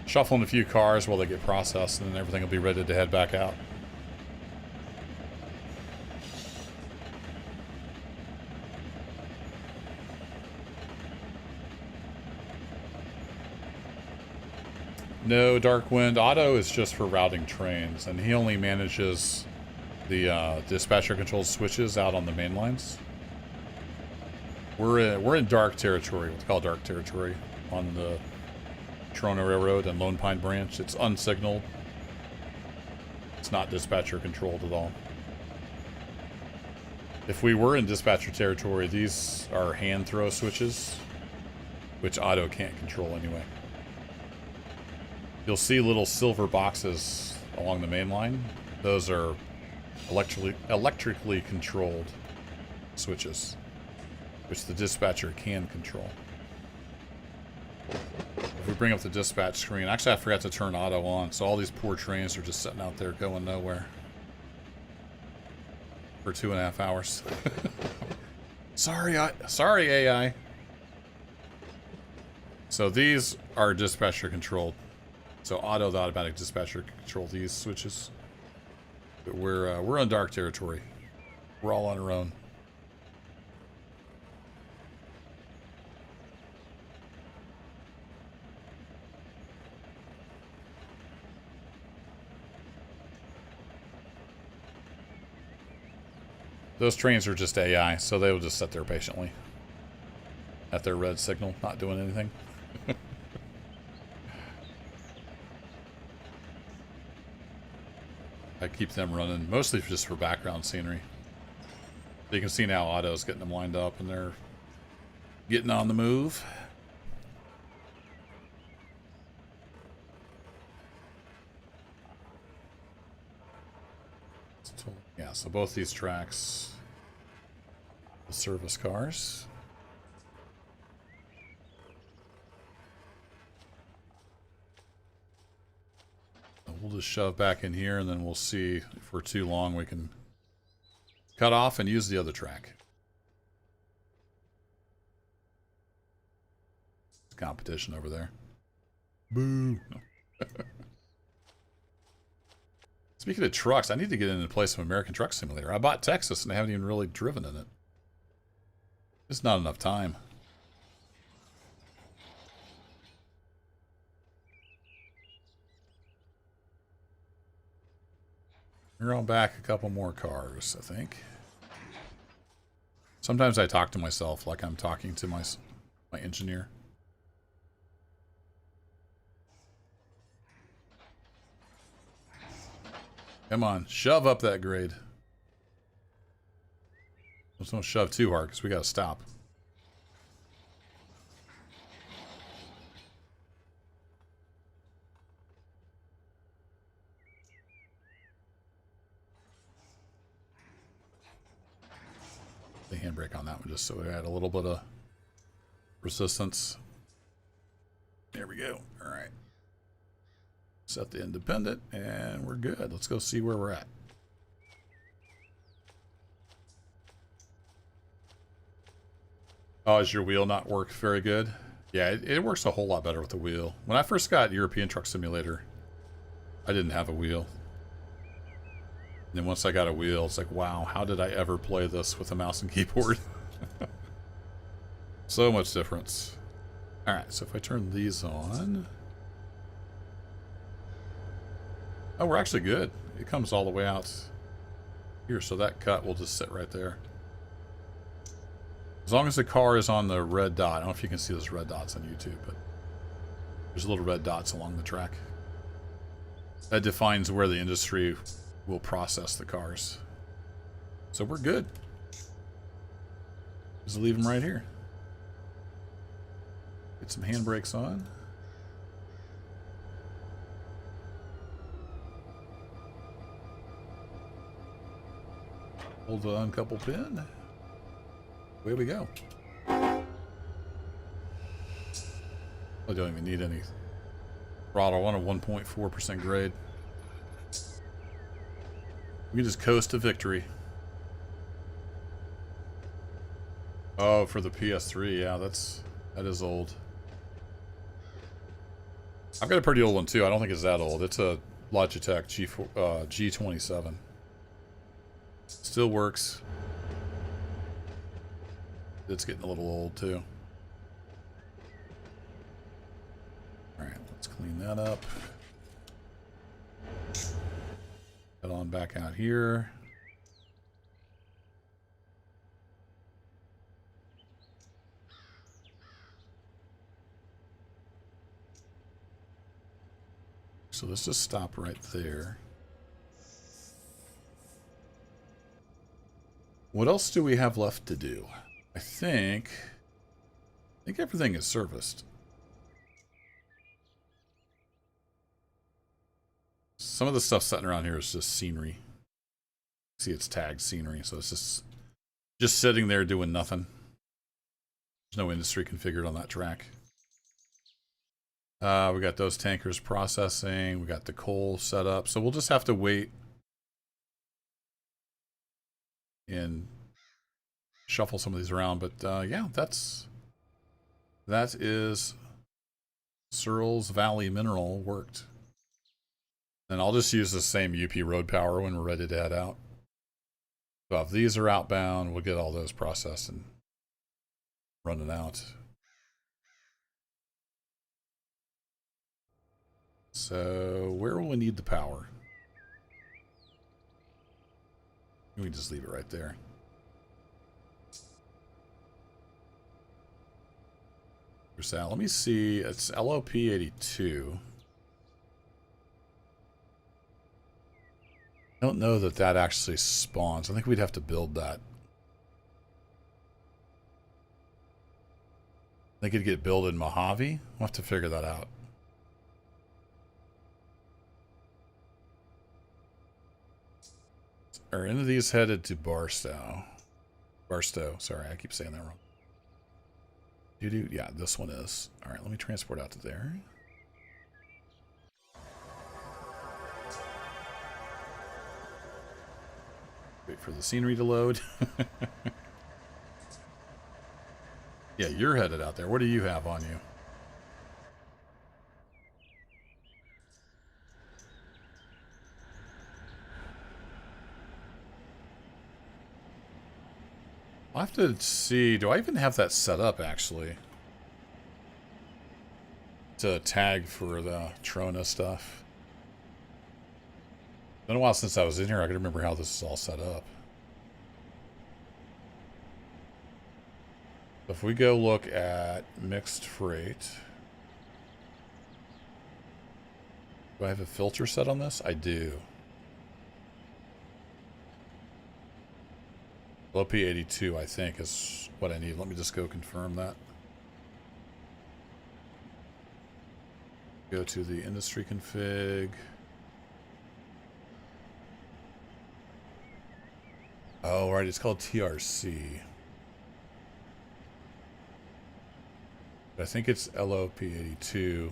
shuffling a few cars while they get processed, and then everything will be ready to head back out. No, Dark Wind. Otto is just for routing trains, and he only manages the dispatcher controlled switches out on the main lines. We're in dark territory, what's called dark territory, on the Trona Railroad and Lone Pine Branch. It's unsignaled. It's not dispatcher controlled at all. If we were in dispatcher territory, these are hand throw switches, which Otto can't control anyway. You'll see little silver boxes along the main line. Those are electrically controlled switches, which the dispatcher can control. If we bring up the dispatch screen, actually I forgot to turn Otto on, so all these poor trains are just sitting out there going nowhere for 2.5 hours. Sorry AI. So these are dispatcher controlled. So Otto, the automatic dispatcher, can control these switches. But we're on dark territory. We're all on our own. Those trains are just AI, so they will just sit there patiently at their red signal, not doing anything. I keep them running, mostly just for background scenery. So you can see now Otto's getting them lined up and they're getting on the move. Yeah, so both these tracks, the service cars. We'll just shove back in here and then we'll see if for too long we can cut off and use the other track. Competition over there. Boo. Speaking of trucks, I need to get in and play some American Truck Simulator. I bought Texas and I haven't even really driven in it. There's not enough time. We're on back a couple more cars, I think. Sometimes I talk to myself like I'm talking to my engineer. Come on, shove up that grade. Let's don't shove too hard because we got to stop. The handbrake on that one just so we had a little bit of resistance. There we go. All right. Set the independent and we're good. Let's go see where we're at. Oh, does your wheel not work very good? Yeah, it works a whole lot better with the wheel. When I first got European Truck Simulator, I didn't have a wheel. And then once I got a wheel, it's like, wow, how did I ever play this with a mouse and keyboard? So much difference. Alright, so if I turn these on... Oh, we're actually good. It comes all the way out here, so that cut will just sit right there. As long as the car is on the red dot. I don't know if you can see those red dots on YouTube, but there's little red dots along the track. That defines where the industry will process the cars. So we're good. Just leave them right here. Get some handbrakes on. Hold the uncouple pin. Away we go. I don't even need any throttle. I want a 1.4% grade. We can just coast to victory. Oh, for the PS3, yeah, that is old. I've got a pretty old one too. I don't think it's that old. It's a Logitech G27. Still works. It's getting a little old too. Alright, let's clean that up. Head on back out here. So let's just stop right there. What else do we have left to do? I think everything is serviced. Some of the stuff sitting around here is just scenery. See, it's tagged scenery, so it's just sitting there doing nothing. There's no industry configured on that track. We got those tankers processing. We got the coal set up. So we'll just have to wait and shuffle some of these around. But yeah, that is Searles Valley Mineral worked. And I'll just use the same UP road power when we're ready to head out. So if these are outbound, we'll get all those processed and running out. So where will we need the power? We can just leave it right there. Let me see. It's LOP 82. I don't know that that actually spawns. I think we'd have to build that. I think it'd get built in Mojave. We'll have to figure that out. Are any of these headed to Barstow? Barstow. Sorry, I keep saying that wrong. Yeah, this one is. All right, let me transport out to there. Wait for the scenery to load. Yeah, you're headed out there. What do you have on you? I'll have to see. Do I even have that set up, actually? To tag for the Trona stuff. It's been a while since I was in here. I can remember how this is all set up. If we go look at mixed freight. Do I have a filter set on this? I do. LP82, I think, is what I need. Let me just go confirm that. Go to the industry config. Oh, right, it's called TRC. I think it's LOP82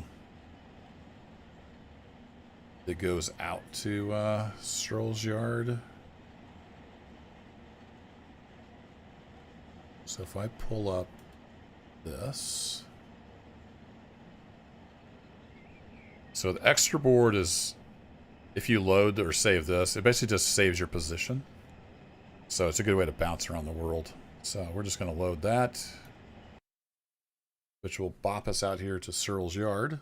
that goes out to Searles Yard. So if I pull up this. So the extra board is, if you load or save this, it basically just saves your position. So it's a good way to bounce around the world. So we're just going to load that, which will bop us out here to Searles Yard.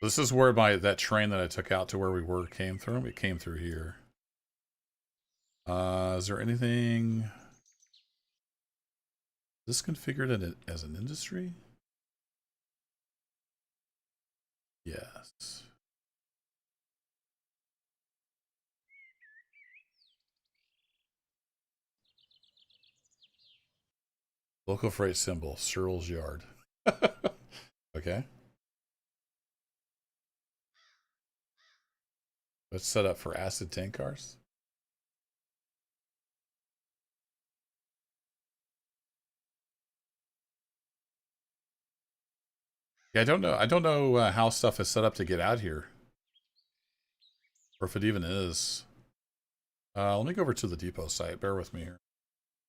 This is where that train that I took out to where we were came through. It came through here. Is there anything... Is this configured as an industry? Yes. Local freight symbol, Searles Yard. Okay. Let's set up for acid tank cars. Yeah, I don't know. I don't know how stuff is set up to get out here, or if it even is. Let me go over to the depot site. Bear with me here.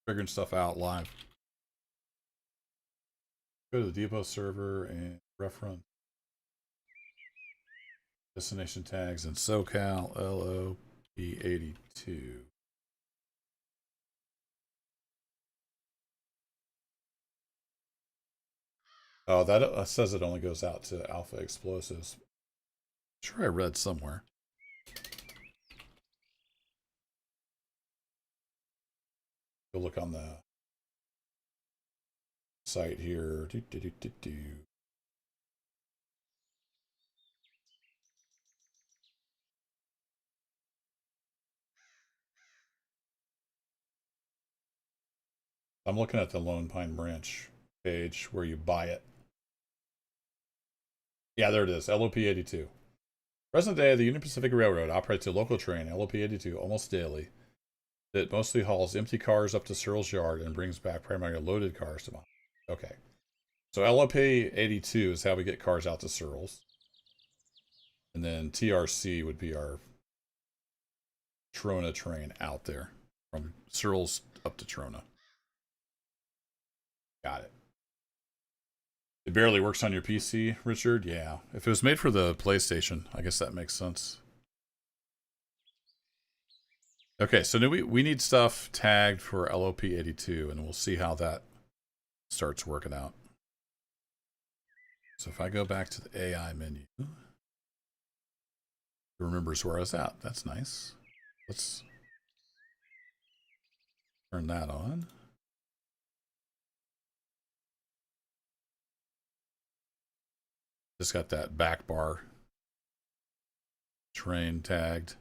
Figuring stuff out live. Go to the depot server and reference destination tags and SoCal LOP82. Oh, that says it only goes out to Alpha Explosives. I'm sure I read somewhere. Go look on the site here. I'm looking at the Lone Pine Branch page where you buy it. Yeah, there it is. LOP82. Present day, the Union Pacific Railroad operates a local train, LOP82, almost daily, that mostly hauls empty cars up to Searles Yard and brings back primarily loaded cars to Mount. Okay. So LOP82 is how we get cars out to Searles. And then TRC would be our Trona train out there from Searles up to Trona. Got it. It barely works on your PC, Richard? Yeah. If it was made for the PlayStation, I guess that makes sense. Okay, so we need stuff tagged for LOP82, and we'll see how that starts working out. So if I go back to the AI menu, it remembers where I was at. That's nice. Let's turn that on. Just got that back bar train tagged.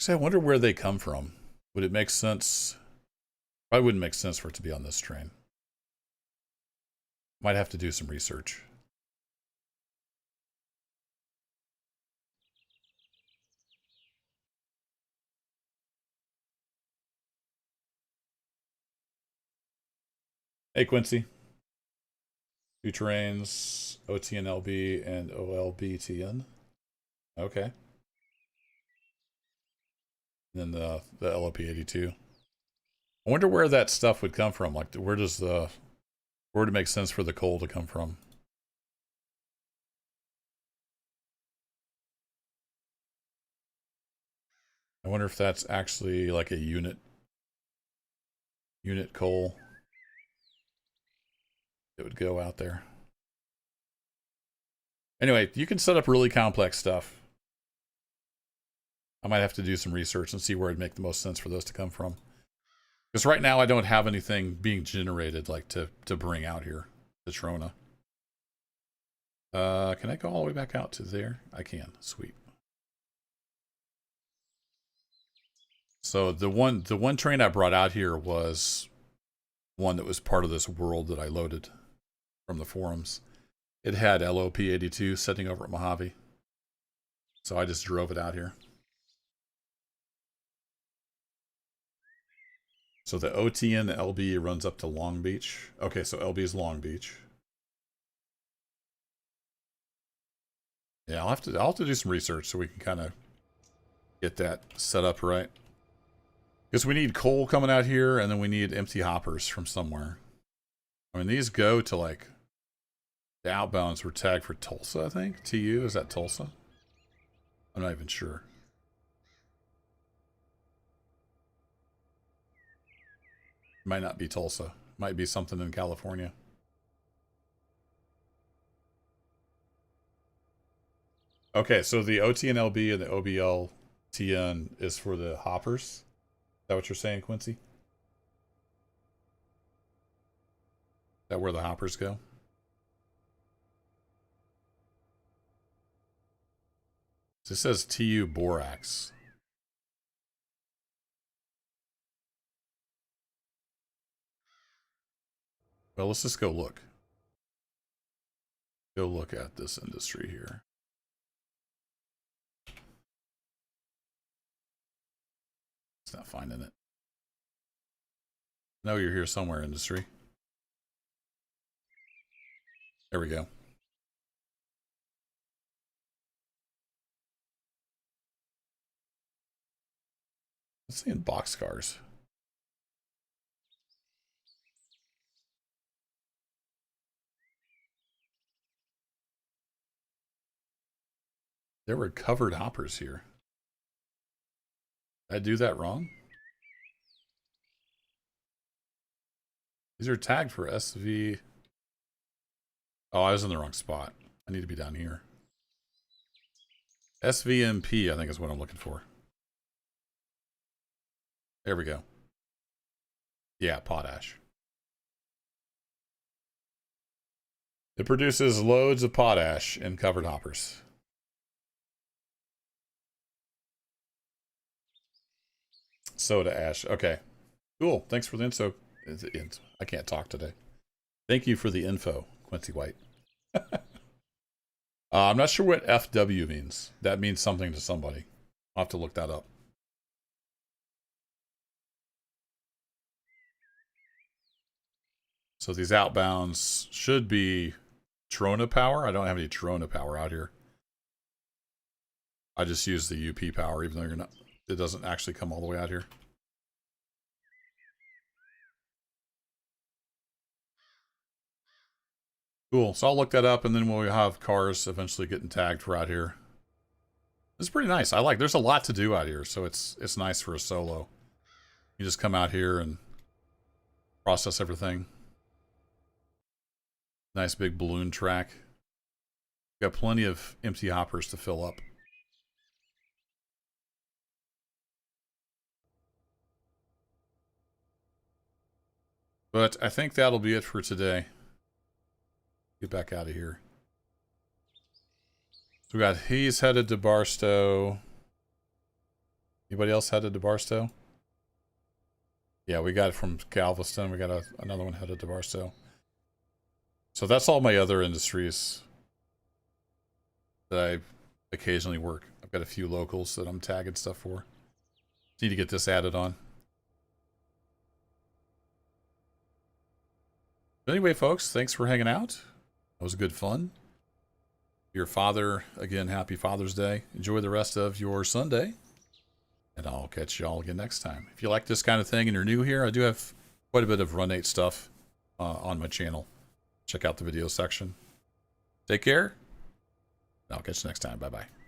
So I wonder where they come from. Would it make sense? Probably wouldn't make sense for it to be on this train. Might have to do some research. Hey, Quincy. Two trains, OTNLB and OLBTN. Okay. And then the LOP82. I wonder where that stuff would come from. Like, where would it make sense for the coal to come from? I wonder if that's actually like a unit coal that would go out there. Anyway, you can set up really complex stuff. I might have to do some research and see where it'd make the most sense for those to come from. Because right now I don't have anything being generated like to bring out here to Trona. Can I go all the way back out to there? I can. Sweet. So the one train I brought out here was one that was part of this world that I loaded from the forums. It had LOP82 sitting over at Mojave. So I just drove it out here. So the OTN LB runs up to Long Beach. Okay, so LB is Long Beach. Yeah, I'll have to do some research so we can kind of get that set up right. Because we need coal coming out here, and then we need empty hoppers from somewhere. I mean, these go to like the outbounds were tagged for Tulsa, I think. TU, is that Tulsa? I'm not even sure. Might not be Tulsa. Might be something in California. Okay, so the OTNLB and the OBLTN is for the hoppers. Is that what you're saying, Quincy? Is that where the hoppers go? This says TU Borax. Well, let's just go look. Go look at this industry here. It's not finding it. No, you're here somewhere, industry. There we go. Let's see in boxcars. There were covered hoppers here. Did I do that wrong? These are tagged for SV. Oh, I was in the wrong spot. I need to be down here. SVMP, I think is what I'm looking for. There we go. Yeah, potash. It produces loads of potash in covered hoppers. Soda ash. Okay. Cool. Thanks for the info. I can't talk today. Thank you for the info, Quincy White. I'm not sure what FW means. That means something to somebody. I'll have to look that up. So these outbounds should be Trona power. I don't have any Trona power out here. I just use the UP power, even though you're not. It doesn't actually come all the way out here. Cool. So I'll look that up, and then we'll have cars eventually getting tagged for out here. It's pretty nice. I like. There's a lot to do out here, so it's nice for a solo. You just come out here and process everything. Nice big balloon track. Got plenty of empty hoppers to fill up. But I think that'll be it for today. Get back out of here. So we got he's headed to Barstow. Anybody else headed to Barstow? Yeah, we got it from Galveston. We got another one headed to Barstow. So that's all my other industries that I occasionally work. I've got a few locals that I'm tagging stuff for. Need to get this added on. But anyway, folks, thanks for hanging out. That was good fun. Your father, again, happy Father's Day. Enjoy the rest of your Sunday. And I'll catch you all again next time. If you like this kind of thing and you're new here, I do have quite a bit of Run 8 stuff on my channel. Check out the video section. Take care. And I'll catch you next time. Bye-bye.